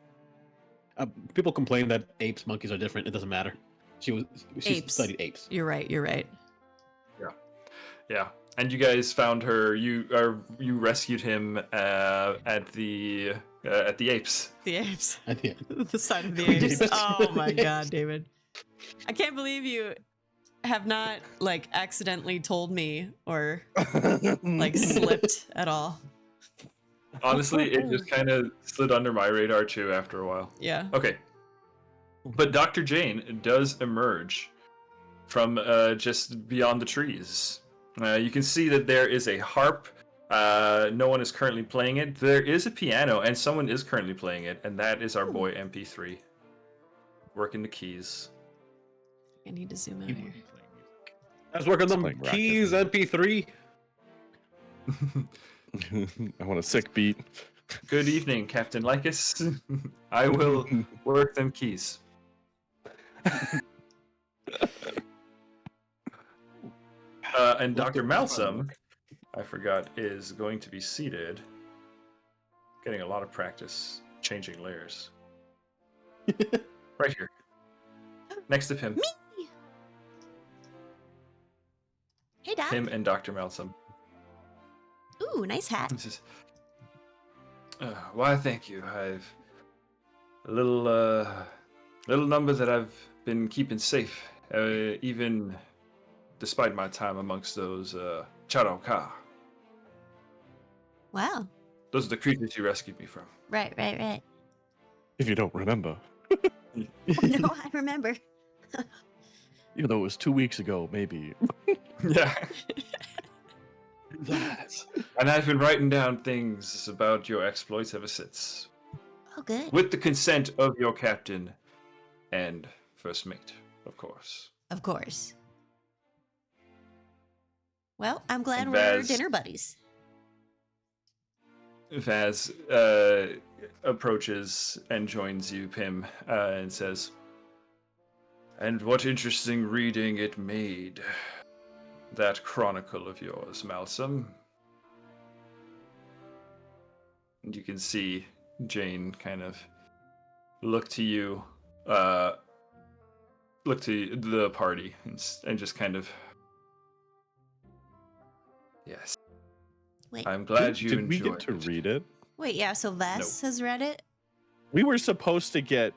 Speaker 4: People complain that apes, monkeys are different. It doesn't matter. She
Speaker 1: Apes.
Speaker 4: studied apes.
Speaker 1: You're right. You're right.
Speaker 3: Yeah. And you guys found her. You rescued him at the apes.
Speaker 1: The apes.
Speaker 4: At the end.
Speaker 1: The side of the
Speaker 4: We
Speaker 1: apes.
Speaker 4: did.
Speaker 1: Oh my god, David. I can't believe you have not like accidentally told me or like slipped at all.
Speaker 3: Honestly, it just kind of slid under my radar too after a while.
Speaker 1: Yeah.
Speaker 3: Okay. But Dr. Jane does emerge from just beyond the trees. You can see that there is a harp. No one is currently playing it. There is a piano, and someone is currently playing it, and that is our boy MP3. Working the keys.
Speaker 1: I need to zoom out
Speaker 2: People
Speaker 1: here.
Speaker 2: be playing music.
Speaker 4: I was working them
Speaker 5: Playing rocket.
Speaker 4: keys, MP3.
Speaker 5: I want a sick beat.
Speaker 3: Good evening, Captain Lycus. I will work them keys. And
Speaker 2: Let's
Speaker 3: Dr.
Speaker 2: go.
Speaker 3: Malsum, I forgot, is going to be seated, getting a lot of practice changing layers. Right here, next to Pim.
Speaker 6: Me. Hey, Doc.
Speaker 3: Pim and Dr. Malsum.
Speaker 6: Ooh, nice hat.
Speaker 3: This is, why, thank you. I've a little number that I've been keeping safe, even despite my time amongst those Charauka.
Speaker 6: Wow.
Speaker 3: Those are the creatures you rescued me from.
Speaker 6: Right.
Speaker 5: If you don't remember,
Speaker 6: No, I remember.
Speaker 5: even though it was 2 weeks ago, maybe.
Speaker 3: Yeah.
Speaker 5: That.
Speaker 3: And I've been writing down things about your exploits ever since,
Speaker 6: Oh, good.
Speaker 3: with the consent of your captain and first mate, of course.
Speaker 6: Of course. Well, I'm glad
Speaker 3: And
Speaker 6: we're
Speaker 3: Vaz-
Speaker 6: dinner buddies.
Speaker 3: Vaz approaches and joins you, Pim, and says, "And what interesting reading it made, that chronicle of yours, Malsum." And you can see Jane kind of look to you, look to the party, and just kind of, yes.
Speaker 6: Wait,
Speaker 3: I'm glad you
Speaker 5: Did we
Speaker 3: enjoyed
Speaker 5: get to
Speaker 3: it.
Speaker 5: read it?
Speaker 6: wait, yeah, so Vess has read it?
Speaker 5: We were supposed to get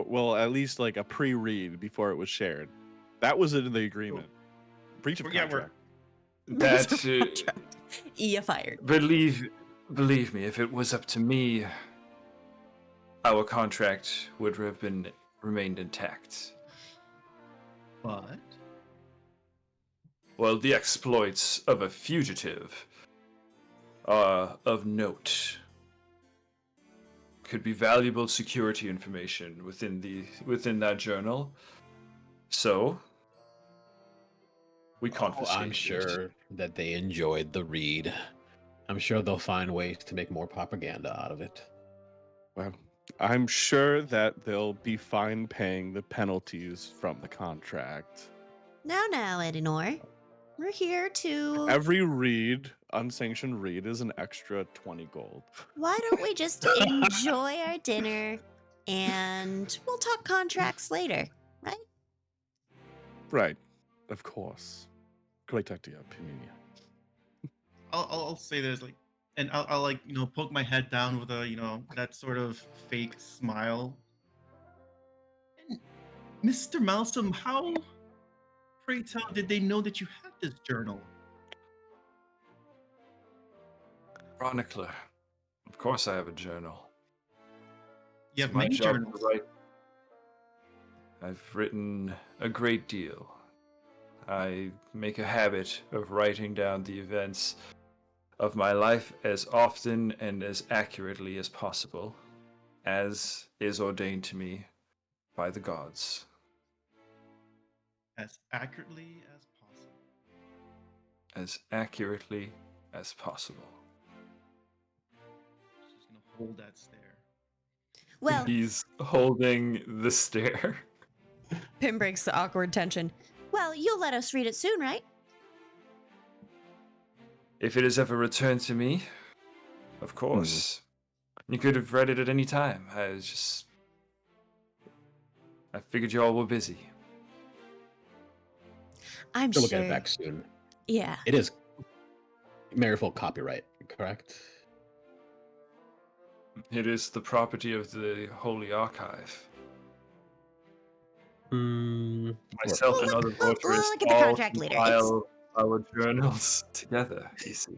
Speaker 5: well, at least like a pre-read before it was shared. That was in the agreement. Breach of
Speaker 2: Yeah, we're-
Speaker 5: contract.
Speaker 3: That
Speaker 6: You fired.
Speaker 3: believe me, if it was up to me, our contract would have remained intact.
Speaker 2: But
Speaker 3: Well, the exploits of a fugitive are of note. Could be valuable security information within that journal. So we confiscated
Speaker 4: I'm
Speaker 3: it.
Speaker 4: sure that they enjoyed the read. I'm sure they'll find ways to make more propaganda out of it.
Speaker 5: Well, I'm sure that they'll be fine paying the penalties from the contract.
Speaker 6: Now, Edanor. We're here to...
Speaker 5: Every read, unsanctioned read, is an extra 20 gold.
Speaker 6: Why don't we just enjoy our dinner and we'll talk contracts later, right?
Speaker 5: Right, of course. Great idea, Piminia.
Speaker 2: I'll say there's like, and I'll like poke my head down with a that sort of fake smile. And Mr. Malsum, how, pray tell, did they know that you had this journal?
Speaker 3: Chronicler. Of course I have a journal.
Speaker 2: You have
Speaker 3: It's my
Speaker 2: many
Speaker 3: job to
Speaker 2: journals.
Speaker 3: write. I've written a great deal. I make a habit of writing down the events of my life as often and as accurately as possible, as is ordained to me by the gods.
Speaker 2: As accurately as possible.
Speaker 3: As accurately as possible.
Speaker 2: She's gonna hold that stare.
Speaker 6: Well,
Speaker 3: He's holding the stare.
Speaker 1: Pim breaks the awkward tension.
Speaker 6: well, you'll let us read it soon, right?
Speaker 3: If it has ever returned to me, of course. You could have read it at any time. I figured you all were busy.
Speaker 6: I'm
Speaker 4: We'll
Speaker 6: sure.
Speaker 4: get it back soon.
Speaker 6: Yeah.
Speaker 4: It is Maryful copyright, correct?
Speaker 3: It is the property of the Holy Archive. Myself
Speaker 6: We'll
Speaker 3: and
Speaker 6: look-
Speaker 3: other
Speaker 6: we'll
Speaker 3: portraits
Speaker 6: look at the
Speaker 3: all
Speaker 6: contract later. It's-
Speaker 3: compile our journals together, you see.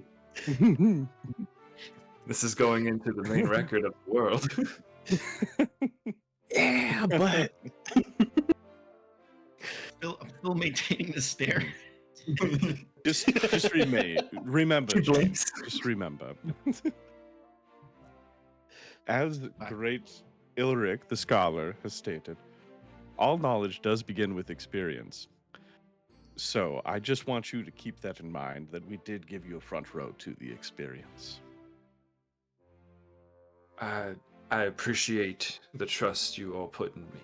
Speaker 3: This is going into the main record of the world.
Speaker 4: Yeah, but
Speaker 2: I'm still maintaining the stare.
Speaker 5: Just remember,
Speaker 3: She
Speaker 5: Jane,
Speaker 3: blinks.
Speaker 5: just remember. As the great Ilric, the scholar, has stated, all knowledge does begin with experience. So I just want you to keep that in mind, that we did give you a front row to the experience.
Speaker 3: I appreciate the trust you all put in me.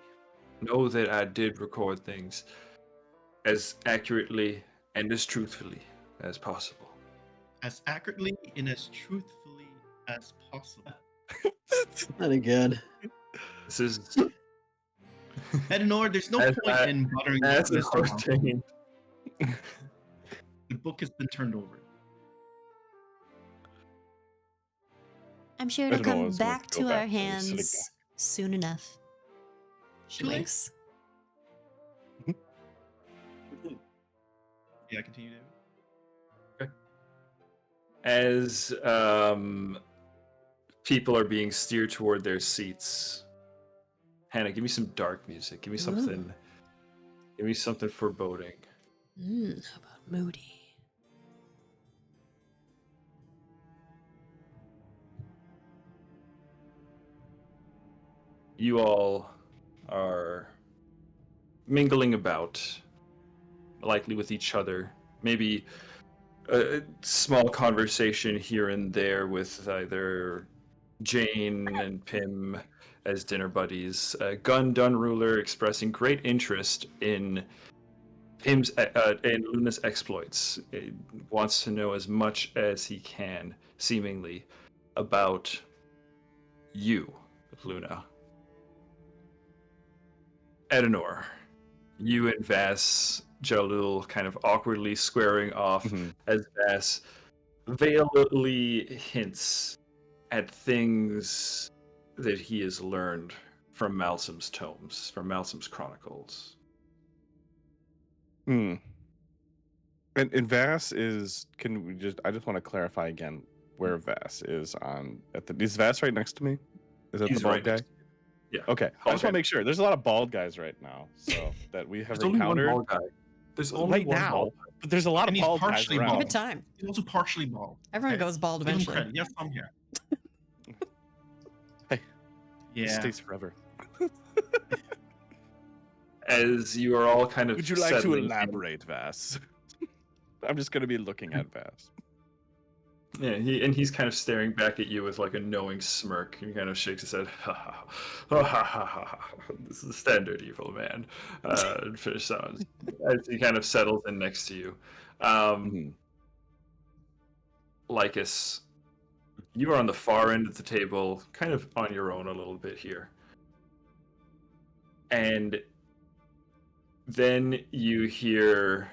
Speaker 3: Know that I did record things as accurately and as truthfully as possible.
Speaker 2: As accurately and as truthfully as possible.
Speaker 4: Not again.
Speaker 3: This is
Speaker 2: Edanor, there's no
Speaker 3: As
Speaker 2: point
Speaker 3: I-
Speaker 2: in buttering
Speaker 3: as
Speaker 2: up
Speaker 3: is
Speaker 2: Mr. Humble.
Speaker 3: ordained.
Speaker 2: The book has been turned over.
Speaker 6: I'm sure
Speaker 5: I
Speaker 6: it'll
Speaker 5: don't know, I
Speaker 6: come
Speaker 5: was gonna
Speaker 6: back
Speaker 5: go
Speaker 6: to
Speaker 5: back
Speaker 6: our
Speaker 5: to sitting
Speaker 6: hands soon enough. She
Speaker 2: Too late.
Speaker 6: winks.
Speaker 2: Yeah, continue, David.
Speaker 3: As people are being steered toward their seats, Hannah, give me some dark music. Give me something. Give me something foreboding.
Speaker 6: How about moody?
Speaker 3: You all are mingling about, likely with each other. Maybe a small conversation here and there with either Jane and Pim as dinner buddies. Gun Dunruler expressing great interest in Pim's and Luna's exploits. He wants to know as much as he can, seemingly, about you, Luna. Edanor, you and Vass Jalul kind of awkwardly squaring off
Speaker 5: Mhm.
Speaker 3: as Vass veilingly hints at things that he has learned from Malsum's tomes, from Malsum's chronicles.
Speaker 5: Hmm. And Vass is. Can we just? I just want to clarify again where Vass is on. Is Vass right next to me? Is that
Speaker 3: He's
Speaker 5: the bald
Speaker 3: right
Speaker 5: guy?
Speaker 3: next to Yeah.
Speaker 5: Okay. I just
Speaker 3: Bald
Speaker 5: want
Speaker 3: guy.
Speaker 5: to make sure. There's a lot of bald guys right now, so that we have
Speaker 3: There's only one
Speaker 5: encountered
Speaker 3: bald guy. There's only
Speaker 5: right
Speaker 3: one
Speaker 5: now.
Speaker 3: bald guy.
Speaker 5: But there's a lot
Speaker 2: And
Speaker 5: of
Speaker 2: he's
Speaker 5: bald guys
Speaker 2: partially
Speaker 5: around.
Speaker 1: Give
Speaker 2: bald.
Speaker 1: it time.
Speaker 2: He's also partially bald.
Speaker 1: Everyone
Speaker 2: okay?
Speaker 1: goes bald
Speaker 2: Give him
Speaker 1: eventually.
Speaker 2: credit. He has some hair.
Speaker 5: Hey, It
Speaker 2: Yeah.
Speaker 5: stays forever.
Speaker 3: As you are all kind of
Speaker 5: Would you like to
Speaker 3: settling in.
Speaker 5: elaborate, Vass? I'm just going to be looking at Vass.
Speaker 3: Yeah, he's kind of staring back at you with like a knowing smirk. He kind of shakes his head. Ha ha ha ha ha ha ha. This is a standard evil man. Fish sounds as he kind of settles in next to you.
Speaker 5: Mhm.
Speaker 3: Lycus, you are on the far end of the table, kind of on your own a little bit here. And then you hear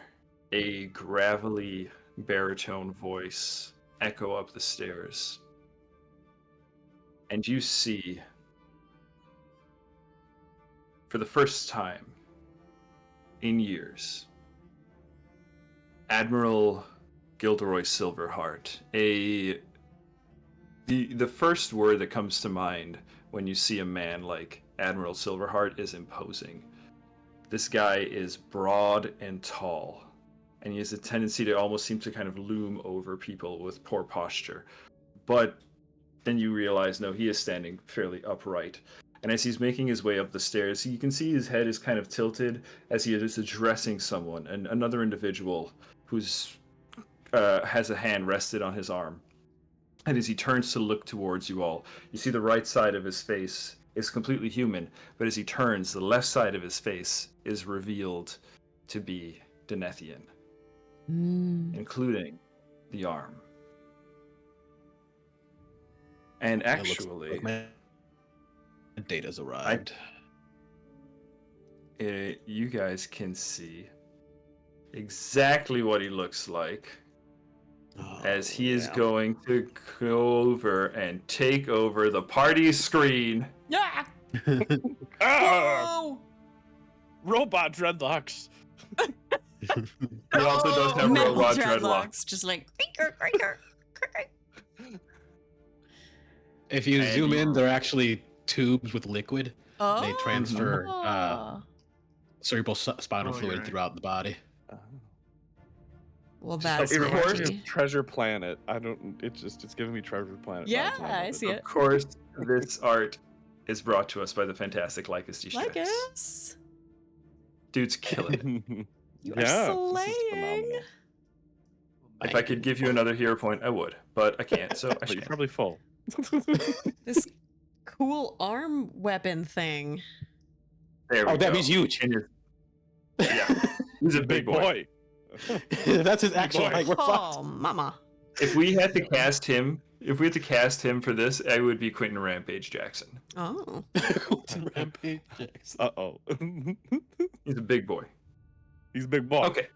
Speaker 3: a gravelly baritone voice echo up the stairs. And you see, for the first time in years, Admiral Gilderoy Silverheart. The first word that comes to mind when you see a man like Admiral Silverheart is imposing. This guy is broad and tall, and he has a tendency to almost seem to kind of loom over people with poor posture. But then you realize, no, he is standing fairly upright. And as he's making his way up the stairs, you can see his head is kind of tilted as he is addressing someone, and another individual who's has a hand rested on his arm. And as he turns to look towards you all, you see the right side of his face is completely human, but as he turns, the left side of his face is revealed to be Denethian, including the arm. And actually,
Speaker 4: my data's arrived.
Speaker 3: you guys can see exactly what he looks like as he is going to go over and take over the party screen.
Speaker 1: Yeah.
Speaker 5: Ah! Robot dreadlocks.
Speaker 3: He also does have
Speaker 1: Metal
Speaker 3: robot dreadlocks.
Speaker 1: dreadlocks, just like creaker, creaker, creaker.
Speaker 4: If you
Speaker 3: And
Speaker 4: zoom
Speaker 3: you-
Speaker 4: in, they're actually tubes with liquid.
Speaker 1: Oh.
Speaker 4: They transfer cerebral spinal
Speaker 2: Oh,
Speaker 4: fluid
Speaker 2: you're right.
Speaker 4: throughout the body.
Speaker 1: Well,
Speaker 3: Just
Speaker 1: that's
Speaker 3: like
Speaker 5: It reminds me
Speaker 1: scary.
Speaker 5: of Treasure Planet. I don't. It's giving me Treasure Planet.
Speaker 1: Yeah,
Speaker 5: vibes when I
Speaker 1: I
Speaker 5: love
Speaker 1: see
Speaker 3: Of
Speaker 1: it.
Speaker 3: course, this art is brought to us by the fantastic Lycus D.
Speaker 1: Like us.
Speaker 3: Dude's killing it.
Speaker 1: You
Speaker 5: Yeah,
Speaker 1: are
Speaker 5: this is
Speaker 1: slaying.
Speaker 5: phenomenal.
Speaker 3: If I could give you another hero point, I would, but I can't, so I
Speaker 5: But you're
Speaker 3: should.
Speaker 5: probably full.
Speaker 1: This cool arm weapon thing.
Speaker 3: There we
Speaker 4: Oh,
Speaker 3: go.
Speaker 4: that means huge.
Speaker 3: And yeah, he's a big boy.
Speaker 4: That's his action.
Speaker 5: Boy.
Speaker 4: Like we're
Speaker 1: Oh,
Speaker 4: fucked.
Speaker 1: mama.
Speaker 3: If we had to cast him for this, it would be Quentin Rampage Jackson.
Speaker 1: Oh.
Speaker 4: Rampage Jackson.
Speaker 5: Uh-oh.
Speaker 3: He's a big boy.
Speaker 5: He's a big boy.
Speaker 3: Okay,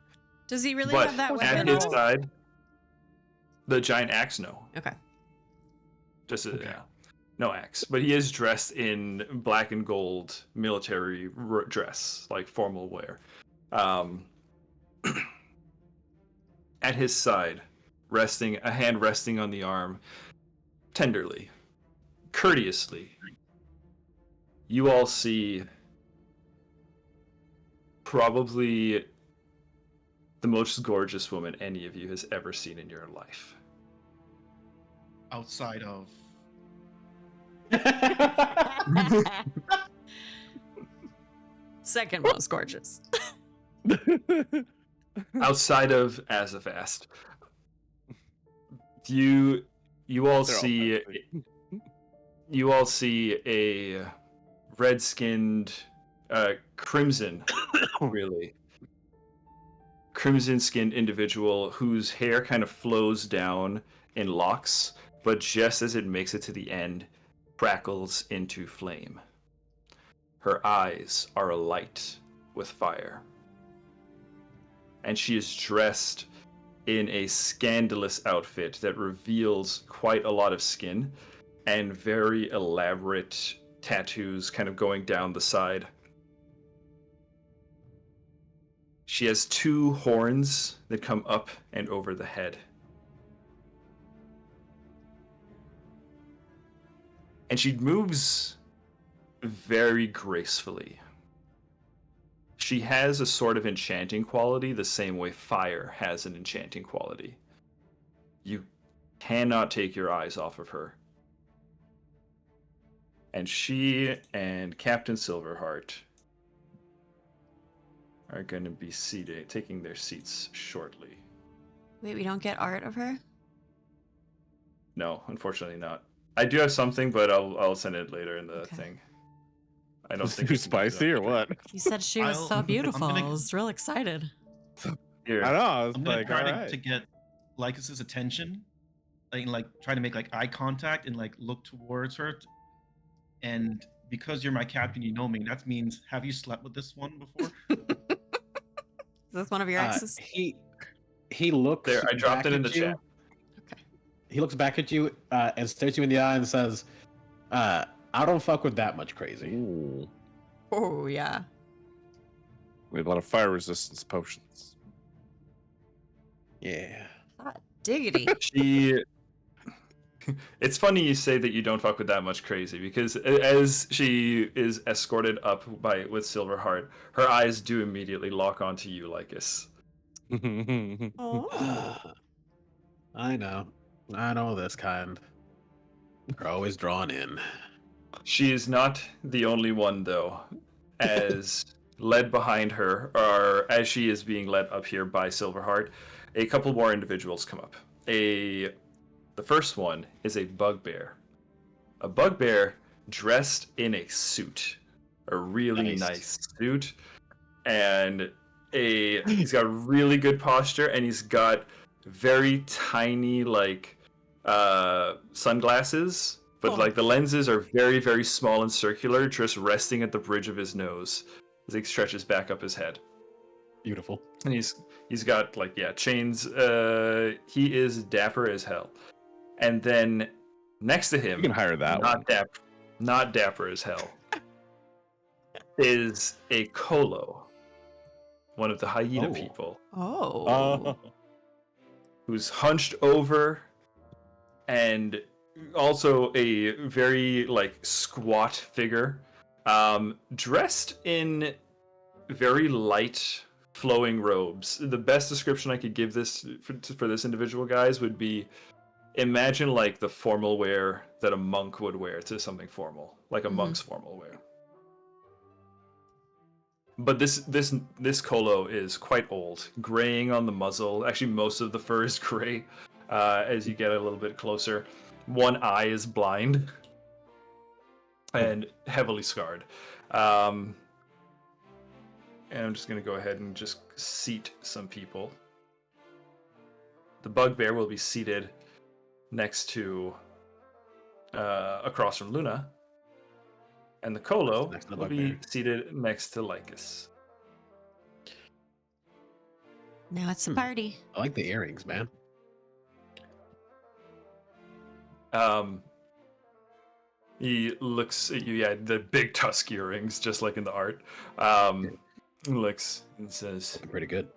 Speaker 1: Does he really
Speaker 3: but
Speaker 1: have that
Speaker 3: at
Speaker 1: weapon?
Speaker 3: his
Speaker 1: on?
Speaker 3: side, the giant axe, no.
Speaker 1: Okay.
Speaker 3: Just
Speaker 2: Okay.
Speaker 3: yeah, no axe. But he is dressed in black and gold military dress, like formal wear. At his side, a hand resting on the arm, tenderly, courteously, you all see probably the most gorgeous woman any of you has ever seen in your life.
Speaker 2: Outside of
Speaker 1: Second most gorgeous.
Speaker 3: Outside of Azafast, you all
Speaker 5: They're all
Speaker 3: see
Speaker 5: sexy.
Speaker 3: you all see a red-skinned, crimson, really crimson-skinned individual whose hair kind of flows down in locks, but just as it makes it to the end, crackles into flame. Her eyes are alight with fire. And she is dressed in a scandalous outfit that reveals quite a lot of skin and very elaborate tattoos kind of going down the side. She has 2 horns that come up and over the head. And she moves very gracefully. She has a sort of enchanting quality the same way fire has an enchanting quality. You cannot take your eyes off of her. And she and Captain Silverheart are going to be taking their seats shortly.
Speaker 1: Wait, we don't get art of her?
Speaker 3: No, unfortunately not. I do have something, but I'll send it later in the
Speaker 1: Okay.
Speaker 3: thing. I don't
Speaker 5: Is
Speaker 3: think
Speaker 5: too
Speaker 3: I can do it
Speaker 5: spicy
Speaker 3: on
Speaker 5: or
Speaker 3: the
Speaker 5: what?
Speaker 1: You said she was so
Speaker 2: I'm
Speaker 1: beautiful.
Speaker 2: gonna-
Speaker 1: I was real excited.
Speaker 3: Here.
Speaker 5: I know. I was
Speaker 2: I'm gonna
Speaker 5: like,
Speaker 2: try
Speaker 5: all
Speaker 2: to,
Speaker 5: right.
Speaker 2: to get Lycus's attention, like try to make like eye contact and like look towards her. And because you're my captain, you know me. That means, have you slept with this one before?
Speaker 1: Is this one of your exes?
Speaker 4: He looks.
Speaker 3: There, I dropped
Speaker 4: back
Speaker 3: it in
Speaker 4: at
Speaker 3: the
Speaker 4: you.
Speaker 3: chat.
Speaker 4: He looks back at you and stares you in the eye and says, "I don't fuck with that much crazy."
Speaker 5: Ooh.
Speaker 1: Oh, yeah.
Speaker 5: We have a lot of fire resistance potions.
Speaker 4: Yeah.
Speaker 1: Hot diggity.
Speaker 3: She. It's funny you say that you don't fuck with that much crazy, because as she is escorted up with Silverheart, her eyes do immediately lock onto you, Lycus.
Speaker 1: Oh.
Speaker 4: I know this kind. They're always drawn in.
Speaker 3: She is not the only one, though, as led behind her, or as she is being led up here by Silverheart, a couple more individuals come up. The first one is a bugbear. A bugbear dressed in a suit, a really nice suit, and he's got really good posture, and he's got very tiny sunglasses, but like the lenses are very, very small and circular, just resting at the bridge of his nose as he stretches back up his head.
Speaker 4: Beautiful.
Speaker 3: And he's got chains. He is dapper as hell. And then next to him,
Speaker 5: You can hire that one.
Speaker 3: not dapper as hell, is a Kolo, one of the hyena
Speaker 4: Oh.
Speaker 3: people,
Speaker 1: Oh.
Speaker 3: who's hunched over and also a very squat figure, dressed in very light flowing robes. The best description I could give this for this individual, guys, would be, imagine the formal wear that a monk would wear to something formal, like a monk's formal wear. But this Kolo is quite old, graying on the muzzle. Actually, most of the fur is gray as you get a little bit closer. One eye is blind and heavily scarred. And I'm just going to go ahead and just seat some people the bugbear will be seated next to, across from Luna, and the Colo
Speaker 4: Next to the
Speaker 3: will be
Speaker 4: bugbear.
Speaker 3: seated next to Lycus.
Speaker 6: Now it's a party.
Speaker 4: I like the earrings, man.
Speaker 3: He looks at you, yeah, the big tusk earrings, just like in the art. Looks and says,
Speaker 4: Looking pretty good.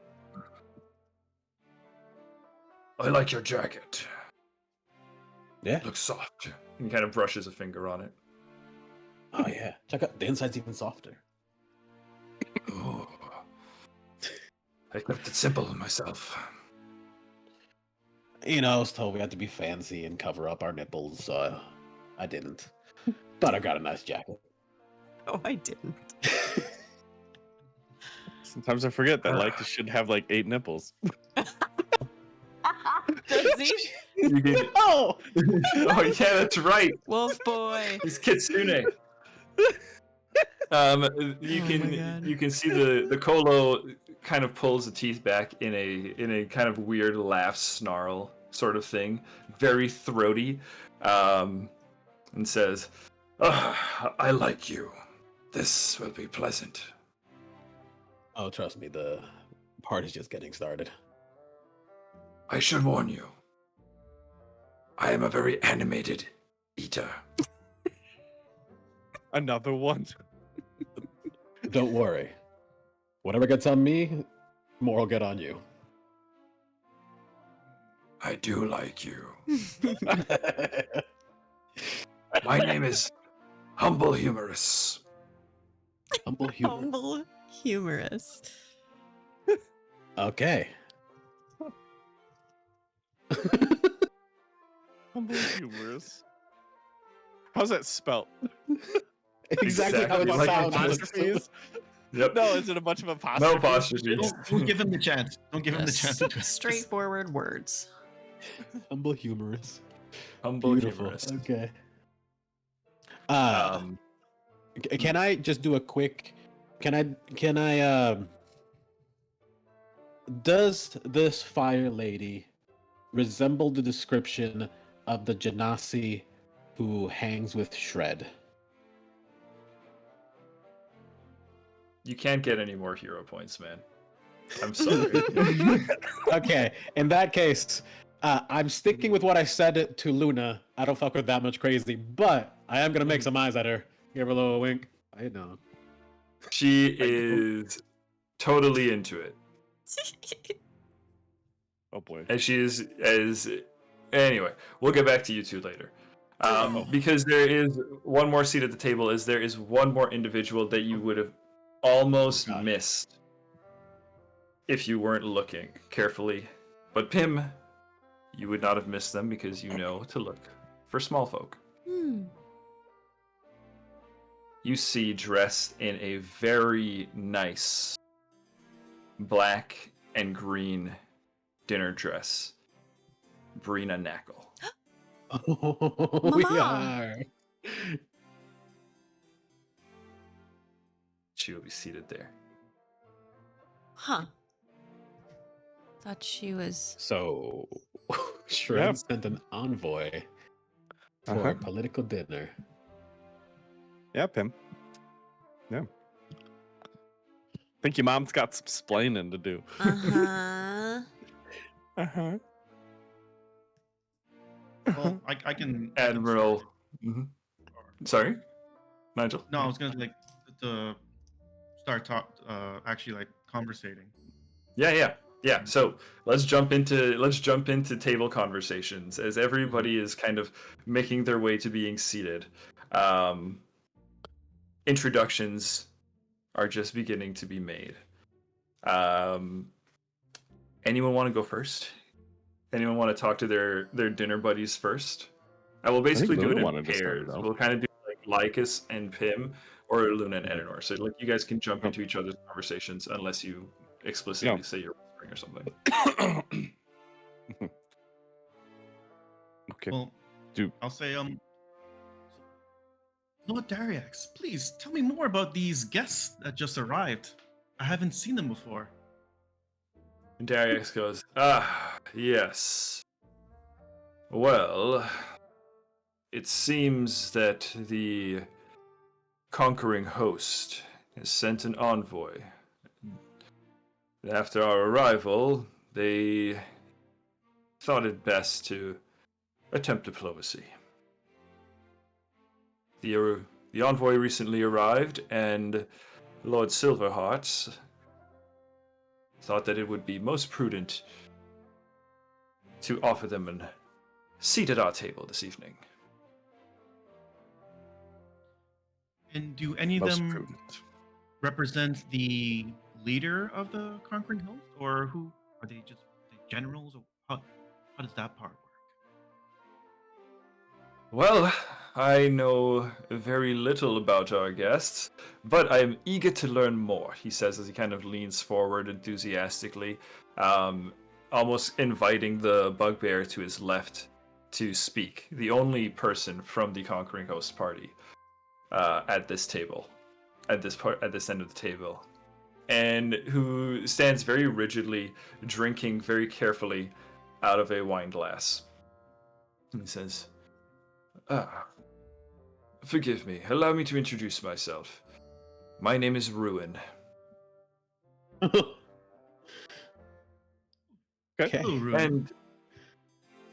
Speaker 3: I like your jacket.
Speaker 4: Yeah.
Speaker 3: Looks soft. He kind of brushes a finger on it.
Speaker 4: Oh yeah. Check out the inside's even softer.
Speaker 3: Oh. I kept it simple myself.
Speaker 4: You know, I was told we had to be fancy and cover up our nipples, so I didn't. But I got a nice jacket.
Speaker 1: Oh, I didn't.
Speaker 5: Sometimes I forget that Lycus should have like 8 nipples.
Speaker 1: Does he?
Speaker 3: You can...
Speaker 4: Oh!
Speaker 3: Oh yeah, that's right.
Speaker 1: Wolf boy.
Speaker 3: He's Kitsune. You
Speaker 1: Oh my
Speaker 3: can
Speaker 1: God.
Speaker 3: you can see the Colo kind of pulls the teeth back in a kind of weird laugh snarl sort of thing, very throaty, and says, "Oh, I like you. This will be pleasant."
Speaker 4: Oh, trust me, the party's just getting started.
Speaker 3: I should warn you. I am a very animated eater.
Speaker 5: Another one.
Speaker 4: Don't worry. Whatever gets on me, more will get on you.
Speaker 3: I do like you. My name is Humble Humorous.
Speaker 4: Humble humor.
Speaker 1: Humble, humorous.
Speaker 4: Okay.
Speaker 5: Humble humorous. How's that spelt?
Speaker 4: Exactly how it
Speaker 3: Exactly like
Speaker 4: sounds.
Speaker 5: Apostrophes?
Speaker 3: Yep.
Speaker 5: No, is it a bunch of
Speaker 3: No
Speaker 5: apostrophes?
Speaker 3: apostrophes.
Speaker 2: Don't give him the chance. Don't give him the
Speaker 1: Yes.
Speaker 2: chance to twist.
Speaker 1: Straightforward words.
Speaker 4: Humble humorous.
Speaker 3: Humble
Speaker 4: Beautiful.
Speaker 3: Humorous.
Speaker 4: Okay.
Speaker 3: Um,
Speaker 4: Can I just do a quick? Can I? Does this fire lady resemble the description of the Genasi who hangs with Shred?
Speaker 3: you can't get any more hero points, man. I'm sorry.
Speaker 4: Okay, in that case, I'm sticking with what I said to Luna. I don't fuck with that much crazy, but I am gonna make some eyes at her. Give her a little wink. I know.
Speaker 3: She is totally into it.
Speaker 5: Oh boy.
Speaker 3: And she is as anyway, we'll get back to you two later. Because there is one more seat at the table, is there is one more individual that you would have almost
Speaker 4: God.
Speaker 3: missed if you weren't looking carefully. But Pim, you would not have missed them because you know to look for small folk.
Speaker 6: Hmm.
Speaker 3: You see dressed in a very nice black and green dinner dress, Brina Knackle.
Speaker 4: We
Speaker 6: Mama.
Speaker 4: are.
Speaker 3: She will be seated there.
Speaker 6: Huh. Thought she was.
Speaker 4: So, Shred
Speaker 5: Yeah.
Speaker 4: sent an envoy for
Speaker 5: Uh-huh.
Speaker 4: a political dinner.
Speaker 5: Yeah, Pim. Yeah. Think your mom's got some splaining to do.
Speaker 6: Uh-huh.
Speaker 5: Uh-huh.
Speaker 2: Well, I can.
Speaker 3: Admiral. Sorry, Nigel.
Speaker 2: No, I was gonna like to start actually like conversating.
Speaker 3: Yeah. So let's jump into table conversations as everybody is kind of making their way to being seated. Introductions are just beginning to be made. Anyone want to go first? Anyone want to talk to their dinner buddies first? I will basically do
Speaker 5: Luna
Speaker 3: it in
Speaker 5: wanted to start,
Speaker 3: pairs.
Speaker 5: though.
Speaker 3: We'll kind of do like Lycus and Pim, or Luna and Edanor. So like you guys can jump into each other's conversations unless you explicitly
Speaker 5: Yeah.
Speaker 3: say you're whispering or something.
Speaker 5: Okay.
Speaker 2: Well,
Speaker 5: Do-
Speaker 2: I'll say Lord Dariax, please tell me more about these guests that just arrived. I haven't seen them before.
Speaker 3: And Darius goes, Yes. Well, it seems that the conquering host has sent an envoy. After our arrival, they thought it best to attempt diplomacy. The envoy recently arrived, and Lord Silverheart thought that it would be most prudent to offer them a seat at our table this evening.
Speaker 2: And do any of
Speaker 5: Most
Speaker 2: them
Speaker 5: prudent.
Speaker 2: represent the leader of the conquering host, or who are they? Just the generals, or how does that part work?
Speaker 3: Well, I know very little about our guests, but I am eager to learn more, he says as he kind of leans forward enthusiastically, almost inviting the bugbear to his left to speak, the only person from the conquering host party at this table, at this end of the table, and who stands very rigidly, drinking very carefully out of a wine glass. And he says, forgive me. Allow me to introduce myself. My name is Ruin.
Speaker 4: Okay.
Speaker 2: Hello, Ruin.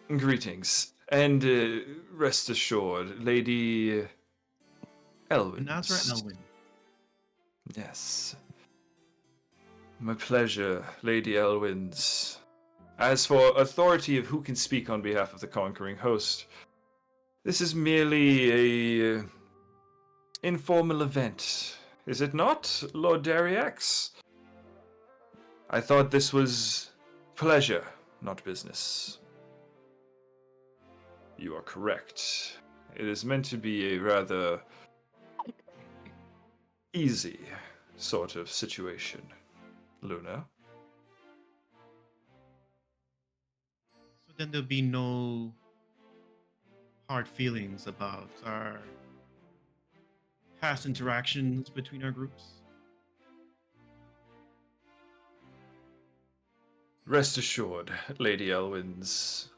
Speaker 3: And greetings. And rest assured, Lady Elwyn.
Speaker 2: Nazra Elwyn.
Speaker 3: Yes. My pleasure, Lady Elwyn's. As for authority of who can speak on behalf of the conquering host, this is merely a informal event, is it not, Lord Dariax? I thought this was pleasure, not business. You are correct. It is meant to be a rather easy sort of situation, Luna.
Speaker 2: So then there'll be no hard feelings about our past interactions between our groups.
Speaker 3: Rest assured, Lady Elwyn's.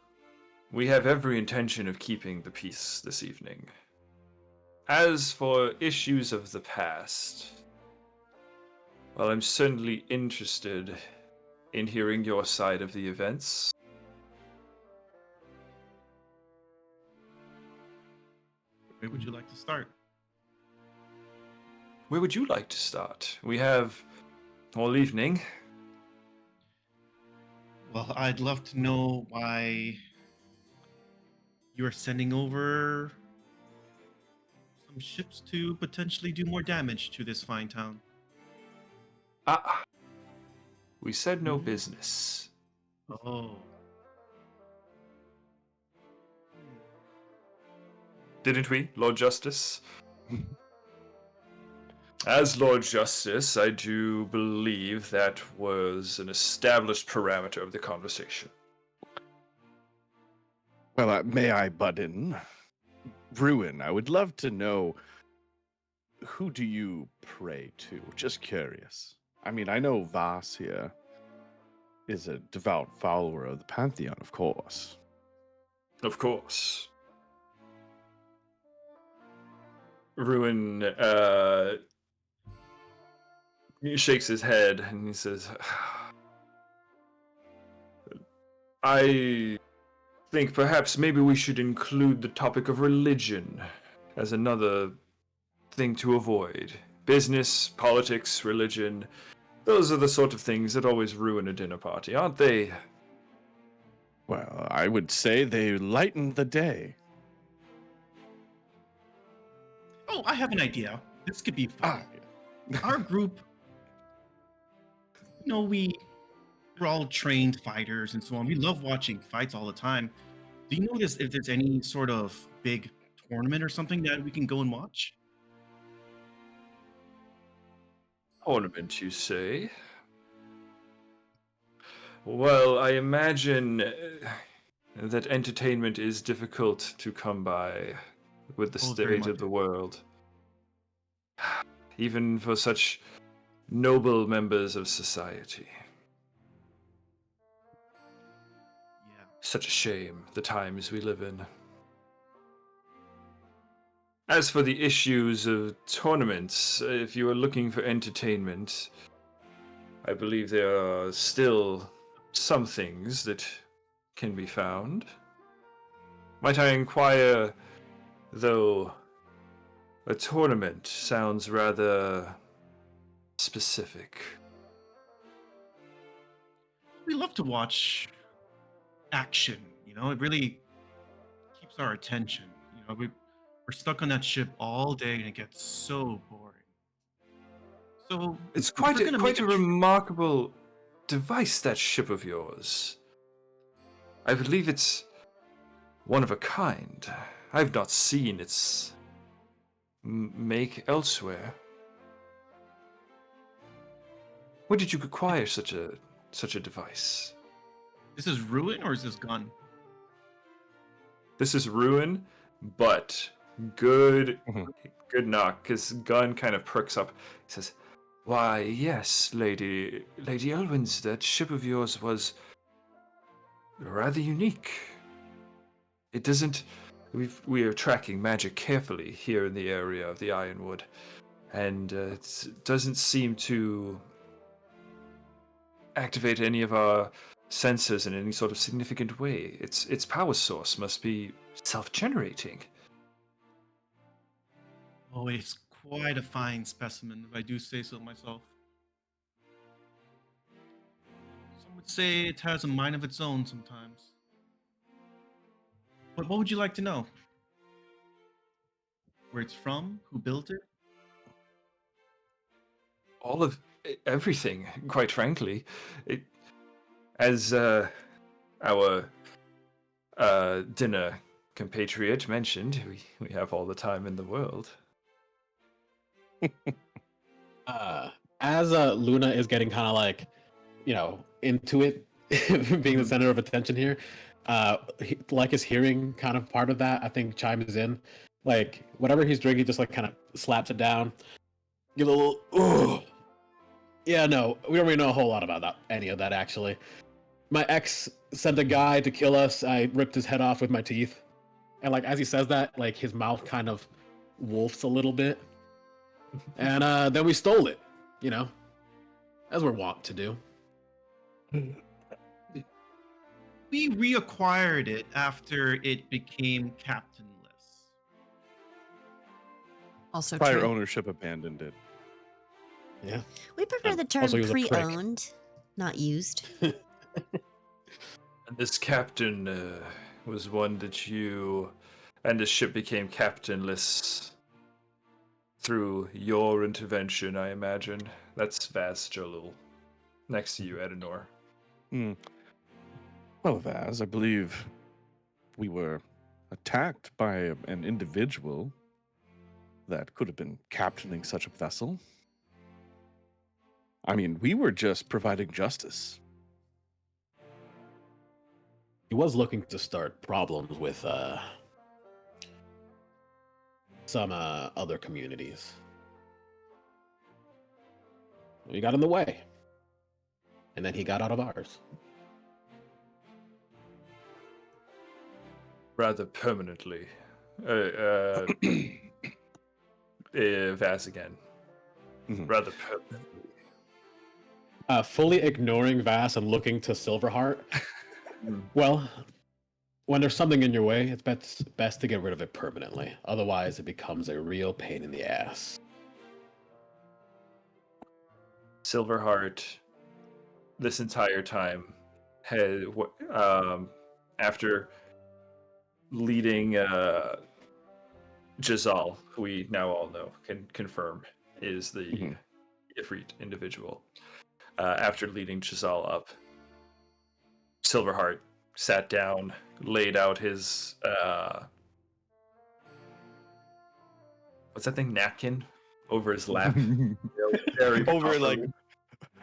Speaker 3: We have every intention of keeping the peace this evening. As for issues of the past, well, I'm certainly interested in hearing your side of the events.
Speaker 2: Where would you like to start?
Speaker 3: Where would you like to start? We have all evening.
Speaker 2: Well, I'd love to know why you're sending over some ships to potentially do more damage to this fine town.
Speaker 3: We said no business.
Speaker 2: Oh.
Speaker 3: Didn't we, Lord Justice? As Lord Justice, I do believe that was an established parameter of the conversation.
Speaker 5: Well, may I butt in? Ruin, I would love to know, who do you pray to? Just curious. I mean, I know Voss here is a devout follower of the Pantheon, of course.
Speaker 3: Of course. Ruin he shakes his head and he says, I think perhaps maybe we should include the topic of religion as another thing to avoid. Business, politics, religion, those are the sort of things that always ruin a dinner party, aren't they?
Speaker 5: Well, I would say they lighten the day.
Speaker 2: Oh, I have an idea. This could be fun.
Speaker 5: Ah,
Speaker 2: Our group, we're all trained fighters and so on. We love watching fights all the time. Do you notice if there's any sort of big tournament or something that we can go and watch?
Speaker 3: Ornament, you say? Well, I imagine that entertainment is difficult to come by with the
Speaker 2: Oh, very
Speaker 3: state of
Speaker 2: much.
Speaker 3: the world. Even for such noble members of society. Such a shame, the times we live in. As for the issues of tournaments, if you are looking for entertainment, I believe there are still some things that can be found. Might I inquire, though, a tournament sounds rather specific.
Speaker 2: We love to watch action. It really keeps our attention. We're stuck on that ship all day, and it gets so boring. So
Speaker 3: It's
Speaker 2: if we're gonna
Speaker 3: quite
Speaker 2: make
Speaker 3: a remarkable device, that ship of yours. I believe it's one of a kind. I've not seen its make elsewhere. Where did you acquire such a device?
Speaker 2: This is ruin or is this gun?
Speaker 3: This is ruin, but good
Speaker 5: Mhm.
Speaker 3: good knock, because Gun kind of perks up. He says, "Why, yes, Lady Elwyn's, that ship of yours was rather unique. It doesn't. We are tracking magic carefully here in the area of the Ironwood, and it doesn't seem to activate any of our sensors in any sort of significant way. Its power source must be self-generating."
Speaker 2: Oh, it's quite a fine specimen, if I do say so myself. Some would say it has a mind of its own sometimes. But what would you like to know? Where it's from? Who built it?
Speaker 3: All of everything, quite frankly. As our dinner compatriot mentioned, we have all the time in the world.
Speaker 4: As Luna is getting kind of like, into it, being the center of attention here, Lycus hearing kind of part of that, I think chimes in. Like, whatever he's drinking, just like kind of slaps it down. Give a little, ugh. Yeah, no, we don't really know a whole lot about any of that, actually. My ex sent a guy to kill us. I ripped his head off with my teeth. And, like, as he says that, like, his mouth kind of wolfs a little bit. And then we stole it, as we're wont to do.
Speaker 2: We reacquired it after it became captainless.
Speaker 1: Also
Speaker 5: Prior
Speaker 1: true.
Speaker 5: ownership abandoned it.
Speaker 4: Yeah.
Speaker 6: We prefer
Speaker 4: And
Speaker 6: the term
Speaker 4: also he was a prick.
Speaker 6: pre-owned, not used.
Speaker 3: And this captain was one that you and the ship became captainless through your intervention, I imagine. That's Vaz Jalul. Next to you, Edanor.
Speaker 5: Well, Vaz, I believe we were attacked by an individual that could have been captaining such a vessel. I mean, we were just providing justice.
Speaker 4: He was looking to start problems with some other communities. We got in the way. And then he got out of ours.
Speaker 3: Rather permanently. Vaz again.
Speaker 5: Mhm.
Speaker 3: Rather permanently.
Speaker 4: Fully ignoring Vass and looking to Silverheart. Well, when there's something in your way, it's best to get rid of it permanently. Otherwise, it becomes a real pain in the ass.
Speaker 3: Silverheart, this entire time, had after leading Jazal, who we now all know can confirm is the Ifrit individual. After leading Jazal up, Silverheart sat down, laid out his what's that thing? Napkin over his lap. Very
Speaker 5: Over like
Speaker 3: properly.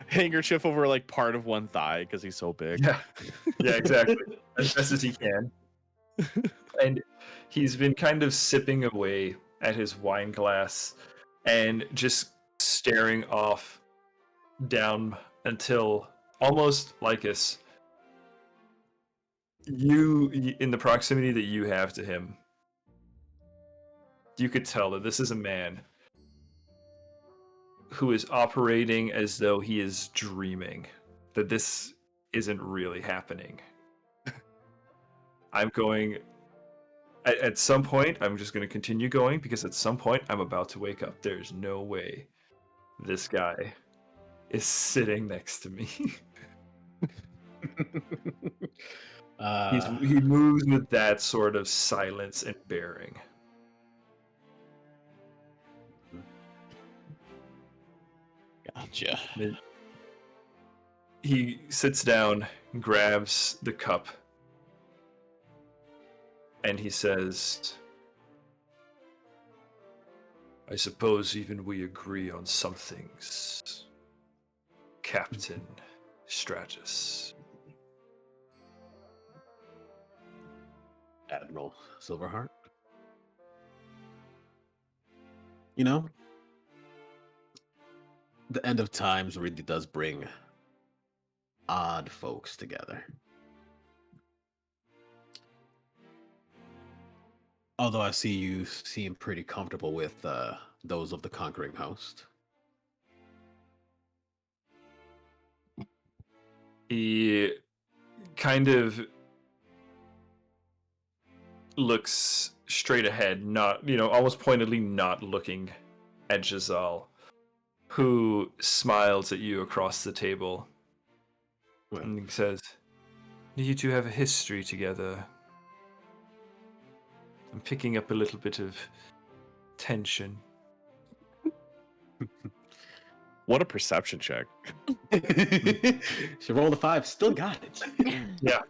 Speaker 5: handkerchief over like part of one thigh because he's so big.
Speaker 3: Yeah, exactly. As best as he can. And he's been kind of sipping away at his wine glass and just staring off down until almost Lycus in the proximity that you have to him, you could tell that this is a man who is operating as though he is dreaming, that this isn't really happening. I'm going... At some point, I'm just going to continue going, because at some point, I'm about to wake up. There's no way this guy is sitting next to me. He moves with that sort of silence and bearing.
Speaker 4: Gotcha.
Speaker 3: He sits down, grabs the cup, and he says, I suppose even we agree on some things, Captain Stratus.
Speaker 4: Admiral Silverheart. You know, the end of times really does bring odd folks together. Although I see you seem pretty comfortable with those of the conquering host.
Speaker 3: He kind of looks straight ahead, not, almost pointedly not looking at Giselle, who smiles at you across the table.
Speaker 4: Well,
Speaker 3: And he says, you two have a history together. I'm picking up a little bit of tension.
Speaker 5: What a perception check.
Speaker 4: she rolled a 5, still got it.
Speaker 3: Yeah.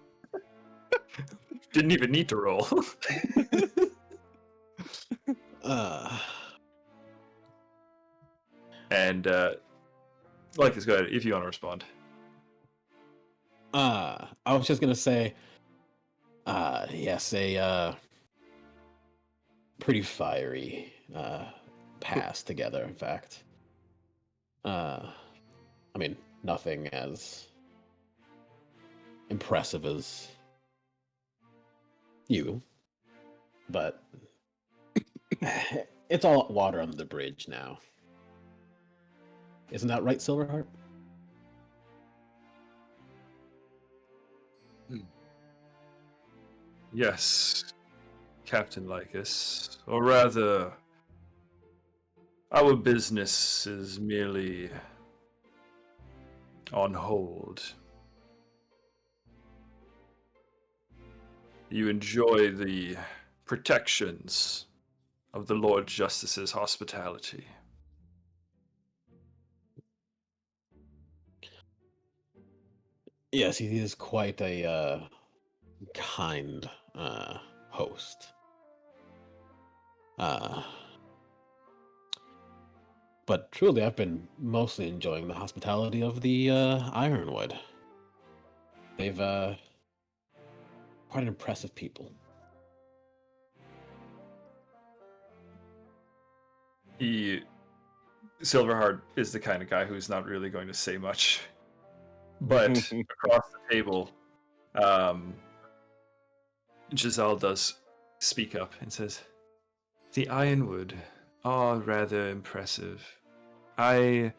Speaker 3: Didn't even need to roll. And Lycus, go ahead if you want to respond.
Speaker 4: I was just gonna say, yes, a pretty fiery pass together. In fact, I mean, nothing as impressive as you, but it's all water under the bridge now. Isn't that right, Silverheart?
Speaker 3: Yes, Captain Lycus. Or rather, our business is merely on hold. You enjoy the protections of the Lord Justice's hospitality.
Speaker 4: Yes, he is quite a kind host. But truly, I've been mostly enjoying the hospitality of the Ironwood. They've quite impressive people.
Speaker 3: Silverheart is the kind of guy who's not really going to say much. But across the table, Giselle does speak up and says, the Ironwood are rather impressive. I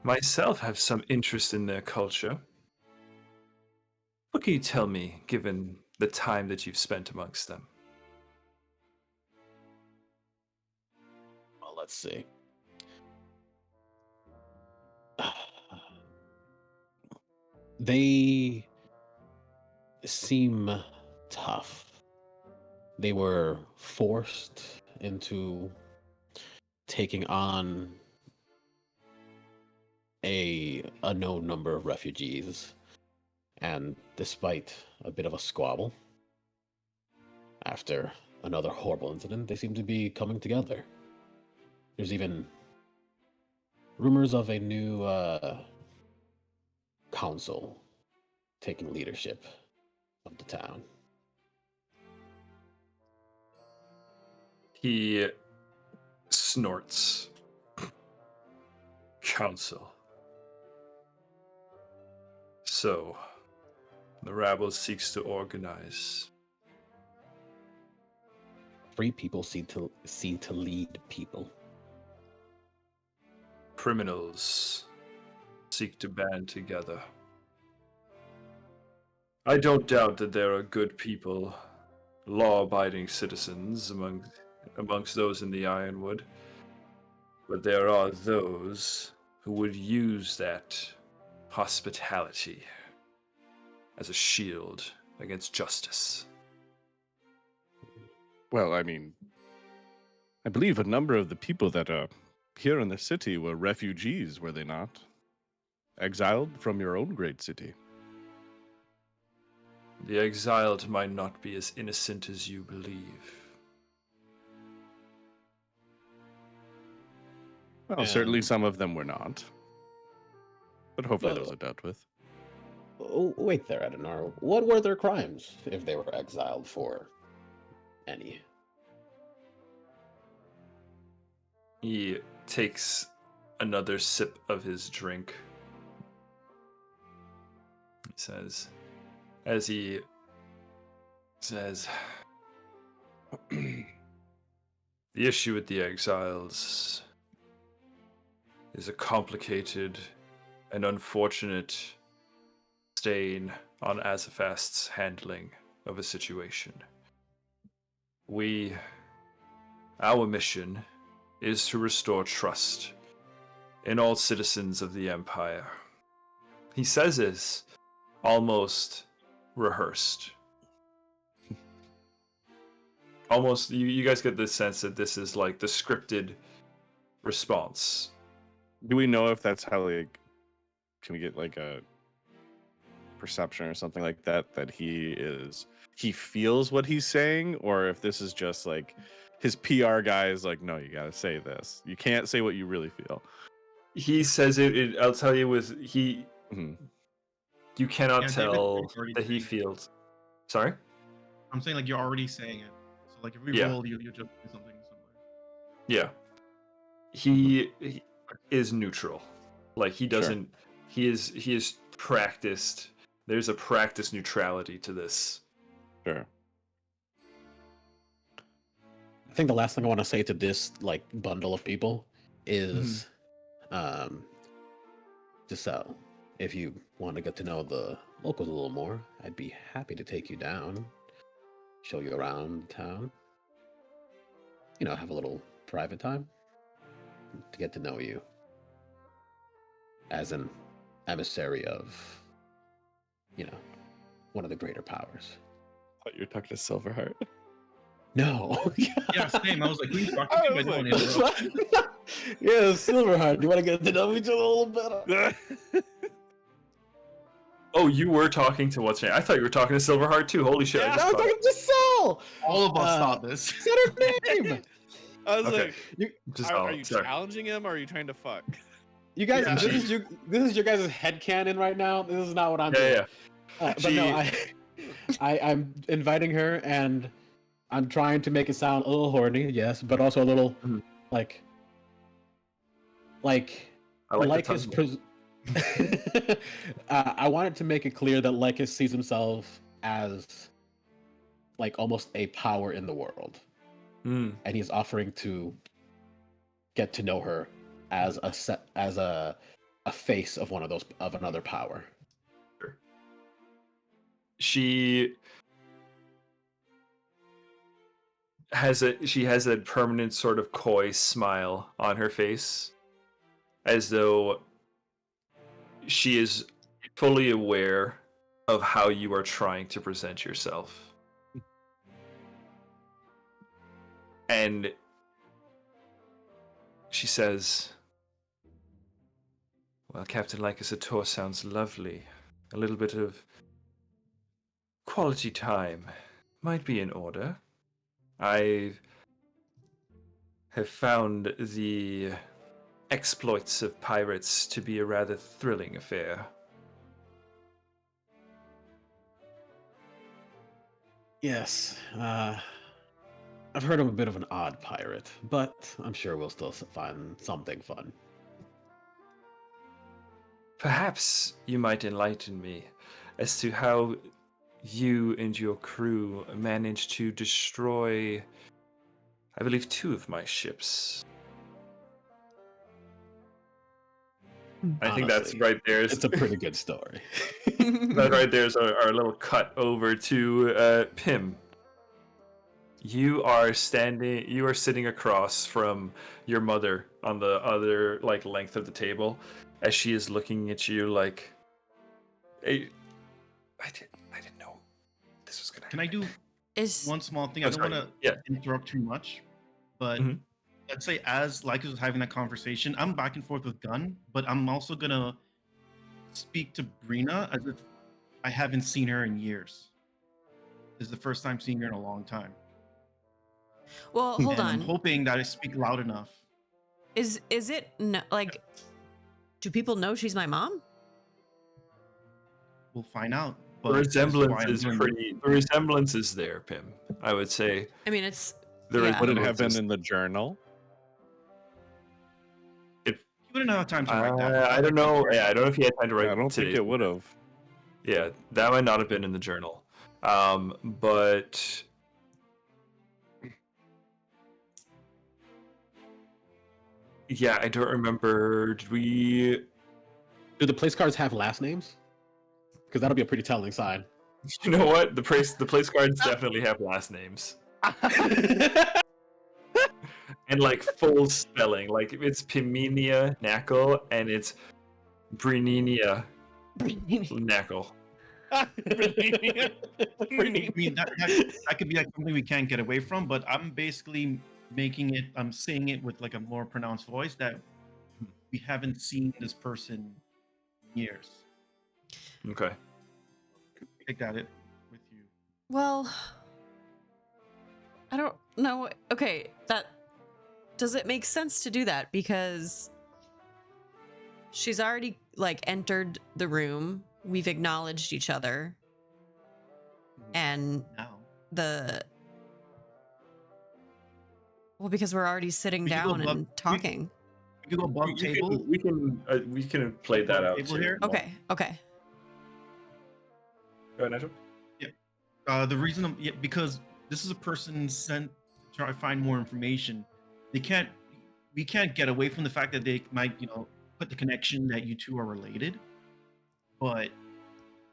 Speaker 3: myself have some interest in their culture. What can you tell me, given the time that you've spent amongst them?
Speaker 4: Well, let's see. They seem tough. They were forced into taking on a unknown number of refugees, and despite a bit of a squabble, after another horrible incident, they seem to be coming together. There's even rumors of a new council taking leadership of the town.
Speaker 3: He snorts. Council. So, The rabble seeks to organize.
Speaker 4: Free people seem to lead people.
Speaker 3: Criminals seek to band together. I don't doubt that there are good people, law-abiding citizens amongst those in the Ironwood, but there are those who would use that hospitality as a shield against justice.
Speaker 5: Well, I mean, I believe a number of the people that are here in the city were refugees, were they not? Exiled from your own great city.
Speaker 3: The exiled might not be as innocent as you believe.
Speaker 5: Well, certainly
Speaker 4: And-
Speaker 5: some of them were not. But hopefully
Speaker 4: Well,
Speaker 5: those are dealt with.
Speaker 4: Oh, wait there, Edanor. What were their crimes if they were exiled for any?
Speaker 3: He takes another sip of his drink. He says, as he says, the issue with the exiles is a complicated and unfortunate stain on Azofast's handling of a situation. Our mission is to restore trust in all citizens of the Empire. He says this almost rehearsed. Almost, you guys get this sense that this is like the scripted response.
Speaker 5: Do we know if that's how, like, can we get like a perception or something like that, that he feels what he's saying, or if this is just like his PR guy is like, no, you gotta say this. You can't say what you really feel.
Speaker 3: He says it I'll tell you,
Speaker 5: Mhm.
Speaker 3: you cannot
Speaker 2: Yeah, David,
Speaker 3: tell
Speaker 2: you're already
Speaker 3: that he
Speaker 2: saying it.
Speaker 3: feels. Sorry?
Speaker 2: I'm saying like you're already saying it. So like if we
Speaker 3: Yeah.
Speaker 2: roll, you just do something similar.
Speaker 3: Yeah. He is neutral. Like he doesn't. He is practiced. There's a practice neutrality to this.
Speaker 5: Sure.
Speaker 4: I think the last thing I want to say to this like bundle of people is, just so if you want to get to know the locals a little more, I'd be happy to take you down, show you around town. You know, have a little private time to get to know you as an emissary of, you know, one of the greater powers.
Speaker 5: I thought you were talking to Silverheart.
Speaker 4: No.
Speaker 2: Yeah, same. I was like, who are you talking
Speaker 5: I
Speaker 2: to? I
Speaker 5: was
Speaker 2: don't
Speaker 5: like,
Speaker 2: want to
Speaker 4: Yeah, Silverheart. Do you want to get to know each other a little better?
Speaker 3: Oh, you were talking to what's her name? I thought you were talking to Silverheart too. Holy shit! I
Speaker 4: I
Speaker 3: just
Speaker 4: was
Speaker 3: thought-
Speaker 4: talking to Sol.
Speaker 2: All of us thought this.
Speaker 4: Said her name.
Speaker 5: I was
Speaker 3: Okay.
Speaker 5: like,
Speaker 3: Just
Speaker 5: are you
Speaker 3: sorry.
Speaker 5: challenging him or are you trying to fuck?
Speaker 4: You guys,
Speaker 2: Yeah.
Speaker 4: this is your guys' headcanon right now. This is not what I'm
Speaker 3: Yeah,
Speaker 4: doing.
Speaker 3: yeah.
Speaker 4: But no, I'm inviting her, and I'm trying to make it sound a little horny, yes, but also a little
Speaker 3: Mhm.
Speaker 4: like
Speaker 3: I like
Speaker 4: Lycus.
Speaker 3: the
Speaker 4: I wanted to make it clear that Lycus sees himself as like almost a power in the world, and he's offering to get to know her as a face of another power.
Speaker 3: She has a permanent sort of coy smile on her face, as though she is fully aware of how you are trying to present yourself. And she says, well, Captain Lycus, a tour sounds lovely. A little bit of quality time might be in order. I have found the exploits of pirates to be a rather thrilling affair.
Speaker 4: Yes, I've heard I'm a bit of an odd pirate, but I'm sure we'll still find something fun.
Speaker 3: Perhaps you might enlighten me as to how you and your crew managed to destroy, I believe, 2 of my ships. I think that's
Speaker 4: Honestly,
Speaker 3: right there.
Speaker 4: It's a pretty good story.
Speaker 3: That right there is our little cut over to Pim. You are sitting across from your mother on the other length of the table, as she is looking at you like, I didn't know this was gonna
Speaker 2: Can I do
Speaker 1: Is
Speaker 2: one small thing?
Speaker 3: Oh,
Speaker 2: I don't
Speaker 3: sorry.
Speaker 2: want to
Speaker 3: Yeah.
Speaker 2: interrupt too much, but
Speaker 3: Mhm.
Speaker 2: let's say as Lycus was having that conversation, I'm back and forth with Gunn, but I'm also gonna speak to Brina as if I haven't seen her in years. This is the first time seeing her in a long time.
Speaker 1: well, hold
Speaker 2: And I'm
Speaker 1: on.
Speaker 2: hoping that I speak loud enough.
Speaker 1: Is it like? Do people know she's my mom?
Speaker 2: We'll find out.
Speaker 3: The
Speaker 2: But this is why
Speaker 3: resemblance
Speaker 2: I'm
Speaker 3: is
Speaker 2: doing
Speaker 3: pretty. The resemblance is there, Pim. I would say
Speaker 1: I mean, it's
Speaker 3: the
Speaker 1: yeah.
Speaker 5: Would it
Speaker 3: resemblance
Speaker 5: have been
Speaker 3: is-
Speaker 5: in the journal?
Speaker 2: You wouldn't have time to write that.
Speaker 3: I don't know. Yeah, I don't know if he had time to write.
Speaker 5: I don't think
Speaker 3: today's
Speaker 5: it would have.
Speaker 3: Yeah, that might not have been in the journal. But yeah, I don't remember. Did we?
Speaker 4: Do the place cards have last names? Because that'll be a pretty telling sign.
Speaker 3: You know what? The place cards definitely have last names and full spelling. Like it's Piminia Knackle and it's Brininia Knackle.
Speaker 2: I mean, that could be something we can't get away from, but I'm basically I'm saying it with a more pronounced voice that we haven't seen this person in years.
Speaker 3: Okay.
Speaker 2: Take that with you.
Speaker 1: Well, I don't know. Okay, does it make sense to do that? Because she's already entered the room. We've acknowledged each other. And
Speaker 2: Now,
Speaker 1: because we're already sitting
Speaker 2: We could go
Speaker 1: down
Speaker 2: above-
Speaker 1: and talking.
Speaker 2: we could go above table.
Speaker 3: We can play that out.
Speaker 2: Table
Speaker 3: too.
Speaker 2: here?
Speaker 1: Okay, okay.
Speaker 3: Go ahead, Nigel.
Speaker 2: The reason because this is a person sent to try to find more information. We can't get away from the fact that they might, put the connection that you two are related. But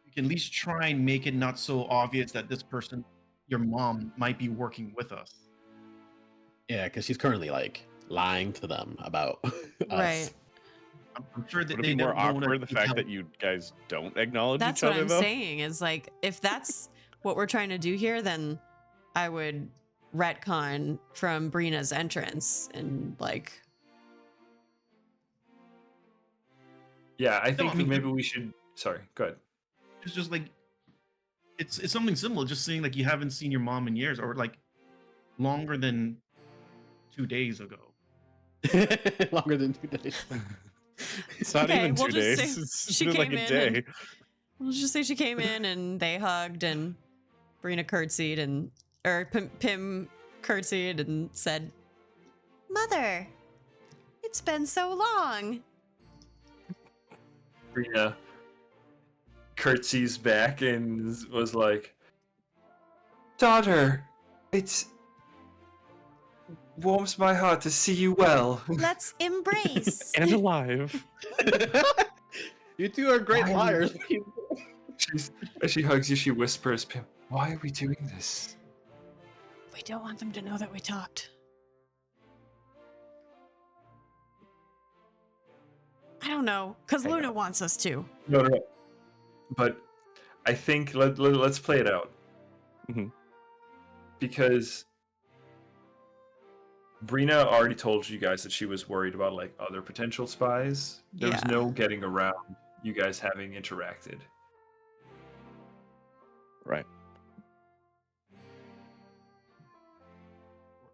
Speaker 2: you can at least try and make it not so obvious that this person, your mom, might be working with us.
Speaker 4: Yeah, because she's currently lying to them about us.
Speaker 1: Right.
Speaker 2: I'm sure that
Speaker 5: Would it
Speaker 2: they
Speaker 5: be more
Speaker 2: don't wanna
Speaker 5: awkward the
Speaker 2: be
Speaker 5: fact
Speaker 2: held-
Speaker 5: that you guys don't acknowledge
Speaker 1: That's
Speaker 5: each
Speaker 1: what
Speaker 5: other
Speaker 1: I'm
Speaker 5: though?
Speaker 1: saying is if that's what we're trying to do here, then I would retcon from Brina's entrance and
Speaker 3: Yeah, I think
Speaker 2: I mean,
Speaker 3: maybe we should. Sorry, go ahead.
Speaker 2: It's just it's something similar. Just saying you haven't seen your mom in years, or longer than 2 days ago.
Speaker 4: Longer than 2 days.
Speaker 5: It's not
Speaker 1: Okay,
Speaker 5: even
Speaker 1: we'll
Speaker 5: 2
Speaker 1: just
Speaker 5: days.
Speaker 1: say
Speaker 5: It's
Speaker 1: she
Speaker 5: been like
Speaker 1: came
Speaker 5: a
Speaker 1: in
Speaker 5: day.
Speaker 1: and- Let's just say she came in and they hugged and Brina curtsied or Pim curtsied and said,
Speaker 6: Mother, it's been so long.
Speaker 3: Brina curtsies back and was like, "Daughter, it warms my heart to see you well."
Speaker 6: Let's embrace.
Speaker 5: And alive.
Speaker 4: You two are great
Speaker 3: Why?
Speaker 4: liars.
Speaker 3: As she hugs you, she whispers, "Pim, why are we doing this?"
Speaker 1: we don't want them to know that we talked. I don't know, because
Speaker 3: Hang
Speaker 1: Luna
Speaker 3: on.
Speaker 1: wants us to.
Speaker 3: No. But I think let's play it out.
Speaker 5: Mhm.
Speaker 3: Because Brina already told you guys that she was worried about other potential spies. There was
Speaker 1: Yeah.
Speaker 3: no getting around you guys having interacted.
Speaker 5: Right.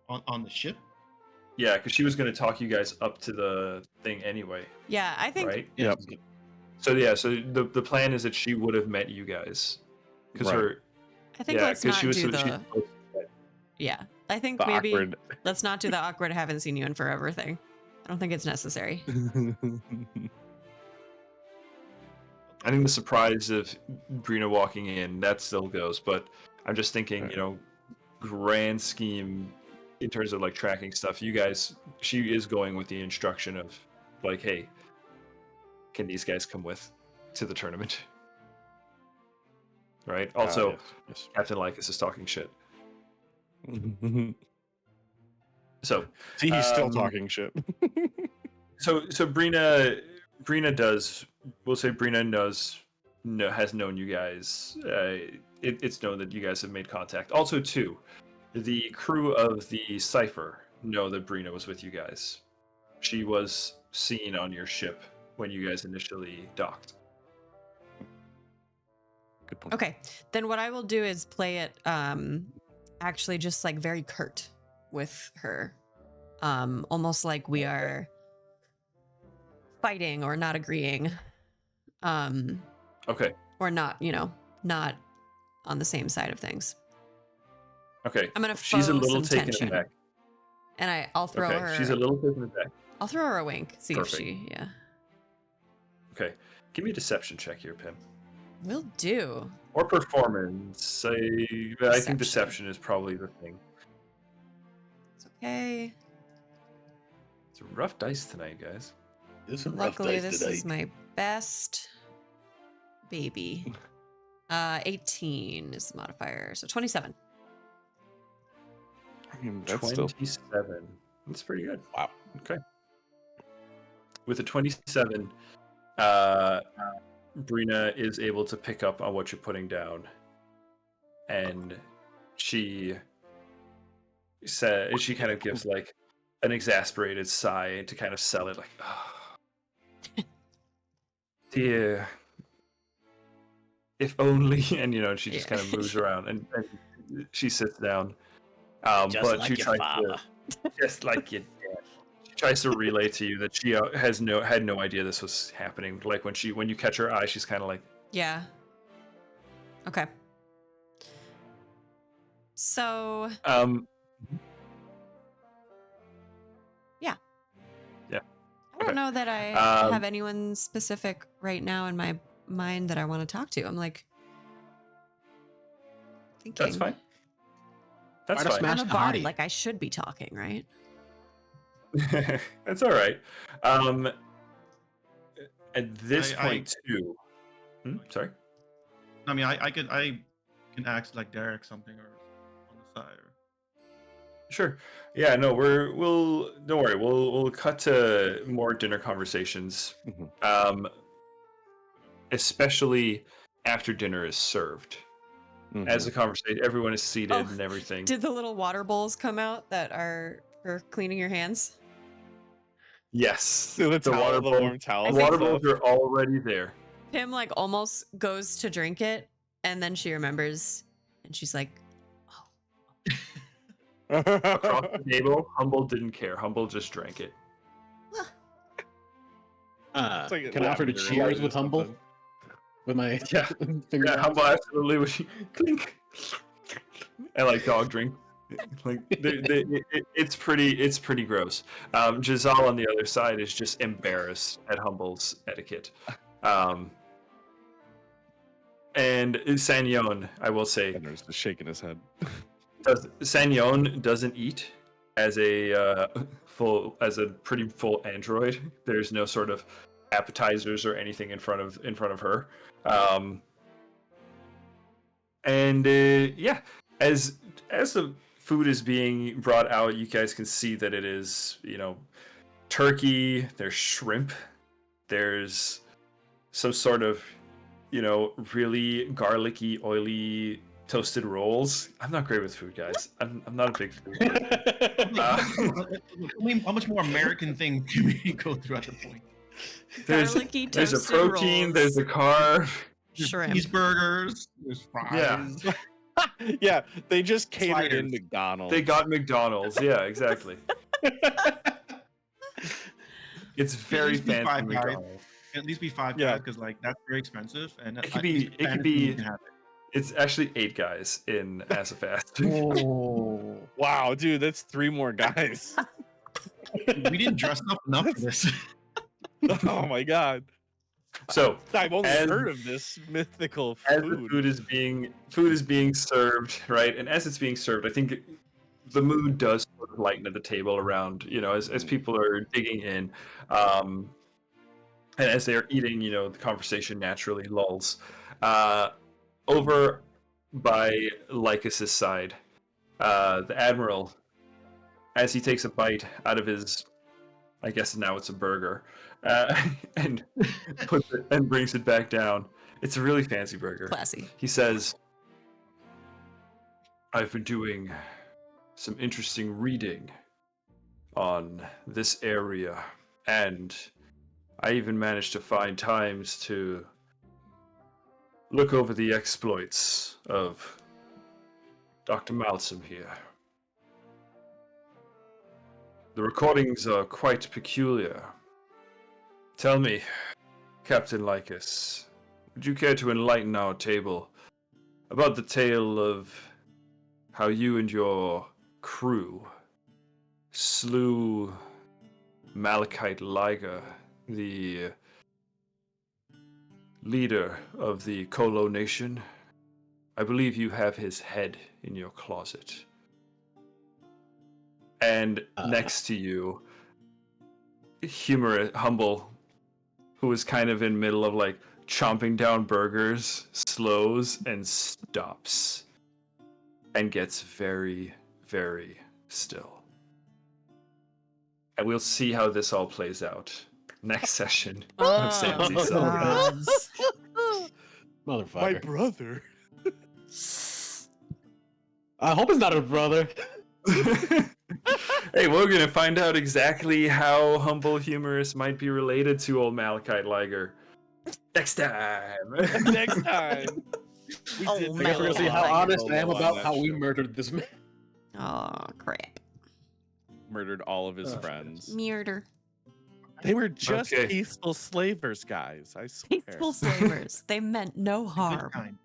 Speaker 2: On the ship.
Speaker 3: Yeah, because she was going to talk you guys up to the thing anyway,
Speaker 1: Yeah, I think
Speaker 3: right?
Speaker 5: Yep.
Speaker 3: So yeah, so the plan is that she would have met you guys, because
Speaker 5: Right.
Speaker 3: her
Speaker 1: let's not do
Speaker 3: she's
Speaker 1: the
Speaker 3: supposed to-
Speaker 1: yeah. I think
Speaker 5: The
Speaker 1: maybe
Speaker 5: awkward.
Speaker 1: let's not do the awkward haven't seen you in forever thing. I don't think it's necessary.
Speaker 3: I think the surprise of Brina walking in, that still goes, but I'm just thinking, grand scheme in terms of like tracking stuff. You guys, she is going with the instruction of like, hey, can these guys come with to the tournament? Right. Also,
Speaker 5: yes.
Speaker 3: Captain Lycus is talking shit. So
Speaker 5: See, he's still talking shit.
Speaker 3: So Brina does. We'll say Brina has known you guys. It's known that you guys have made contact. Also, too, the crew of the Sypher know that Brina was with you guys. She was seen on your ship when you guys initially docked.
Speaker 5: Good point.
Speaker 1: Okay, then what I will do is play it actually just like very curt with her. Almost like we are fighting or not agreeing.
Speaker 3: Okay.
Speaker 1: Or not, not on the same side of things.
Speaker 3: Okay.
Speaker 1: I'm gonna
Speaker 3: She's a
Speaker 1: faux
Speaker 3: little
Speaker 1: some
Speaker 3: taken
Speaker 1: tension.
Speaker 3: aback.
Speaker 1: And I'll throw her.
Speaker 3: She's a little taken aback.
Speaker 1: I'll throw her a wink. See
Speaker 3: Perfect.
Speaker 1: if she. Yeah.
Speaker 3: Okay. Give me a deception check here, Pim.
Speaker 1: Will do.
Speaker 3: Or performance. I think
Speaker 1: Deception.
Speaker 3: deception is probably the thing.
Speaker 1: It's okay.
Speaker 3: It's a rough dice tonight, guys.
Speaker 1: Luckily, this is my best baby. 18 is the modifier, so 27.
Speaker 5: I mean, that's still
Speaker 3: 27. That's pretty good.
Speaker 5: wow.
Speaker 3: Okay. With a 27, Brina is able to pick up on what you're putting down, and she kind of gives like an exasperated sigh to kind of sell it, like, oh, dear, if only. And she just kind of moves around and she sits down. But she tries to, just like you did. She tries to relay to you that she had no idea this was happening. Like when you catch her eye, she's kind of like,
Speaker 1: Yeah. Okay. So. Yeah.
Speaker 3: Yeah.
Speaker 1: I don't
Speaker 3: Okay.
Speaker 1: know that I have anyone specific right now in my mind that I want to talk to. I'm like thinking.
Speaker 3: That's fine. That's
Speaker 4: Try to
Speaker 3: fine.
Speaker 4: smash
Speaker 1: I'm a
Speaker 4: the
Speaker 1: bard.
Speaker 4: hottie.
Speaker 1: Like I should be talking, right?
Speaker 3: That's all right. At this point, too. Sorry.
Speaker 2: I mean, I can act like Derek something or on the side. Or...
Speaker 3: Sure. Yeah. No. We'll. Don't worry. We'll cut to more dinner conversations. Especially after dinner is served. As the conversation, everyone is seated and everything.
Speaker 1: Did the little water bowls come out that are for cleaning your hands?
Speaker 3: Yes.
Speaker 5: The
Speaker 3: water bowl.
Speaker 5: warm towels.
Speaker 3: The water bowls are already there.
Speaker 1: Pim like almost goes to drink it, and then she remembers, and she's like,
Speaker 3: Across the table, Humble didn't care. Humble just drank it.
Speaker 5: It's like
Speaker 4: Can I offer to
Speaker 5: lavender
Speaker 4: cheers
Speaker 5: or
Speaker 4: with Humble?
Speaker 5: something.
Speaker 4: With my
Speaker 3: Yeah.
Speaker 4: finger.
Speaker 3: Yeah, Humble absolutely was clink. And like dog drink. Like it's pretty gross. Giselle on the other side is just embarrassed at Humble's etiquette. And Sanyon, I will say,
Speaker 5: Bender's just shaking his head.
Speaker 3: Sanyon doesn't eat as a pretty full android. There's no sort of appetizers or anything in front of her. Yeah, as the food is being brought out, you guys can see that it is, turkey, there's shrimp, there's some sort of, really garlicky, oily toasted rolls. I'm not great with food, guys. I'm not a big food guy.
Speaker 2: How much more American thing can we go through at the point?
Speaker 3: There's a protein,
Speaker 1: rolls,
Speaker 3: there's a carb,
Speaker 1: shrimp.
Speaker 2: Cheeseburgers, there's fries.
Speaker 3: Yeah.
Speaker 5: Yeah, they just catered in
Speaker 2: Sliders.
Speaker 5: McDonald's.
Speaker 3: They got McDonald's. Yeah, exactly. It's very
Speaker 2: least be
Speaker 3: fancy
Speaker 2: Five Guys.
Speaker 3: McDonald's.
Speaker 2: At least be 5
Speaker 5: Yeah.
Speaker 2: guys because like that's very expensive and
Speaker 3: It could be.
Speaker 2: you can have it.
Speaker 3: It's actually 8 guys in Azofastian.
Speaker 5: Oh, wow, dude, that's 3 more guys.
Speaker 2: We didn't dress up enough for this.
Speaker 5: Oh my god.
Speaker 3: So
Speaker 5: I've only
Speaker 3: as-
Speaker 5: heard of this mythical
Speaker 3: as the
Speaker 5: food.
Speaker 3: food is being served, right? And as it's being served, I think the mood does sort of lighten at the table around, as people are digging in, and as they are eating, the conversation naturally lulls. Over by Lycus's side, the admiral, as he takes a bite out of his, I guess now it's a burger, and puts it and brings it back down. It's a really fancy burger.
Speaker 1: Classy.
Speaker 3: He says, "I've been doing some interesting reading on this area, and I even managed to find times to look over the exploits of Dr. Malsum here. The recordings are quite peculiar. Tell me, Captain Lycus, would you care to enlighten our table about the tale of how you and your crew slew Malachite Liger, the leader of the Kolo Nation? I believe you have his head in your closet. And next to you, Humble, who is kind of in middle of like chomping down burgers, slows and stops and gets very, very still. And we'll see how this all plays out next session of Sandsea Saga.
Speaker 1: gods.
Speaker 4: Motherfucker.
Speaker 5: My brother.
Speaker 4: I hope it's not a brother.
Speaker 3: Hey, we're gonna find out exactly how Humble Humorous might be related to old Malachite Liger next time.
Speaker 5: Next time.
Speaker 1: Oh,
Speaker 4: I guess we're gonna see how
Speaker 1: Malachite.
Speaker 4: honest I am
Speaker 5: On
Speaker 4: about
Speaker 5: that
Speaker 4: how we
Speaker 5: show.
Speaker 4: murdered this man.
Speaker 1: Oh, crap.
Speaker 5: Murdered all of his
Speaker 4: Oh.
Speaker 5: friends.
Speaker 1: Murder.
Speaker 5: They were just
Speaker 3: Okay.
Speaker 5: peaceful slavers, guys. I swear.
Speaker 1: Peaceful slavers. They meant no
Speaker 2: Good
Speaker 1: harm.
Speaker 2: kind.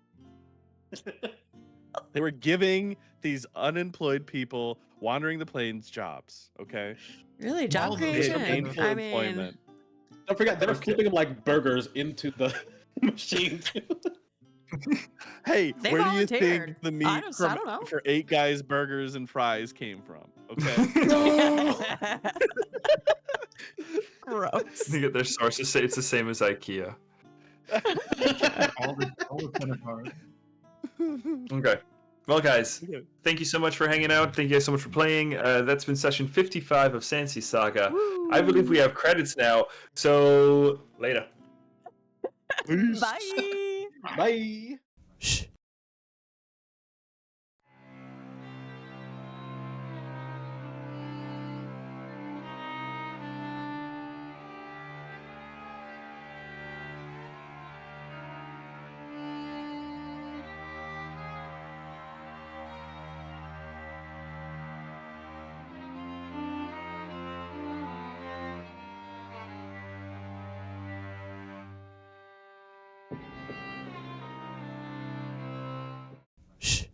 Speaker 5: They were giving these unemployed people wandering the plains jobs. Okay.
Speaker 1: Really, job
Speaker 2: All of those
Speaker 1: creation.
Speaker 5: Gainful
Speaker 1: I mean,
Speaker 5: employment.
Speaker 4: Don't forget, they're
Speaker 3: Okay.
Speaker 4: flipping them like burgers into the machine.
Speaker 5: Hey,
Speaker 1: They
Speaker 5: where do you
Speaker 1: volunteered.
Speaker 5: think the
Speaker 1: I
Speaker 5: meat
Speaker 1: don't know.
Speaker 5: for 8 guys, burgers, and fries came from? Okay.
Speaker 1: Gross.
Speaker 3: They get their sources say it's the same as IKEA.
Speaker 2: All the centaurs.
Speaker 3: Okay. Well, guys,
Speaker 5: Okay.
Speaker 3: thank you so much for hanging out. Thank you guys so much for playing. That's been session 55 of Sandsea Saga. I believe we have credits now, so later.
Speaker 1: Bye.
Speaker 4: Bye.
Speaker 1: Shh. Shh.